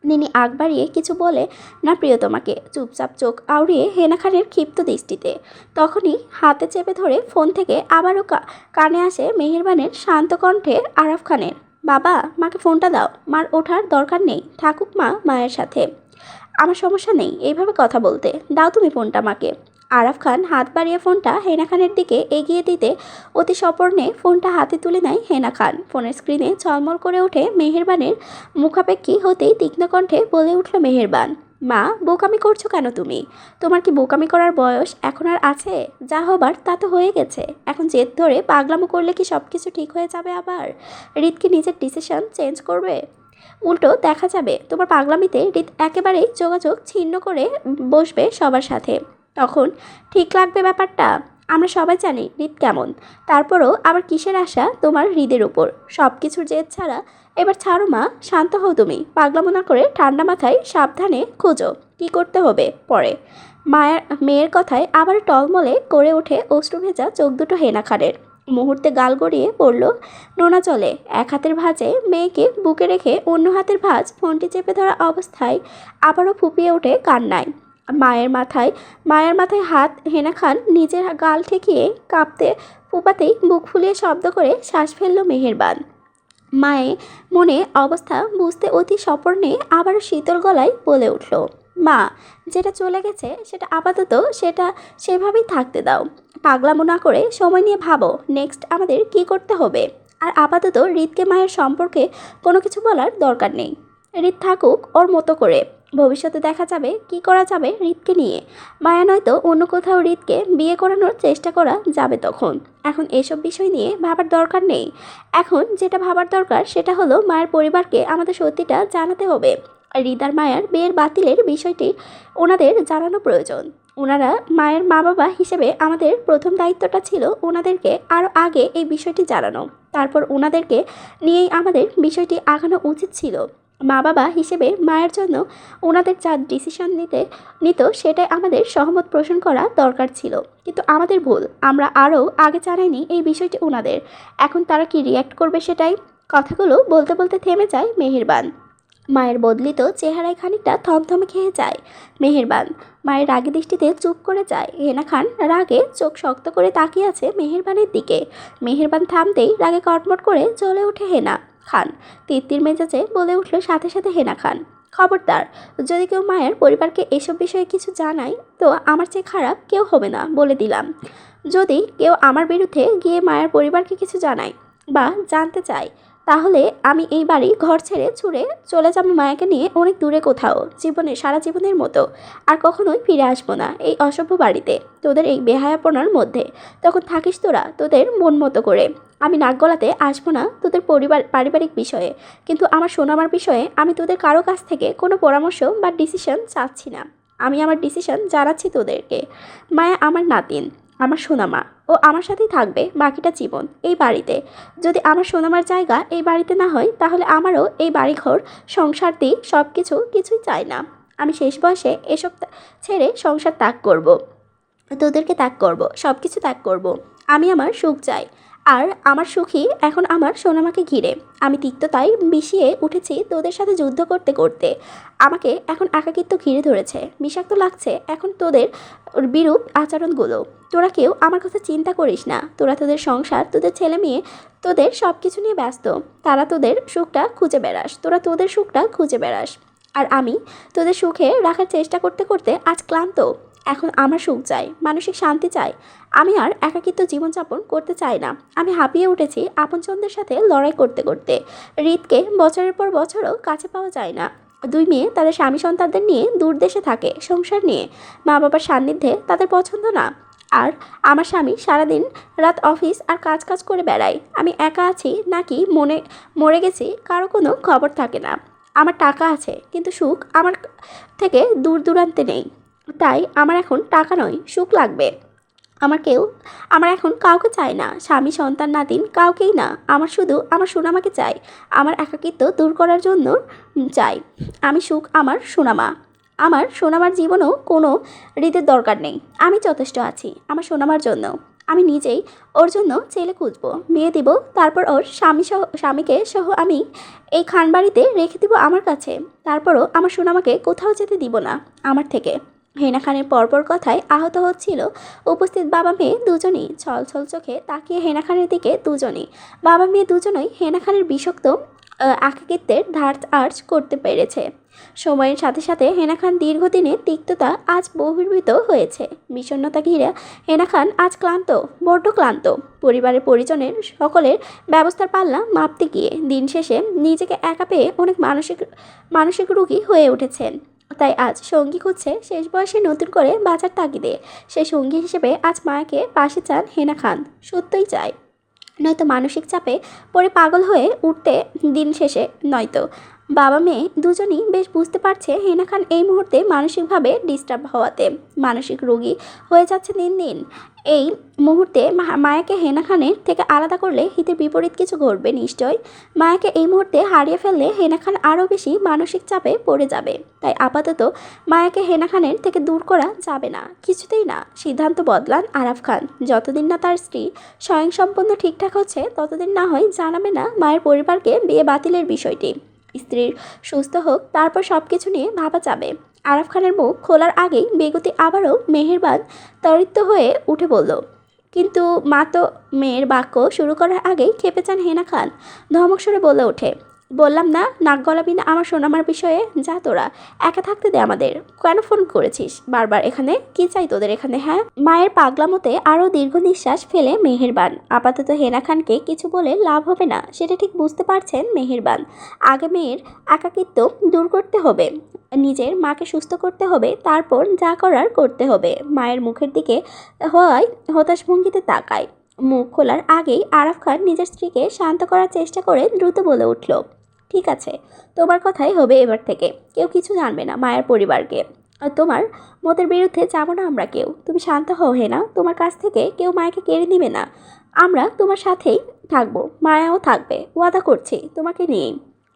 নিনি আগ বাড়িয়ে কিছু বলে না প্রিয়তমাকে, চুপচাপ চোখ আউড়িয়ে হেনা খানের ক্ষিপ্ত দৃষ্টিতে। তখনই হাতে চেপে ধরে ফোন থেকে আবারও কানে আসে মেহেরবানের শান্ত কণ্ঠে আরাফ খানের, বাবা মাকে ফোনটা দাও, মার ওঠার দরকার নেই, থাকুক মা মায়ের সাথে, আমার সমস্যা নেই এইভাবে কথা বলতে, দাও তুমি ফোনটা মাকে। আরাফ খান হাত বাড়িয়ে ফোনটা হেনা খানের দিকে এগিয়ে দিতে অতি সপর্ণে ফোনটা হাতে তুলে নেয় হেনা খান। ফোনের স্ক্রিনে ঝলমল করে ওঠে মেহেরবানের মুখাপেক্ষী হতেই তীক্ষ্ণ কণ্ঠে বলে উঠল মেহেরবান, মা বোকামি করছো কেন তুমি? তোমার কি বোকামি করার বয়স এখন আর আছে? যা হবার তা তো হয়ে গেছে, এখন জেদ ধরে পাগলামো করলে কি সব কিছু ঠিক হয়ে যাবে আবার? হৃদ কি নিজের ডিসিশন চেঞ্জ করবে? উল্টো দেখা যাবে তোমার পাগলামিতে হৃদ একেবারেই যোগাযোগ ছিন্ন করে বসবে সবার সাথে। তখন ঠিক লাগবে ব্যাপারটা? আমরা সবাই জানি হৃদ কেমন, তারপরও আবার কিসের আশা তোমার হৃদের উপর? সব কিছুর জেদ ছাড়া এবার ছাড়ো মা, শান্ত হও তুমি, পাগলামো না করে ঠান্ডা মাথায় সাবধানে খোঁজো কি করতে হবে পরে। মেয়ের কথায় আবার টলমলে করে ওঠে অশ্রু ভেজা চোখ দুটো হেনা খানের। মুহূর্তে গাল গড়িয়ে পড়ল নোনা জলে। এক হাতের ভাঁজে মেয়েকে বুকে রেখে অন্য হাতের ভাঁজ ফোনটি চেপে ধরা অবস্থায় আবারও ফুপিয়ে ওঠে কান্নায়। মায়ের মাথায় হাত হেনা খান নিজের গাল ঠেকিয়ে কাঁপতে ফুপাতেই বুক ফুলিয়ে শব্দ করে শ্বাস ফেলল মেহেরবান। মায়ের মনে অবস্থা বুঝতে অতি সপর্ণে আবার শীতল গলায় বলে উঠল, মা, যেটা চলে গেছে সেটা আপাতত সেটা সেভাবেই থাকতে দাও। পাগলামো না করে সময় নিয়ে ভাবো নেক্সট আমাদের কি করতে হবে। আর আপাতত হৃদকে মায়ের সম্পর্কে কোনো কিছু বলার দরকার নেই। হৃদ থাকুক ওর মতো করে, ভবিষ্যতে দেখা যাবে কি করা যাবে হৃদকে নিয়ে। মায়া নয়তো অন্য কোথাও হৃদকে বিয়ে করানোর চেষ্টা করা যাবে তখন। এখন এসব বিষয় নিয়ে ভাবার দরকার নেই। এখন যেটা ভাবার দরকার সেটা হলো মায়ের পরিবারকে আমাদের সত্যিটা জানাতে হবে। হৃদ আর মায়ার বিয়ের বাতিলের বিষয়টি ওনাদের জানানো প্রয়োজন। ওনারা মায়ের মা বাবা হিসেবে আমাদের প্রথম দায়িত্বটা ছিল ওনাদেরকে আরও আগে এই বিষয়টি জানানো। তারপর ওনাদেরকে নিয়েই আমাদের বিষয়টি আগানো উচিত ছিল। মা বাবা হিসেবে মায়ের জন্য ওনাদের যা ডিসিশন নিত সেটাই আমাদের সহমত পোষণ করা দরকার ছিল। কিন্তু আমাদের ভুল, আমরা আরও আগে জানাইনি এই বিষয়টি ওনাদের। এখন তারা কি রিয়্যাক্ট করবে সেটাই। কথাগুলো বলতে বলতে থেমে যায় মেহেরবান। মায়ের বদলিত চেহারায় খানিকটা থমথমে খেয়ে যায় মেহেরবান। মায়ের রাগী দৃষ্টিতে চুপ করে যায়। হেনা খান রাগে চোখ শক্ত করে তাকিয়ে আছে মেহেরবানের দিকে। মেহেরবান থামতেই রাগে কটমট করে জ্বলে ওঠে হেনা খান। তিত্তির মেজাজে বলে উঠল সাথে সাথে হেনা খান, খবরদার, যদি কেউ মায়ের পরিবারকে এসব বিষয়ে কিছু জানায় তো আমার চেয়ে খারাপ কেউ হবে না বলে দিলাম। যদি কেউ আমার বিরুদ্ধে গিয়ে মায়ের পরিবারকে কিছু জানায় বা জানতে চায় তাহলে আমি এই বাড়ি ঘর ছেড়ে ছুড়ে চলে যাব মায়াকে নিয়ে অনেক দূরে কোথাও, সারা জীবনের মতো। আর কখনোই ফিরে আসবো না এই অসভ্য বাড়িতে, তোদের এই বেহায়াপনার মধ্যে। তখন থাকিস তোরা তোদের মন মতো করে। আমি নাক গলাতে আসবো না তোদের পারিবারিক বিষয়ে, কিন্তু আমার সোনামার বিষয়ে আমি তোদের কারো কাছ থেকে কোনো পরামর্শ বা ডিসিশন চাচ্ছি না। আমি আমার ডিসিশন জানাচ্ছি তোদেরকে। মায়া আমার নাতিন, আমার সোনামা, ও আমার সাথেই থাকবে বাকিটা জীবন এই বাড়িতে। যদি আমার সোনামার জায়গা এই বাড়িতে না হয় তাহলে আমারও এই বাড়িঘর সংসার দিই সব কিছুই চাই না। আমি শেষ বয়সে এসব ছেড়ে সংসার ত্যাগ করব, তোদেরকে ত্যাগ করব, সব কিছু ত্যাগ করব। আমি আমার সুখ চাই, আর আমার সুখই এখন আমার সোনামাকে ঘিরে। আমি তিক্ততায় বিষিয়ে উঠেছি তোদের সাথে যুদ্ধ করতে করতে। আমাকে এখন একাকিত্ব ঘিরে ধরেছে, বিষাক্ত লাগছে এখন তোদের বিরূপ আচরণগুলো। তোরা কেউ আমার কথা চিন্তা করিস না। তোরা তোদের সংসার, তোদের ছেলে মেয়ে, তোদের সব কিছু নিয়ে ব্যস্ত। তোরা তোদের সুখটা খুঁজে বেড়াস। আর আমি তোদের সুখে রাখার চেষ্টা করতে করতে আজ ক্লান্ত। এখন আমার সুখ চাই, মানসিক শান্তি চাই। আমি আর একাকিত্ব জীবনযাপন করতে চাই না। আমি হাঁপিয়ে উঠেছি আপনজনদের সাথে লড়াই করতে করতে। হৃদকে বছরের পর বছরও কাছে পাওয়া যায় না। দুই মেয়ে তাদের স্বামী সন্তানদের নিয়ে দূর দেশে থাকে সংসার নিয়ে। মা বাবার সান্নিধ্যে তাদের পছন্দ না। আর আমার স্বামী সারাদিন রাত অফিস আর কাজ করে বেড়ায়। আমি একা আছি নাকি মরে গেছি কারো কোনো খবর থাকে না। আমার টাকা আছে কিন্তু সুখ আমার থেকে দূর দূরান্তে নেই। তাই আমার এখন টাকা নয়, সুখ লাগবে। আমার এখন কাউকে চাই না, স্বামী সন্তান নাতিন কাউকেই না। আমার শুধু আমার সোনামাকে চাই। আমার একাকিত্ব দূর করার জন্য চাই আমি সুখ। আমার সোনামার জীবনেও কোনো হৃদের দরকার নেই। আমি যথেষ্ট আছি আমার সোনামার জন্য। আমি নিজেই ওর জন্য ছেলে খুঁজবো, মেয়ে দিব, তারপর ওর স্বামীকে সহ আমি এই খানবাড়িতে রেখে দিব আমার কাছে। তারপরও আমার সোনামাকে কোথাও যেতে দিব না আমার থেকে। হেনা খানের পরপর কথায় আহত হচ্ছিল উপস্থিত বাবা মেয়ে দুজনেই। ছল ছল চোখে তাকিয়ে হেনা খানের দিকে বাবা মেয়ে দুজনেই হেনা খানের বিষাক্ত একাকিত্বের ধার আর্চ করতে পেরেছে। সময়ের সাথে সাথে হেনা খান দীর্ঘদিনের তিক্ততা আজ বহির্ভূত হয়েছে। বিষণ্ণতা ঘিরে হেনা খান আজ ক্লান্ত, বড্ড ক্লান্ত। পরিবারের পরিজনের সকলের ব্যবস্থার পাল্লা মাপতে গিয়ে দিন শেষে নিজেকে একা পেয়ে অনেক মানসিক রোগী হয়ে উঠেছেন। তাই আজ সঙ্গী খুঁজছে শেষ বয়সে নতুন করে বাঁচার তাগিদে। সেই সঙ্গী হিসেবে আজ মায়াকে পাশে চান হেনা খান, সত্যই চায়। নয়তো মানসিক চাপে পড়ে পাগল হয়ে উঠতে দিন শেষে। নয়তো বাবা মেয়ে দুজনই বেশ বুঝতে পারছে হেনা খান এই মুহূর্তে মানসিকভাবে ডিস্টার্ব হওয়াতে মানসিক রোগী হয়ে যাচ্ছে দিন দিন। এই মুহূর্তে মায়াকে হেনা খানের থেকে আলাদা করলে হিতে বিপরীত কিছু ঘটবে নিশ্চয়। মায়াকে এই মুহূর্তে হারিয়ে ফেললে হেনা খান আরও বেশি মানসিক চাপে পড়ে যাবে। তাই আপাতত মায়াকে হেনা খানের থেকে দূর করা যাবে না, কিছুতেই না। সিদ্ধান্ত বদলান আরাফ খান। যতদিন না তার স্ত্রী স্বয়ংসম্পন্ন ঠিকঠাক হচ্ছে ততদিন না হয় জানাবে না মায়ের পরিবারকে বিয়ে বাতিলের বিষয়টি। স্ত্রীর সুস্থ হোক, তারপর সব কিছু নিয়ে ভাবা যাবে। আরাফ খানের মুখ খোলার আগেই বেগতি আবারও মেহেরবান তরিত হয়ে উঠে বলল, কিন্তু মা তো। মেয়ের বাক্য শুরু করার আগেই খেপে যান হেনা খান। ধমক সরে বলে ওঠে, বললাম না নাক গলাবি না আমার সোনামার বিষয়ে। যা তোরা একা থাকতে দে আমাদের। কেন ফোন করেছিস বারবার এখানে? কি চাই তোদের এখানে? হ্যাঁ। মায়ের পাগলামতে আরও দীর্ঘ নিঃশ্বাস ফেলে মেহেরবান। আপাতত হেনা খানকে কিছু বলে লাভ হবে না সেটা ঠিক বুঝতে পারছেন মেহেরবান। আগে মেয়ের একাকিত্ব দূর করতে হবে, নিজের মাকে সুস্থ করতে হবে, তারপর যা করার করতে হবে। মায়ের মুখের দিকে হয় হতাশ ভঙ্গিতে তাকায়। মুখ খোলার আগেই আরাফ খান নিজের স্ত্রীকে শান্ত করার চেষ্টা করে দ্রুত বলে উঠল, ঠিক আছে, তোমার কথাই হবে এবার থেকে। কেউ কিছু জানবে না মায়ের পরিবারকে। আর তোমার মতের বিরুদ্ধে যাবো না আমরা কেউ। তুমি শান্ত হও হেনা, তোমার কাছ থেকে কেউ মায়াকে কেড়ে নিবে না। আমরা তোমার সাথেই থাকবো, মায়াও থাকবে, ওয়াদা করছি তোমাকে নিয়েই।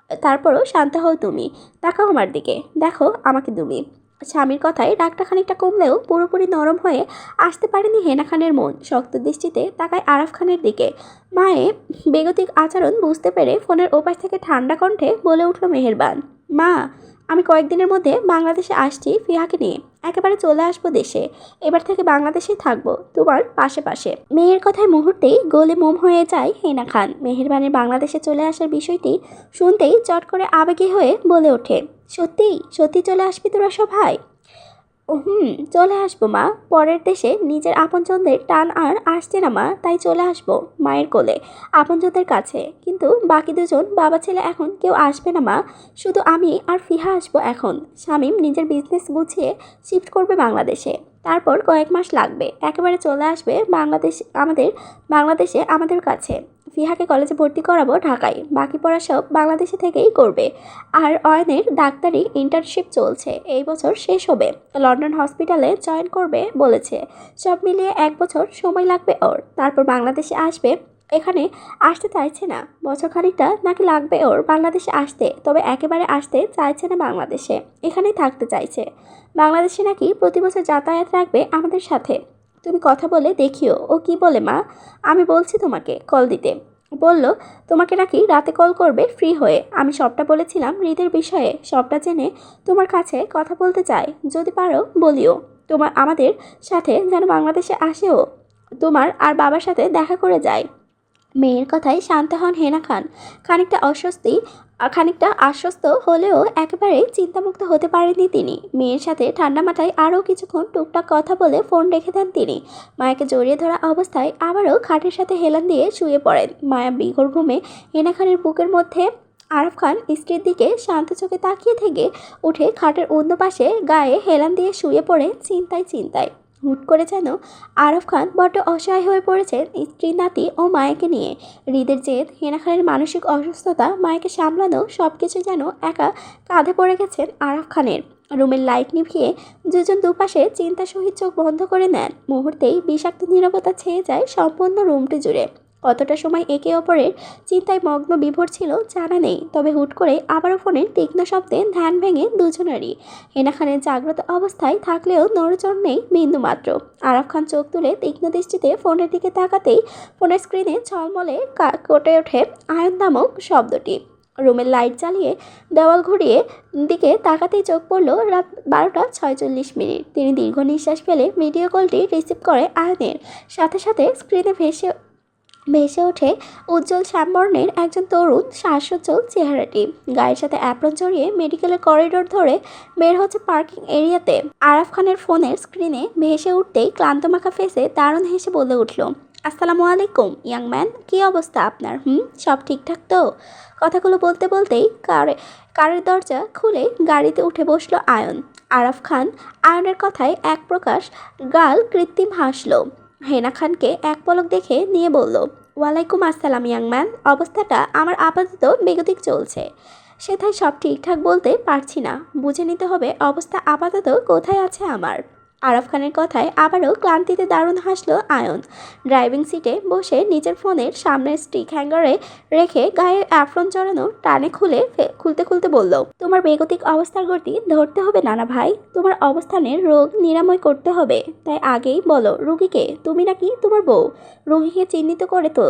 তারপরও শান্ত হও তুমি। তাকাও আমার দিকে, দেখো আমাকে তুমি। স্বামীর কথায় রাগটা খানিকটা কমলেও পুরোপুরি নরম হয়ে আসতে পারেনি হেনা খানের মন। শক্ত দৃষ্টিতে তাকায় আরাফ খানের দিকে। মায়ে বেগতিক আচরণ বুঝতে পেরে ফোনের ওপাশ থেকে ঠান্ডা কণ্ঠে বলে উঠল মেহেরবান, মা আমি কয়েকদিনের মধ্যে বাংলাদেশে আসছি ফিহাকে নিয়ে। একেবারে চলে আসবো দেশে। এবার থেকে বাংলাদেশেই থাকবো তোমার পাশে পাশে। মেয়ের কথায় মুহূর্তেই গলে মোম হয়ে যায় হেনা খান। মেহেরবানের বাংলাদেশে চলে আসার বিষয়টি শুনতেই চট করে আবেগী হয়ে বলে ওঠে, সত্যি সত্যি চলে আসবি তোরা সবাই? চলে আসবো মা। পরের দেশে নিজের আপনজনদের টান আর আসছে না মা, তাই চলে আসবো মায়ের কোলে, আপনজনদের কাছে। কিন্তু বাকি দুজন বাবা ছেলে এখন কেউ আসবে না মা, শুধু আমি আর ফিহা আসবো এখন। শামীম নিজের বিজনেস গুছিয়ে শিফট করবে বাংলাদেশে। তারপর কয়েক মাস লাগবে, একেবারে চলে আসবে বাংলাদেশে আমাদের কাছে। ফিহাকে কলেজে ভর্তি করাবো ঢাকায়, বাকি পড়া সব বাংলাদেশে থেকেই করবে। আর অয়নের ডাক্তারি ইন্টার্নশিপ চলছে, এই বছর শেষ হবে। লন্ডন হসপিটালে জয়েন করবে বলেছে। সব মিলিয়ে 1 বছর সময় লাগবে ওর, তারপর বাংলাদেশে আসবে। এখানে আসতে চাইছে না, বছর খানিকটা নাকি লাগবে ওর বাংলাদেশে আসতে, তবে একেবারে আসতে চাইছে না বাংলাদেশে, এখানেই থাকতে চাইছে। বাংলাদেশে নাকি প্রতি বছর যাতায়াত রাখবে আমাদের সাথে। তুমি কথা বলে দেখিও ও কি বলে মা। আমি বলছি তোমাকে কল দিতে। বলল তোমাকে নাকি রাতে কল করবে ফ্রি হয়ে। আমি সবটা বলেছিলাম হৃদের বিষয়ে, সবটা জেনে তোমার কাছে কথা বলতে চাই, যদি পারো বলিও আমাদের সাথে যেন বাংলাদেশে আসেও, তোমার আর বাবার সাথে দেখা করে যায়। মেয়ের কথায় শান্ত হন হেনা খান। খানিকটা আশ্বস্ত হলেও একেবারে চিন্তামুক্ত হতে পারেননি তিনি। মেয়ের সাথে ঠান্ডা মাথায় আরও কিছুক্ষণ টুকটাক কথা বলে ফোন রেখে দেন তিনি। মায়াকে জড়িয়ে ধরা অবস্থায় আবারও খাটের সাথে হেলান দিয়ে শুয়ে পড়েন। মায়া বিঘর ঘুমে হেনা খানের বুকের মধ্যে। আরাফ খান স্ত্রীর দিকে শান্ত চোখে তাকিয়ে থেকে উঠে খাটের অন্য পাশে গায়ে হেলান দিয়ে শুয়ে পড়ে চিন্তায়। হুট করে যেন আরাফ খান বড্ড অসহায় হয়ে পড়েছেন স্ত্রী, নাতি ও মায়াকে নিয়ে। হৃদের জেদ, হেনা খানের মানসিক অসুস্থতা, মায়াকে সামলানো, সব কিছু যেন একা কাঁধে পড়ে গেছেন আরাফ খানের। রুমের লাইট নিভিয়ে দুজন দুপাশে চিন্তা সহিত চোখ বন্ধ করে নেন। মুহূর্তেই বিষাক্ত নীরবতা ছেয়ে যায় সম্পূর্ণ রুমটি জুড়ে। কতটা সময় একে অপরের চিন্তায় মগ্ন বিভোর ছিল জানা নেই, তবে হুট করে আবারও ফোনের তীক্ষ্ণ শব্দে ধ্যান ভেঙে দুজনেরই। হেনা খানের জাগ্রত অবস্থায় থাকলেও নড়চড় নেই বিন্দুমাত্র। আরাফ খান চোখ তুলে তীক্ষ্ণ দৃষ্টিতে ফোনের দিকে তাকাতেই ফোনের স্ক্রিনে ঝলমলে কেটে ওঠে আয়ন নামক শব্দটি। রুমের লাইট জ্বালিয়ে দেওয়াল ঘুরিয়ে দিকে তাকাতেই চোখ পড়ল রাত 12:46। তিনি দীর্ঘ নিঃশ্বাস ফেলে ভিডিও কলটি রিসিভ করে আয়নের। সাথে সাথে স্ক্রিনে ভেসে ওঠে উজ্জ্বল শ্যামবর্ণের একজন তরুণ শ্বাসোচ্ছল চেহারাটি। গায়ের সাথে অ্যাপ্রন জড়িয়ে মেডিকেলের করিডোর ধরে বের হচ্ছে পার্কিং এরিয়াতে। আরাফ খানের ফোনের স্ক্রিনে ভেসে উঠতেই ক্লান্তমাখা ফেসে দারুণ হেসে বলে উঠল, আসসালামু আলাইকুম ইয়াং ম্যান, কী অবস্থা আপনার? সব ঠিকঠাক তো? কথাগুলো বলতে বলতেই কারের দরজা খুলে গাড়িতে উঠে বসলো আয়ন। আরাফ খান আয়নের কথায় এক প্রকাশ গাল কৃত্রিম হাসল। হেনা খানকে এক পলক দেখে নিয়ে বলল, ওয়ালাইকুম আসসালাম ইয়াং ম্যান। অবস্থাটা আমার আপাতত বেগতিক চলছে, সেটাই সব ঠিকঠাক বলতে পারছি না। বুঝে নিতে হবে অবস্থা আপাতত কোথায় আছে আমার। আরাফ খানের কথায় আবারও ক্লান্তিতে দারুণ হাসলো আয়ন। ড্রাইভিং সিটে বসে নিজের ফোনের সামনের স্টিক হ্যাঙ্গারে রেখে গায়ে অ্যাপ্রন জড়ানো টানে খুলতে বলল, তোমার বেগতিক অবস্থার গতি ধরতে হবে নানা ভাই। তোমার অবস্থানের রোগ নিরাময় করতে হবে, তাই আগেই বলো রুগীকে, তুমি নাকি তোমার বউ। রুগীকে চিহ্নিত করে তো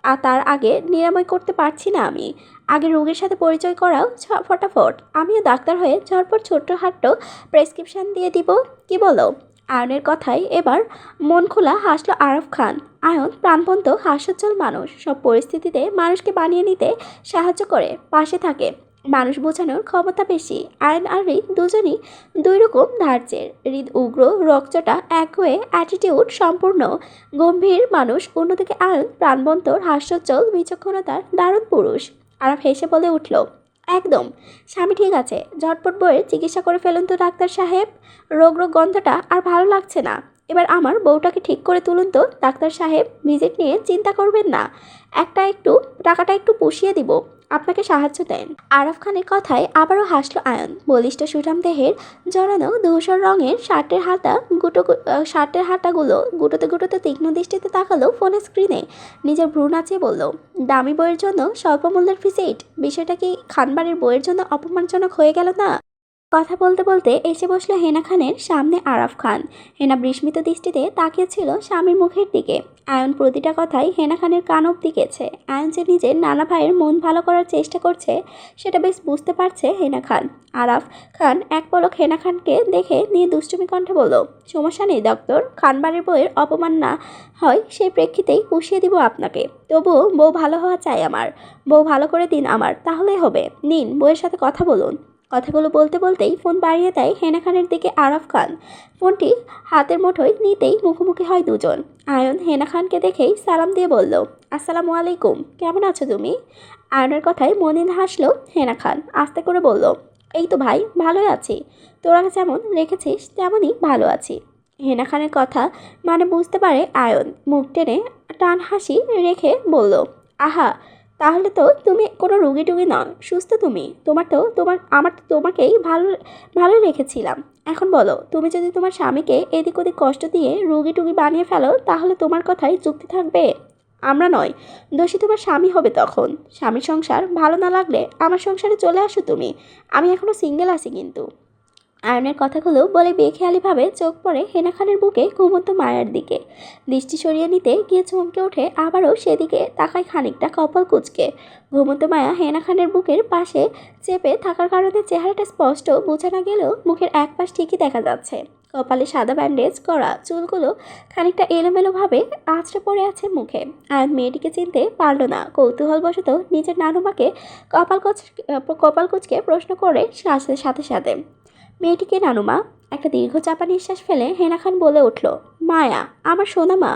আর তার আগে নিরাময় করতে পারছি না আমি। আগে রোগীর সাথে পরিচয় করাও ফটাফট, আমিও ডাক্তার হয়ে ঝটপট ছোট্ট হাট্ট প্রেসক্রিপশান দিয়ে দিব, কি বলো? আয়নের কথায় এবার মন খোলা হাসলো আরফ খান। আয়ন প্রাণবন্ত হাস্যোজ্জ্বল মানুষ, সব পরিস্থিতিতে মানুষকে বানিয়ে নিতে সাহায্য করে, পাশে থাকে। মানুষ বোঝানোর ক্ষমতা বেশি। আয়ন আর হৃদ দুজনই দুই রকম ধার্যের। হৃদ উগ্র রকচটা একগুয়ে অ্যাটিটিউড সম্পূর্ণ গম্ভীর মানুষ, অন্যদিকে আয়ন প্রাণবন্তর হাস্যোজ্জ্বল বিচক্ষণতার দারুণ পুরুষ। আরফ হেসে বলে উঠল, একদম, স্বামী ঠিক আছে, ঝটপট বইয়ের চিকিৎসা করে ফেলুন তো ডাক্তার সাহেব। রোগ রোগ গন্ধটা আর ভালো লাগছে না। এবার আমার বউটাকে ঠিক করে তুলুন তো ডাক্তার সাহেব, ভিজিট নিয়ে চিন্তা করবেন না, টাকাটা একটু পুষিয়ে দিব, আপনাকে সাহায্য দেন। আরফ খানের কথায় আবারও হাসলো আয়ন। বলিষ্ঠ সুঠাম দেহের জড়ানো ধূসর রঙের শার্টের হাতাগুলো গুটোতে গুটোতে তীক্ষ্ণ দৃষ্টিতে তাকালো ফোনের স্ক্রিনে। নিজের ভ্রু নাচিয়ে বলল, দামি বইয়ের জন্য স্বল্প মূল্যের ভিজিট, বিষয়টা কি খানবাড়ির বইয়ের জন্য অপমানজনক হয়ে গেল না? কথা বলতে বলতে এসে বসলো হেনা খানের সামনে আরাফ খান। হেনা বিস্মিত দৃষ্টিতে তাকিয়েছিল স্বামীর মুখের দিকে। আয়ন প্রতিটা কথাই হেনা খানের কান অব্দি গেছে। আয়ন যে নিজের নানা ভাইয়ের মন ভালো করার চেষ্টা করছে সেটা বেশ বুঝতে পারছে হেনা খান। আরাফ খান এক পলক হেনা খানকে দেখে নিয়ে দুষ্টুমি কণ্ঠে বলল, সমস্যা নেই ডক্টর, খানবাড়ির বইয়ের অপমান না হয় সেই প্রেক্ষিতেই পুষিয়ে দিব আপনাকে। তবুও বউ ভালো হওয়া চাই আমার, বউ ভালো করে দিন আমার, তাহলেই হবে। নিন, বউয়ের সাথে কথা বলুন। কথাগুলো বলতে বলতেই ফোন বাড়িয়ে দেয় হেনা খানের দিকে আরাফ খান। ফোনটি হাতের মুঠোয় নিতেই মুখোমুখি হয় দুজন। আয়ন হেনা খানকে দেখেই সালাম দিয়ে বলল, আসসালামু আলাইকুম, কেমন আছো তুমি? আয়নের কথায় মনিন হাসলো হেনা খান, আস্তে করে বলল, এই তো ভাই, ভালোই আছি, তোরা যেমন রেখেছিস তেমনই ভালো আছি। হেনা খানের কথা মানে বুঝতে পারে আয়ন, মুখ টেনে টান হাসি রেখে বলল, আহা, তাহলে তো তুমি কোনো রুগী টুগী নও, সুস্থ তুমি। আমার তো তোমাকেই ভালো রেখেছিলাম। এখন বলো, তুমি যদি তোমার স্বামীকে এদিক ওদিক কষ্ট দিয়ে রুগী টুগী বানিয়ে ফেলো তাহলে তোমার কথাই যুক্তি থাকবে? আমরা নয়, দোষী তোমার স্বামী হবে তখন। স্বামীর সংসার ভালো না লাগলে আমার সংসারে চলে আসো তুমি, আমি এখনও সিঙ্গেল আছি কিন্তু। আয়নের কথাগুলো বলে বেখেয়ালিভাবে চোখ পড়ে হেনা খানের বুকে ঘুমন্ত মায়ার দিকে। দৃষ্টি সরিয়ে নিতে গিয়ে চমকে ওঠে, আবারও সেদিকে তাকায় খানিকটা কপাল কুঁচকে। ঘুমন্ত মায়া হেনা খানের বুকের পাশে চেপে থাকার কারণে চেহারাটা স্পষ্ট বোঝা না গেলেও মুখের এক পাশ ঠিকই দেখা যাচ্ছে। কপালে সাদা ব্যান্ডেজ করা চুলগুলো খানিকটা এলোমেলোভাবে আঁচড়ে পড়ে আছে মুখে। আয়ন মেয়েটিকে চিনতে পারল না। কৌতূহলবশত নিজের নানুমাকে কপাল কুঁচকে প্রশ্ন করে সাথে সাথে, মেয়েটিকে নানুমা? একটা দীর্ঘ চাপা নিঃশ্বাস ফেলে হেনা খান বলে উঠল, মায়া, আমার সোনা মা।